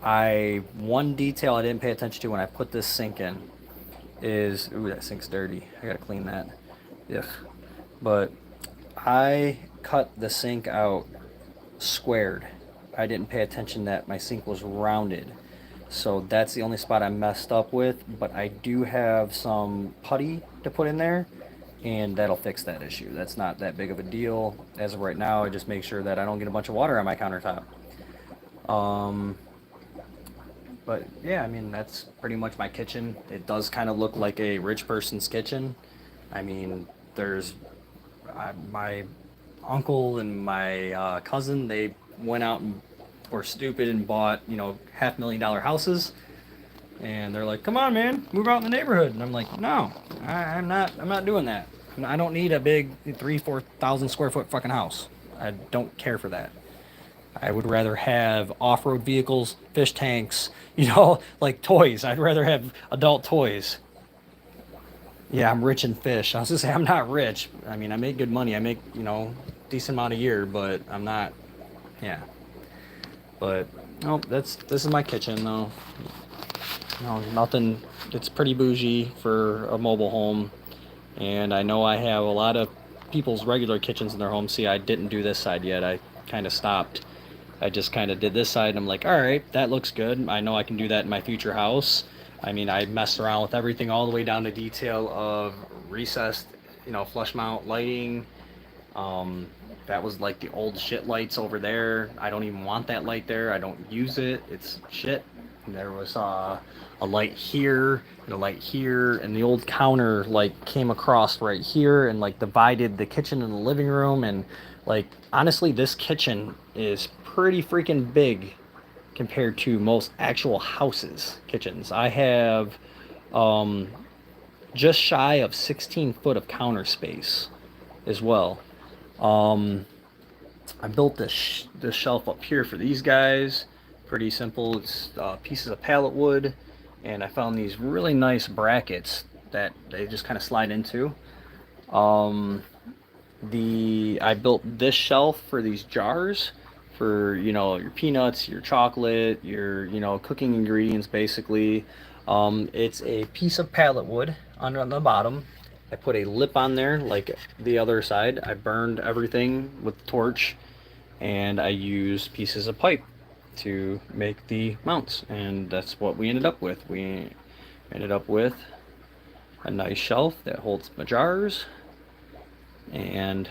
one detail I didn't pay attention to when I put this sink in is, ooh, that sink's dirty. I gotta clean that. Yeah. But I cut the sink out squared. I didn't pay attention that my sink was rounded. So that's the only spot I messed up with, but I do have some putty to put in there, and that'll fix that issue. That's not that big of a deal. As of right now, I just make sure that I don't get a bunch of water on my countertop. But yeah, I mean, that's pretty much my kitchen. It does kind of look like a rich person's kitchen. I mean, there's my uncle and my cousin, they went out and were stupid and bought, $500,000 houses. And they're like, "Come on, man, move out in the neighborhood." And I'm like, "No, I'm not. I'm not doing that. I don't need a big 3, 4 thousand square foot fucking house. I don't care for that. I would rather have off-road vehicles, fish tanks, like toys. I'd rather have adult toys." Yeah, I'm rich in fish. I was gonna say I'm not rich. I mean, I make good money. I make, decent amount a year, but I'm not. Yeah, but no, this is my kitchen though. No, nothing. It's pretty bougie for a mobile home, and I know I have a lot of people's regular kitchens in their home. See, I didn't do this side yet. I kind of stopped. I just kind of did this side, and I'm like, all right, that looks good. I know I can do that in my future house. I mean, I messed around with everything all the way down to detail of recessed, flush mount lighting. Um, that was like the old shit lights over there. I don't even want that light there. I don't use it. It's shit. And there was a light here and a light here, and the old counter like came across right here and like divided the kitchen and the living room. And like honestly, this kitchen is pretty freaking big compared to most actual houses kitchens. I have um, just shy of 16 foot of counter space as well. Um, I built this shelf up here for these guys. Pretty simple. It's pieces of pallet wood, and I found these really nice brackets that they just kind of slide into. Um, I built this shelf for these jars for your peanuts, your chocolate, your cooking ingredients basically. It's a piece of pallet wood on the bottom. I put a lip on there like the other side. I burned everything with the torch, and I used pieces of pipe to make the mounts, and that's what we ended up with. We ended up with a nice shelf that holds my jars and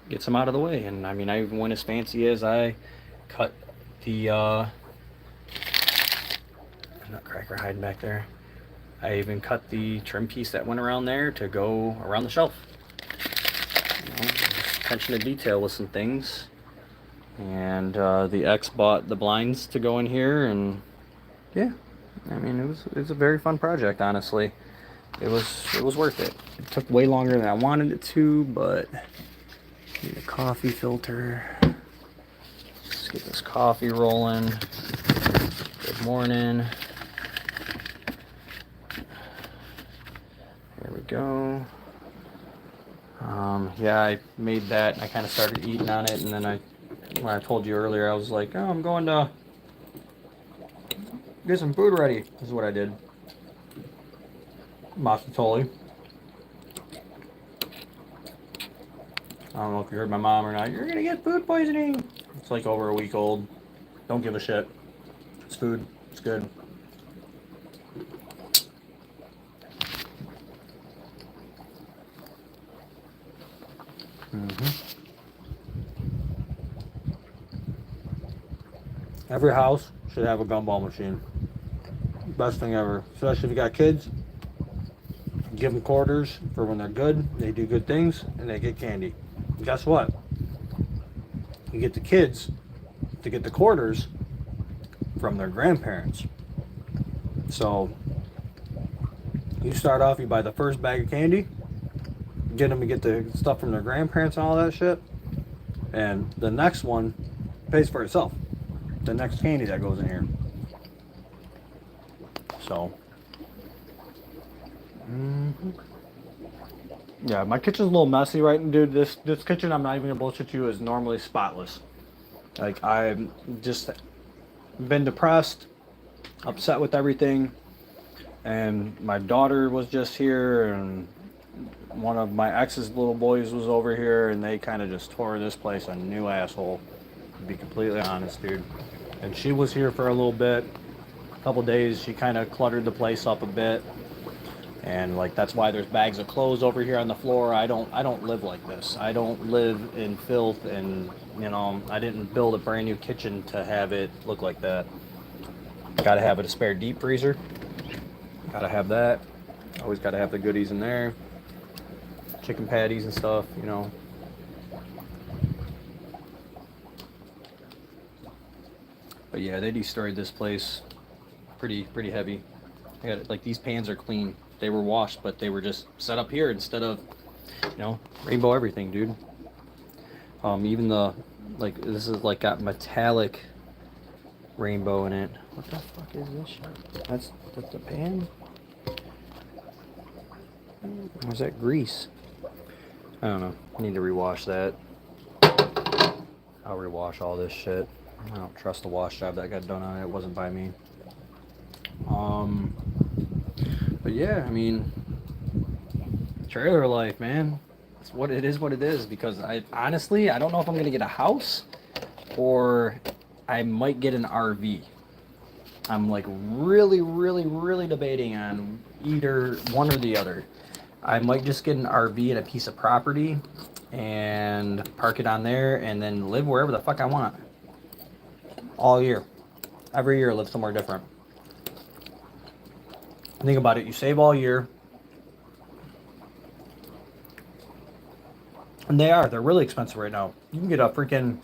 gets them out of the way. And I mean, I even went as fancy as I cut the nutcracker hiding back there. I even cut the trim piece that went around there to go around the shelf. Just attention to detail with some things. And the ex bought the blinds to go in here, and yeah, I mean it was a very fun project. Honestly, it was worth it. It took way longer than I wanted it to, but need a coffee filter. Let's get this coffee rolling. Good morning. There we go. Yeah, I made that and I kind of started eating on it, and then when I told you earlier, I was like, oh, I'm going to get some food ready. This is what I did. Mastatoli. I don't know if you heard my mom or not. You're gonna get food poisoning. It's like over a week old. Don't give a shit. It's food. It's good. Every house should have a gumball machine. Best thing ever. Especially if you got kids. Give them quarters for when they're good. They do good things, and they get candy. And guess what? You get the kids to get the quarters from their grandparents. So you start off, you buy the first bag of candy, get them to get the stuff from their grandparents and all that shit, and the next one pays for itself. The next candy that goes in here. So, yeah, my kitchen's a little messy, right? And dude, this kitchen, I'm not even gonna bullshit you, is normally spotless. Like I've just been depressed, upset with everything, and my daughter was just here, and one of my ex's little boys was over here, and they kind of just tore this place a new asshole, to be completely honest, dude. And she was here for a little bit, a couple days. She kind of cluttered the place up a bit, and like that's why there's bags of clothes over here on the floor. I don't live like this. I don't live in filth, and I didn't build a brand new kitchen to have it look like that. Gotta have a spare deep freezer. Gotta have that. Always gotta have the goodies in there. Chicken patties and stuff, you know. But yeah, they destroyed this place pretty heavy. I got like these pans are clean. They were washed, but they were just set up here instead of, you know, rainbow everything, dude. Even the like this is like got metallic rainbow in it. What the fuck is this shit? That's the pan? Or is that grease? I don't know. I need to rewash that. I'll rewash all this shit. I don't trust the wash job that got done on it. It wasn't by me. But yeah, I mean, trailer life, man. It's what it is. Because I honestly, I don't know if I'm gonna get a house or I might get an RV. I'm like really debating on either one or the other. I might just get an RV and a piece of property and park it on there and then live wherever the fuck I want. All year. Every year live somewhere different. Think about it, you save all year. And they're really expensive right now. You can get a freaking,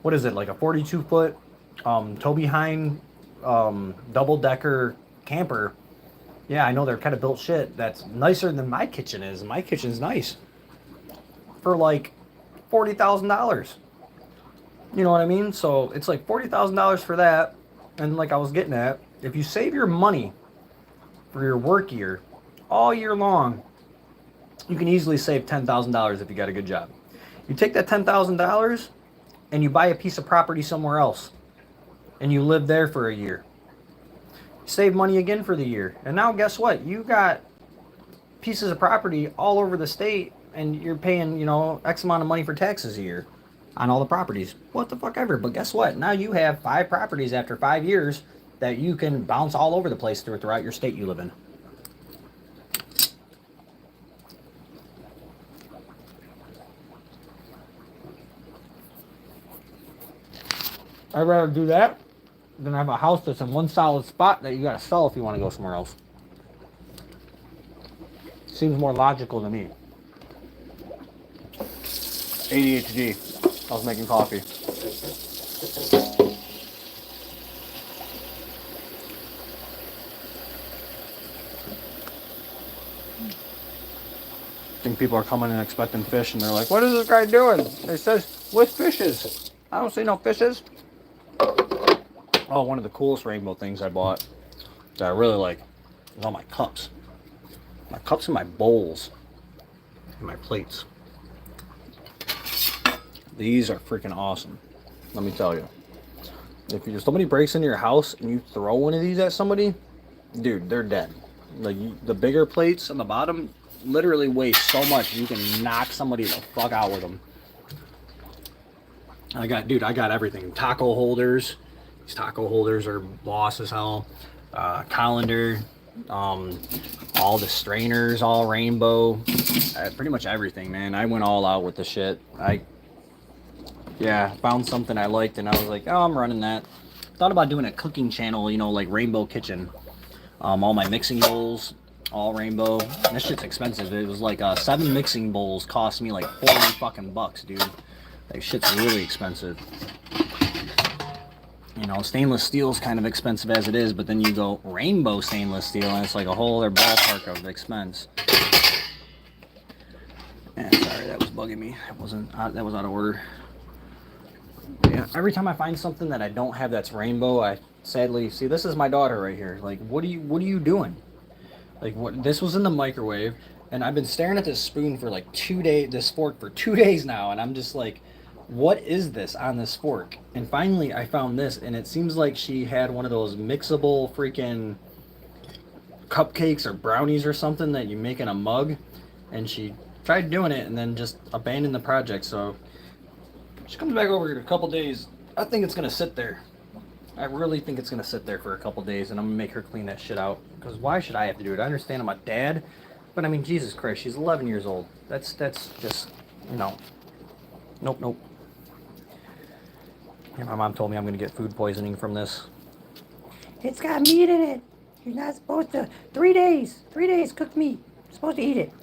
what is it, like a 42-foot tow behind double-decker camper. Yeah, I know they're kind of built shit. That's nicer than my kitchen is. My kitchen's nice. For like $40,000. You know what I mean? So it's like $40,000 for that. And like I was getting at, if you save your money for your work year all year long, you can easily save $10,000 if you got a good job. You take that $10,000 and you buy a piece of property somewhere else and you live there for a year. You save money again for the year. And now guess what? You got pieces of property all over the state and you're paying, you know, X amount of money for taxes a year on all the properties. What the fuck ever. But guess what? Now you have 5 properties after 5 years that you can bounce all over the place throughout your state you live in. I'd rather do that than have a house that's in one solid spot that you gotta sell if you want to go somewhere else. Seems more logical to me. ADHD. I was making coffee. I think people are coming and expecting fish, and they're like, "What is this guy doing?" It says, "With fishes." I don't see no fishes. Oh, one of the coolest rainbow things I bought that I really like is all my cups. My cups and my bowls and my plates. These are freaking awesome. Let me tell you. If somebody breaks into your house and you throw one of these at somebody, dude, they're dead. Like the bigger plates on the bottom literally weigh so much you can knock somebody the fuck out with them. I got everything. Taco holders. These taco holders are boss as hell. Colander. All the strainers, all rainbow. Pretty much everything, man. I went all out with the shit. Yeah, found something I liked and I was like, oh, I'm running that. Thought about doing a cooking channel, you know, like Rainbow Kitchen. All my mixing bowls, all rainbow. And this shit's expensive. It was like 7 mixing bowls cost me like 40 fucking bucks, dude. Like shit's really expensive. You know, stainless steel is kind of expensive as it is, but then you go rainbow stainless steel and it's like a whole other ballpark of expense. Man, sorry, that was bugging me. That was out of order. Yeah, every time I find something that I don't have that's rainbow, I sadly see, this is my daughter right here. Like, what are you doing? Like, what? This was in the microwave, and I've been staring at this spoon for like 2 days, this fork for 2 days now, and I'm just like, what is this on this fork? And finally, I found this, and it seems like she had one of those mixable freaking cupcakes or brownies or something that you make in a mug, and she tried doing it and then just abandoned the project. So she comes back over in a couple days. I think it's gonna sit there. I really think it's gonna sit there for a couple days, and I'm gonna make her clean that shit out. Because why should I have to do it? I understand I'm a dad, but I mean, Jesus Christ, she's 11 years old. That's just, you know, nope. Yeah, my mom told me I'm gonna get food poisoning from this. It's got meat in it. You're not supposed to. 3 days. 3 days cooked meat. You're supposed to eat it.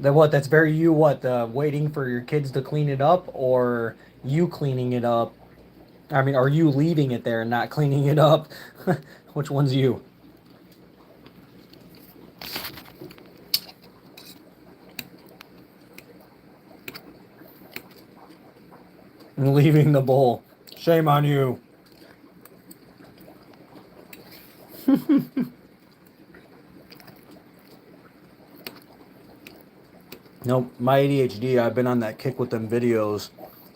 That what? That's very you. What? Waiting for your kids to clean it up, or you cleaning it up? I mean, are you leaving it there and not cleaning it up? Which one's you? Leaving the bowl. Shame on you. Nope, my ADHD, I've been on that kick with them videos.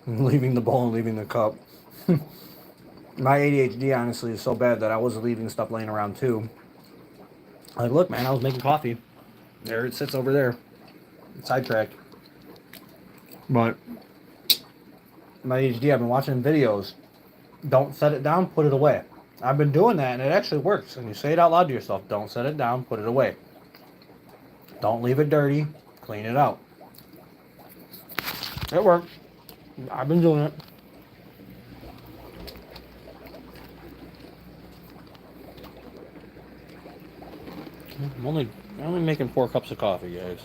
Leaving the bowl and leaving the cup. My ADHD, honestly, is so bad that I was leaving stuff laying around too. Like, look, man, I was making coffee. There it sits over there. Sidetracked. But my ADHD, I've been watching videos. Don't set it down, put it away. I've been doing that, and it actually works. And you say it out loud to yourself. Don't set it down, put it away. Don't leave it dirty, clean it out. It worked. I've been doing it. I'm only making 4 cups of coffee, guys.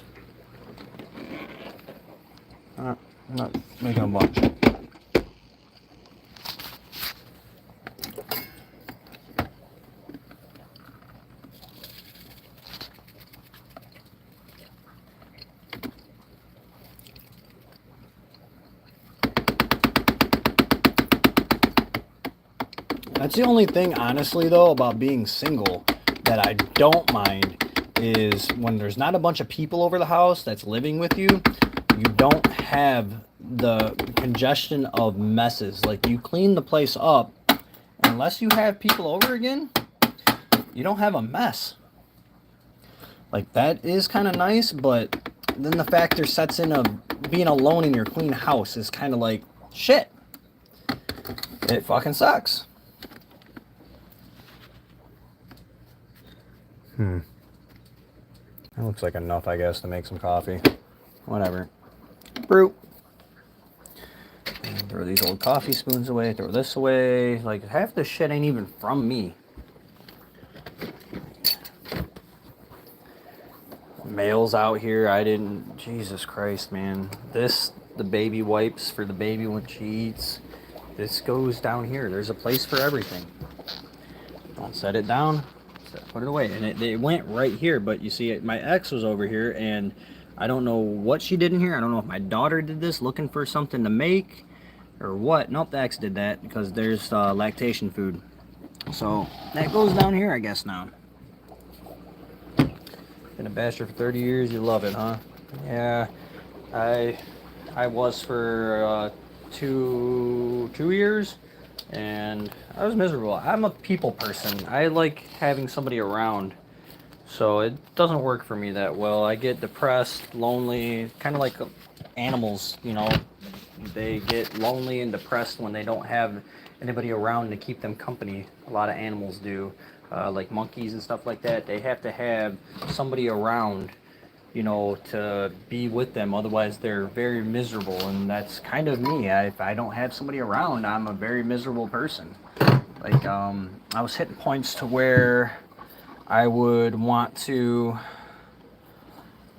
I'm not making a bunch. That's the only thing, honestly, though, about being single that I don't mind is when there's not a bunch of people over the house that's living with you, you don't have the congestion of messes. Like, you clean the place up, unless you have people over again, you don't have a mess. Like, that is kind of nice, but then the factor sets in of being alone in your clean house is kind of like, shit. It fucking sucks. That looks like enough, I guess, to make some coffee. Whatever. Brew. Throw these old coffee spoons away, throw this away. Like, half this shit ain't even from me. Mail's out here. I didn't. Jesus Christ, man. The baby wipes for the baby when she eats. This goes down here. There's a place for everything. Don't set it down. Put it away. And it went right here, but you see, my ex was over here, and I don't know what she did in here. I don't know if my daughter did this, looking for something to make, or what. Nope, the ex did that, because there's lactation food. So, that goes down here, I guess, now. Been a bachelor for 30 years, you love it, huh? Yeah, I was for 2 years, and I was miserable. I'm a people person. I like having somebody around, so it doesn't work for me that well. I get depressed, lonely, kind of like animals, you know. They get lonely and depressed when they don't have anybody around to keep them company. A lot of animals do, like monkeys and stuff like that. They have to have somebody around, you know, to be with them. Otherwise, they're very miserable, and that's kind of me. If I don't have somebody around, I'm a very miserable person. Like, I was hitting points to where I would want to,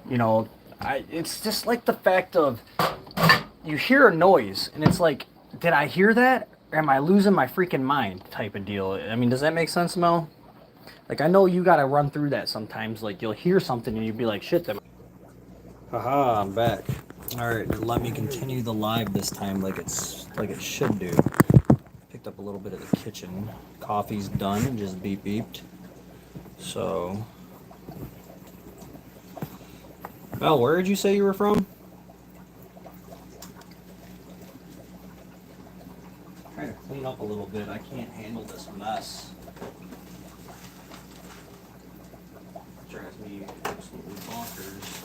you know, it's just like the fact of, you hear a noise, and it's like, did I hear that? Or am I losing my freaking mind type of deal? I mean, does that make sense, Mel? Like, I know you gotta run through that sometimes. Like, you'll hear something, and you'll be like, shit, that... Haha, I'm back. Alright, let me continue the live this time like it should do. Picked up a little bit of the kitchen. Coffee's done and just beeped. So, Mel, where did you say you were from? Trying to clean up a little bit. I can't handle this mess. Drives me absolutely bonkers.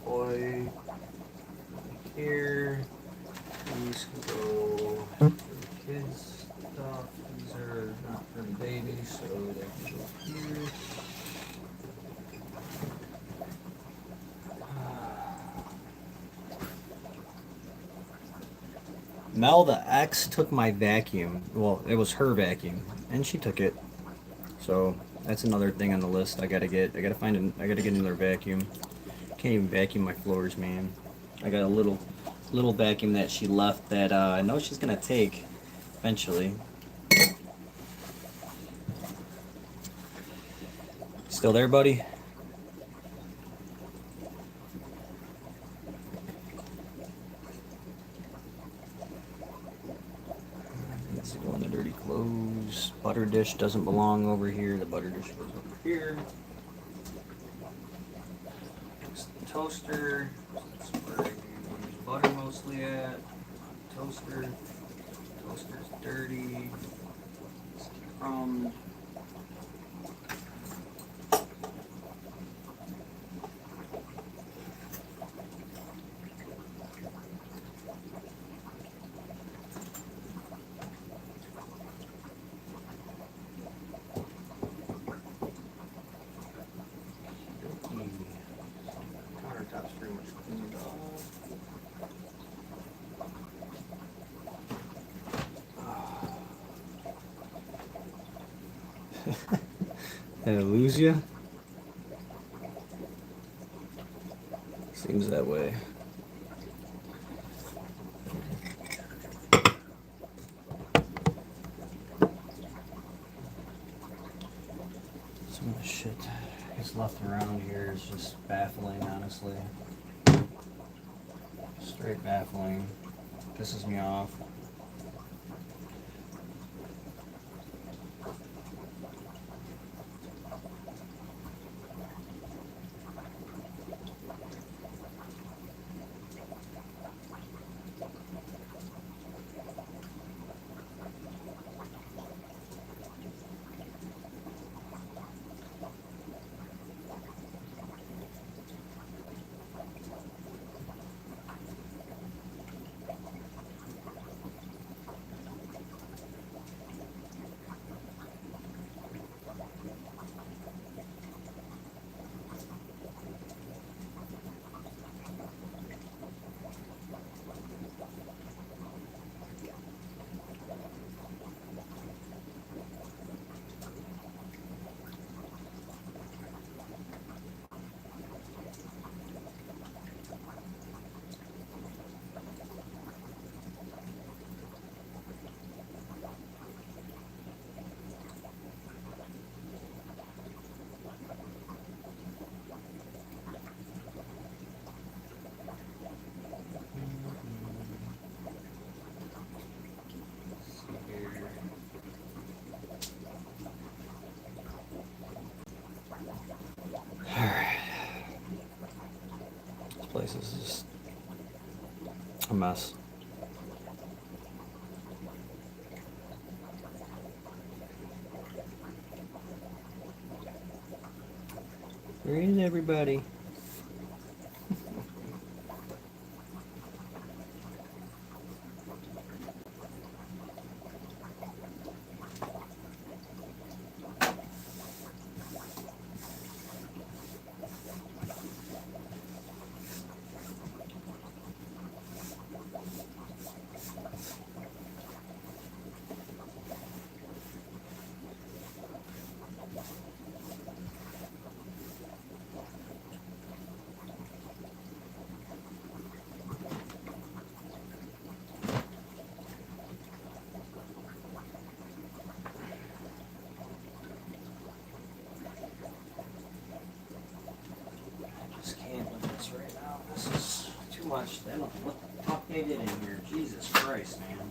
Toy here. These can go for the kids' stuff. These are not for the baby, so they can go here. Mel, the ex, took my vacuum. Well, it was her vacuum, and she took it. So that's another thing on the list. I gotta get. I gotta get another vacuum. Can't even vacuum my floors, man. I got a little vacuum that she left that I know she's gonna take eventually. Still there, buddy? Let's go in the dirty clothes. Butter dish doesn't belong over here. The butter dish goes over here. Toaster. That's where I use butter mostly at. Toaster. Toaster's dirty. It's crumbed. Countertop's pretty much cleaned off. Did I lose you? Seems that way. Some of the shit that's left around here is just baffling, honestly. Straight baffling. Pisses me off. This place is just a mess. Where is everybody? Much. They don't, what the fuck they did in here? Jesus Christ, man.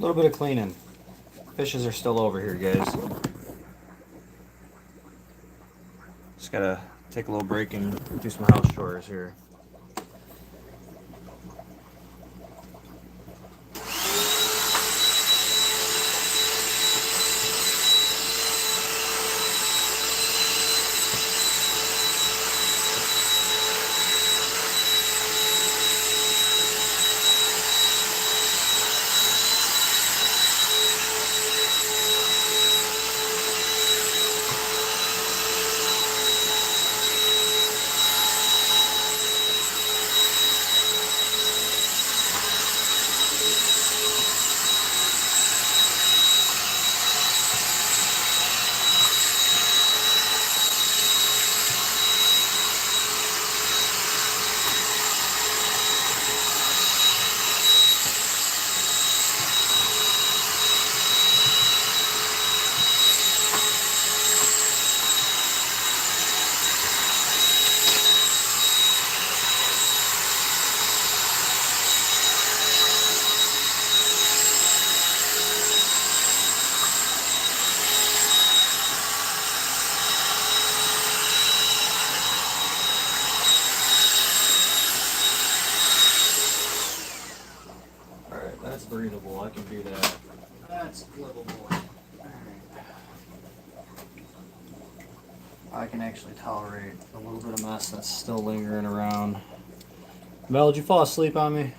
A little bit of cleaning. Fishes are still over here, guys. Just gotta take a little break and do some house chores here. Alright, that's breathable. I can do that. That's livable. I can actually tolerate a little bit of mess that's still lingering around. Mel, did you fall asleep on me?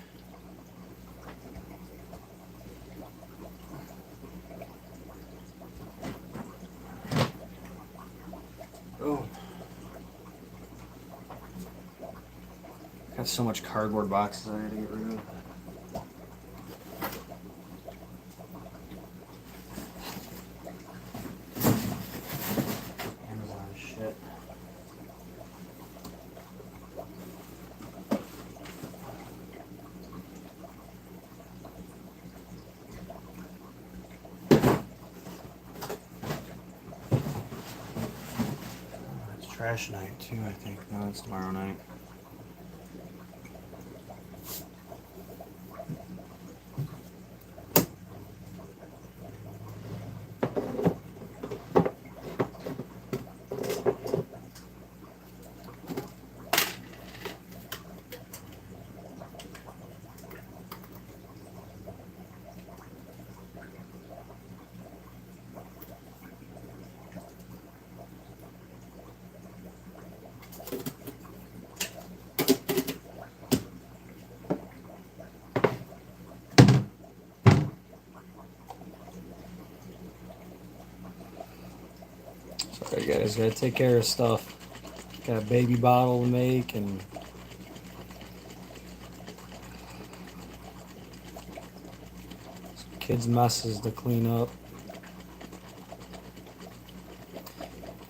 Oh. Got so much cardboard boxes I had to get rid of. Amazon shit. It's trash night too, I think. No, it's tomorrow night. Sorry guys, gotta take care of stuff. Got a baby bottle to make and some kids' messes to clean up.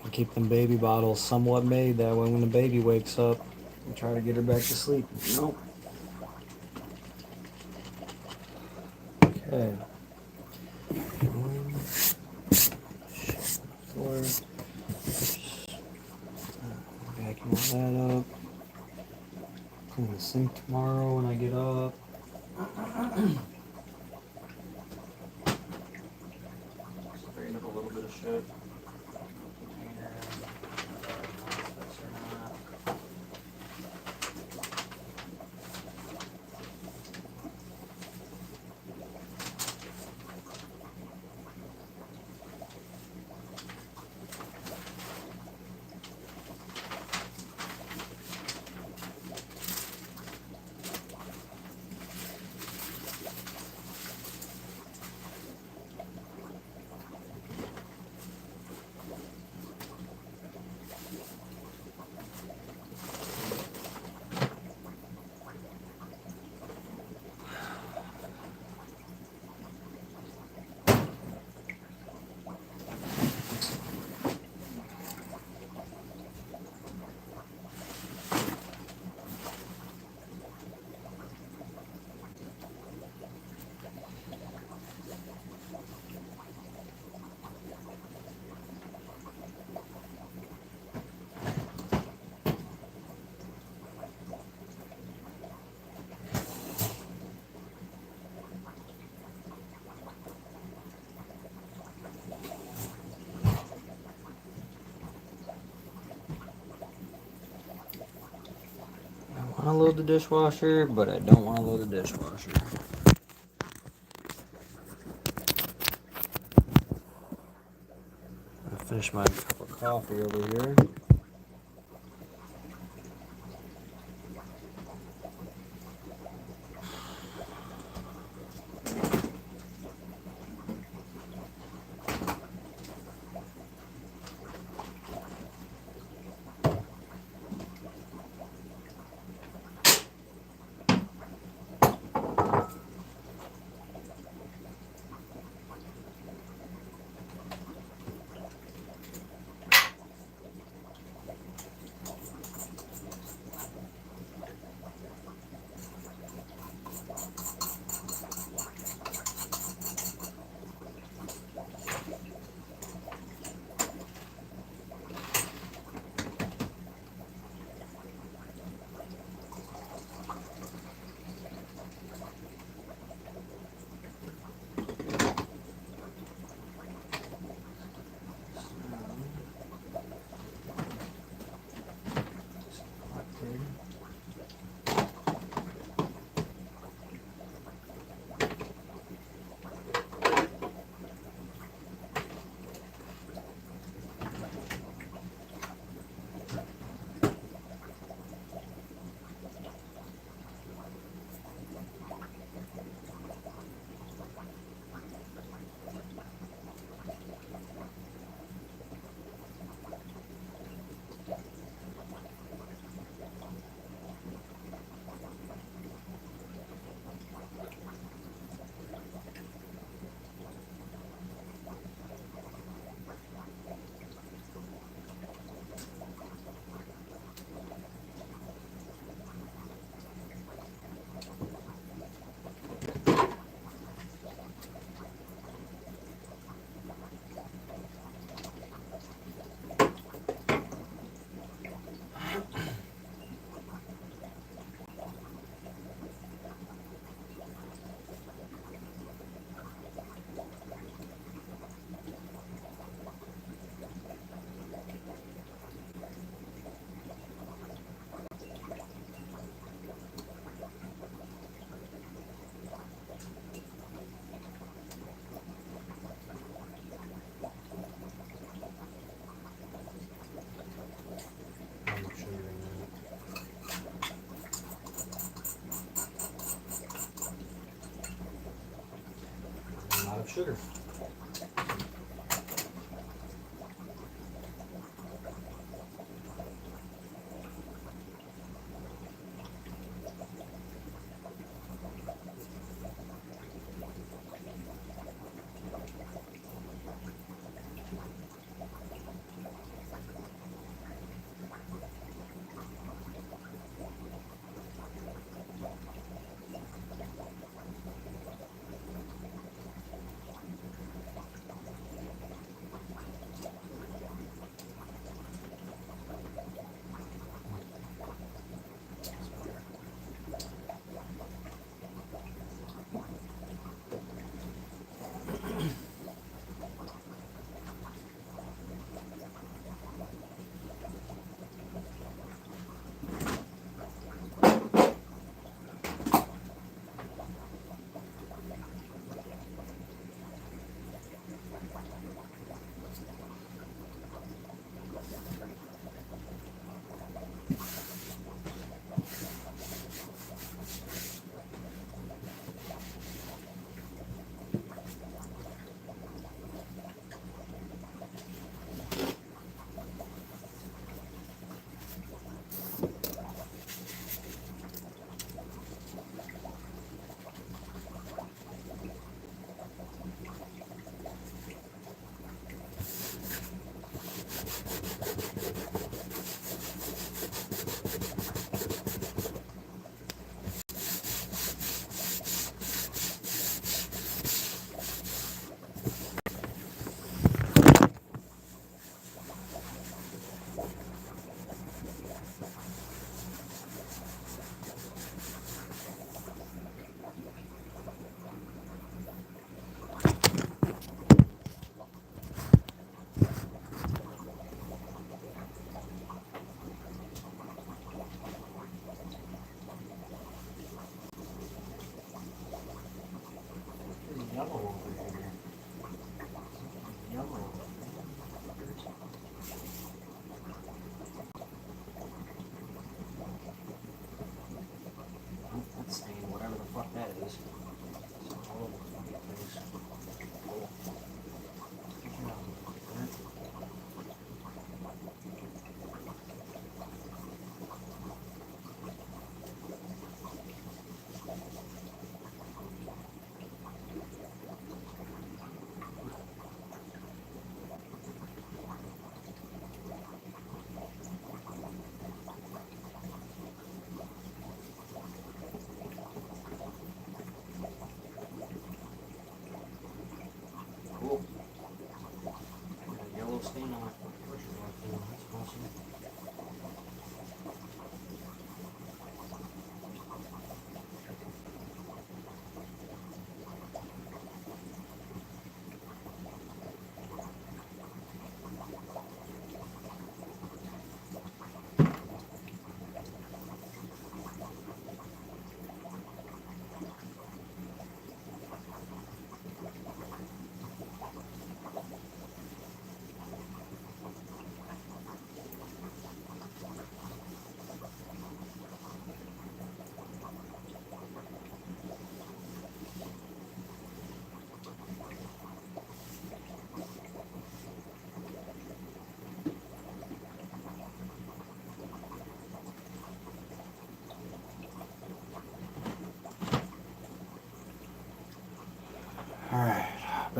And keep them baby bottles somewhat made, that way when the baby wakes up, we try to get her back to sleep. Nope. Okay. Floor. Vacuum that up. Clean the sink tomorrow when I get up. Straighten up a little bit of shit. to load the dishwasher, but I don't want to load the dishwasher. I finished my cup of coffee over here. A lot of sugar.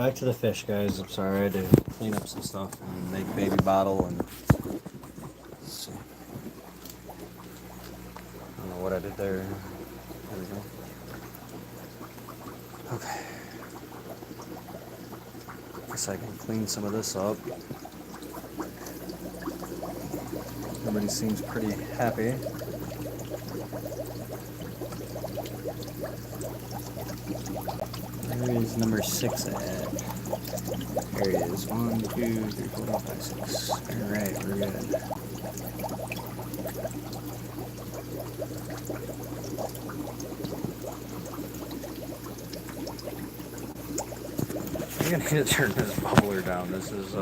back to the fish, guys. I'm sorry, I had to clean up some stuff and make baby bottle and let's see. I don't know what I did there. There we go. Okay. Guess I can clean some of this up. Everybody seems pretty happy. Where is number 6 at? There it is. 1, 2, 3, 4, 5, 6. Alright, we're good. I'm gonna need to turn this bubbler down. This is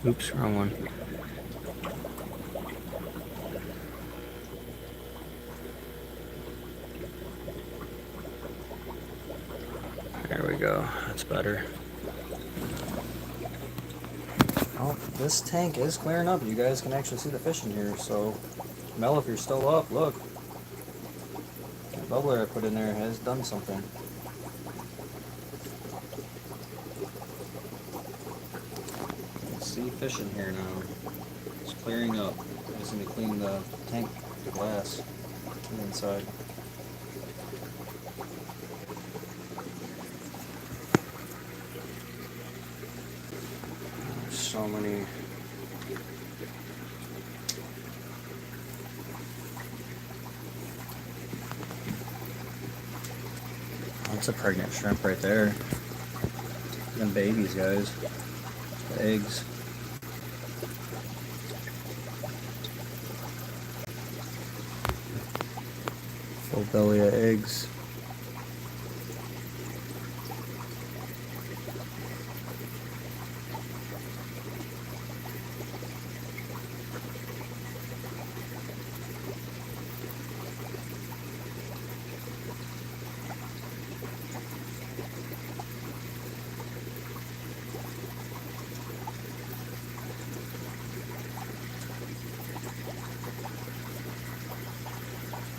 oops, wrong one. There we go. That's better. Oh, this tank is clearing up. You guys can actually see the fish in here. So, Mel, if you're still up, look. That bubbler I put in there has done something. You can see fish in here now. It's clearing up. I just need to clean the tank, the glass on the inside. So many. That's a pregnant shrimp right there. Them babies, guys. The eggs. Full belly of eggs.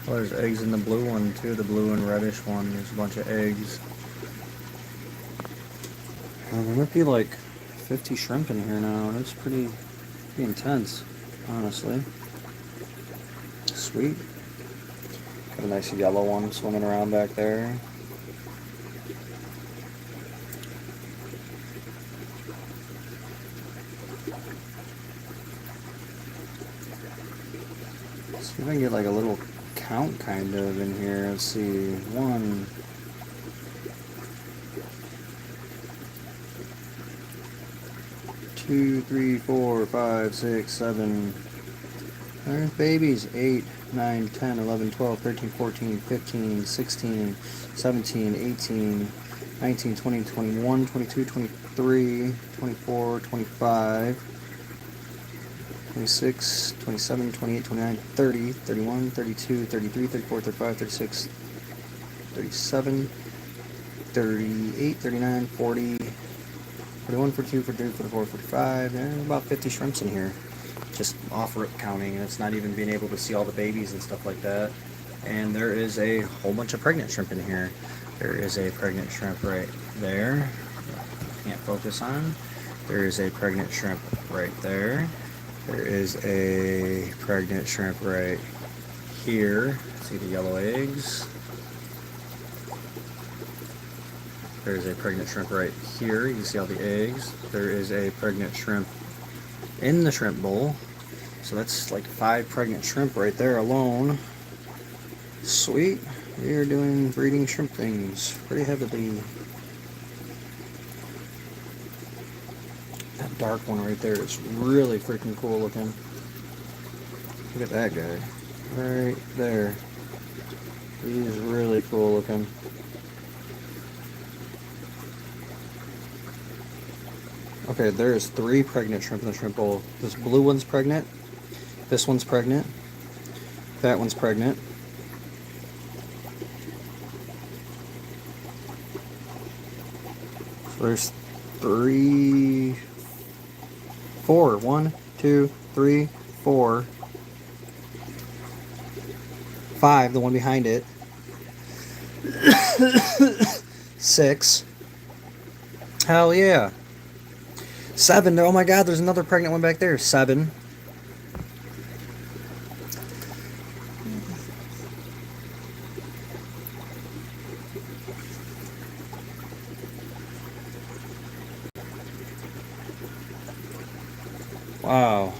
Oh, there's eggs in the blue one too, the blue and reddish one. There's a bunch of eggs. There might be like 50 shrimp in here now. That's pretty intense, honestly. Sweet. Got a nice yellow one swimming around back there. See if I can get like a little count kind of in here. Let's see. 1, 2, 3, 4, 5, 6, 7. There's babies. 8, 9, 10, 11, 12, 13, 14, 15, 16, 17, 18, 19, 20, 21, 22, 23, 24, 25. 26, 27, 28, 29, 30, 31, 32, 33, 34, 35, 36, 37, 38, 39, 40, 41, 42, 43, 44, 45, and about 50 shrimps in here. Just off rip counting, and it's not even being able to see all the babies and stuff like that. And there is a whole bunch of pregnant shrimp in here. There is a pregnant shrimp right there. Can't focus on. There is a pregnant shrimp right there. There is a pregnant shrimp right here. See the yellow eggs. There's a pregnant shrimp right here. You can see all the eggs. There is a pregnant shrimp in the shrimp bowl. So that's like 5 pregnant shrimp right there alone. Sweet. We are doing breeding shrimp things pretty heavily. That dark one right there is really freaking cool looking. Look at that guy. Right there. He's really cool looking. Okay, there's 3 pregnant shrimp in the shrimp bowl. This blue one's pregnant. This one's pregnant. That one's pregnant. So there's 4 4. 1, 2, 3, 4. 5, the one behind it. 6. Hell yeah. 7. Oh my god, there's another pregnant one back there. 7. Wow.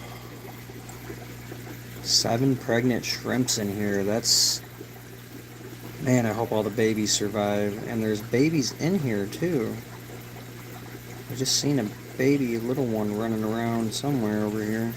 7 pregnant shrimps in here. That's... Man, I hope all the babies survive. And there's babies in here, too. I just seen a baby little one running around somewhere over here.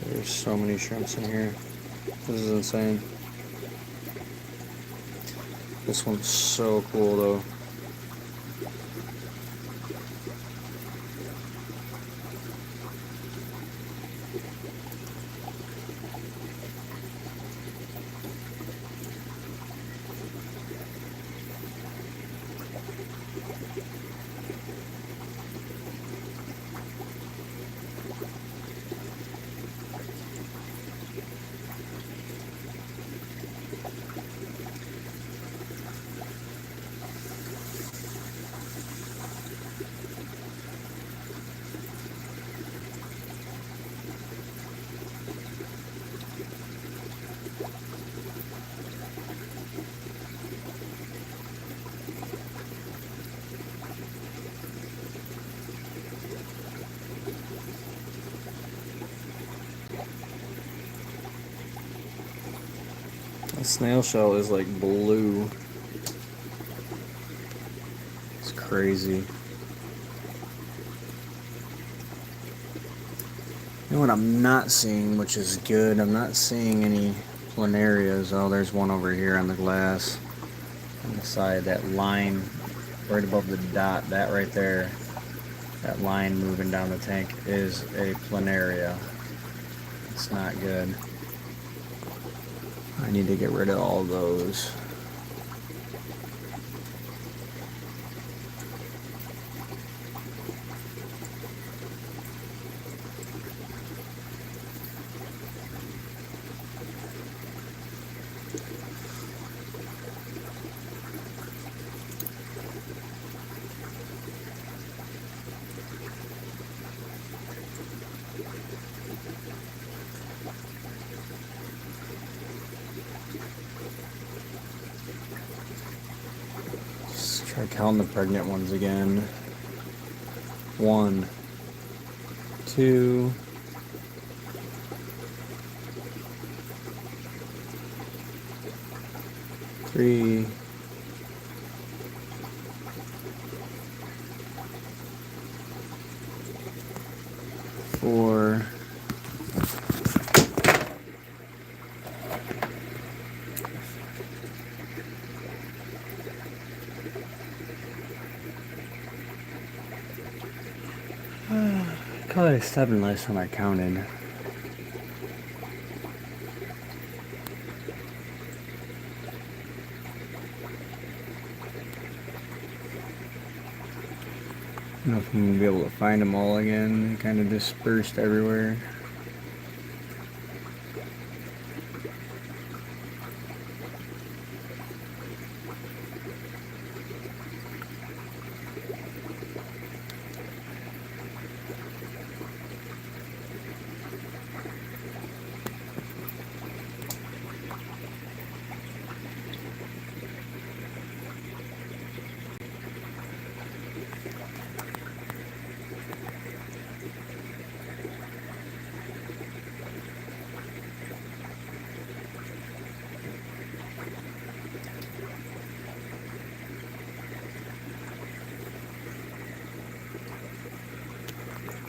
There's so many shrimps in here. This is insane. This one's so cool though. The snail shell is like blue. It's crazy. You know what I'm not seeing, which is good? I'm not seeing any planarias. Oh, there's one over here on the glass. On the side, that line right above the dot, that right there, that line moving down the tank is a planaria. It's not good. I need to get rid of all those. Try counting the pregnant ones again. 1, 2, 3, 4, 7 last time I counted. I don't know if I'm going to be able to find them all again. Kind of dispersed everywhere.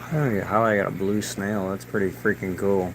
I don't know how I got a blue snail. That's pretty freaking cool.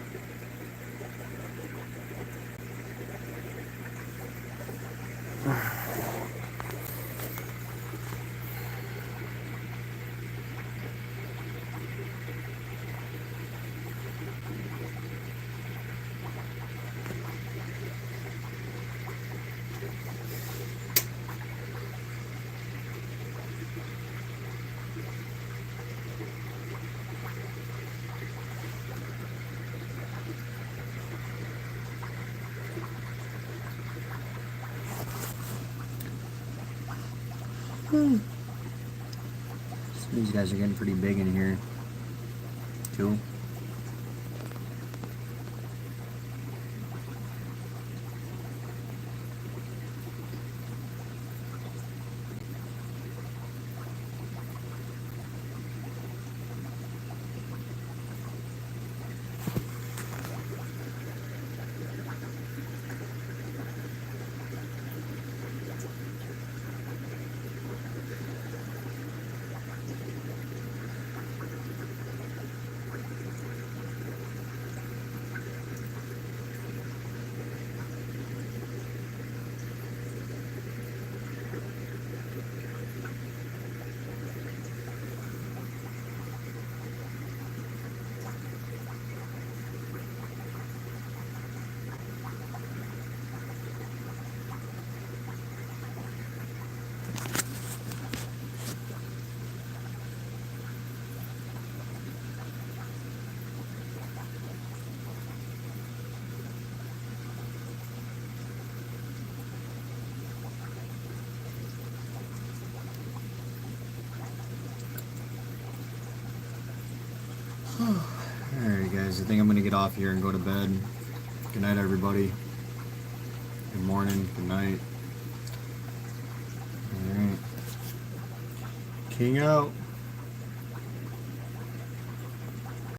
These guys are getting pretty big in here. Cool. Alright guys, I think I'm gonna get off here and go to bed. Good night everybody. Good morning, good night. Alright. King out.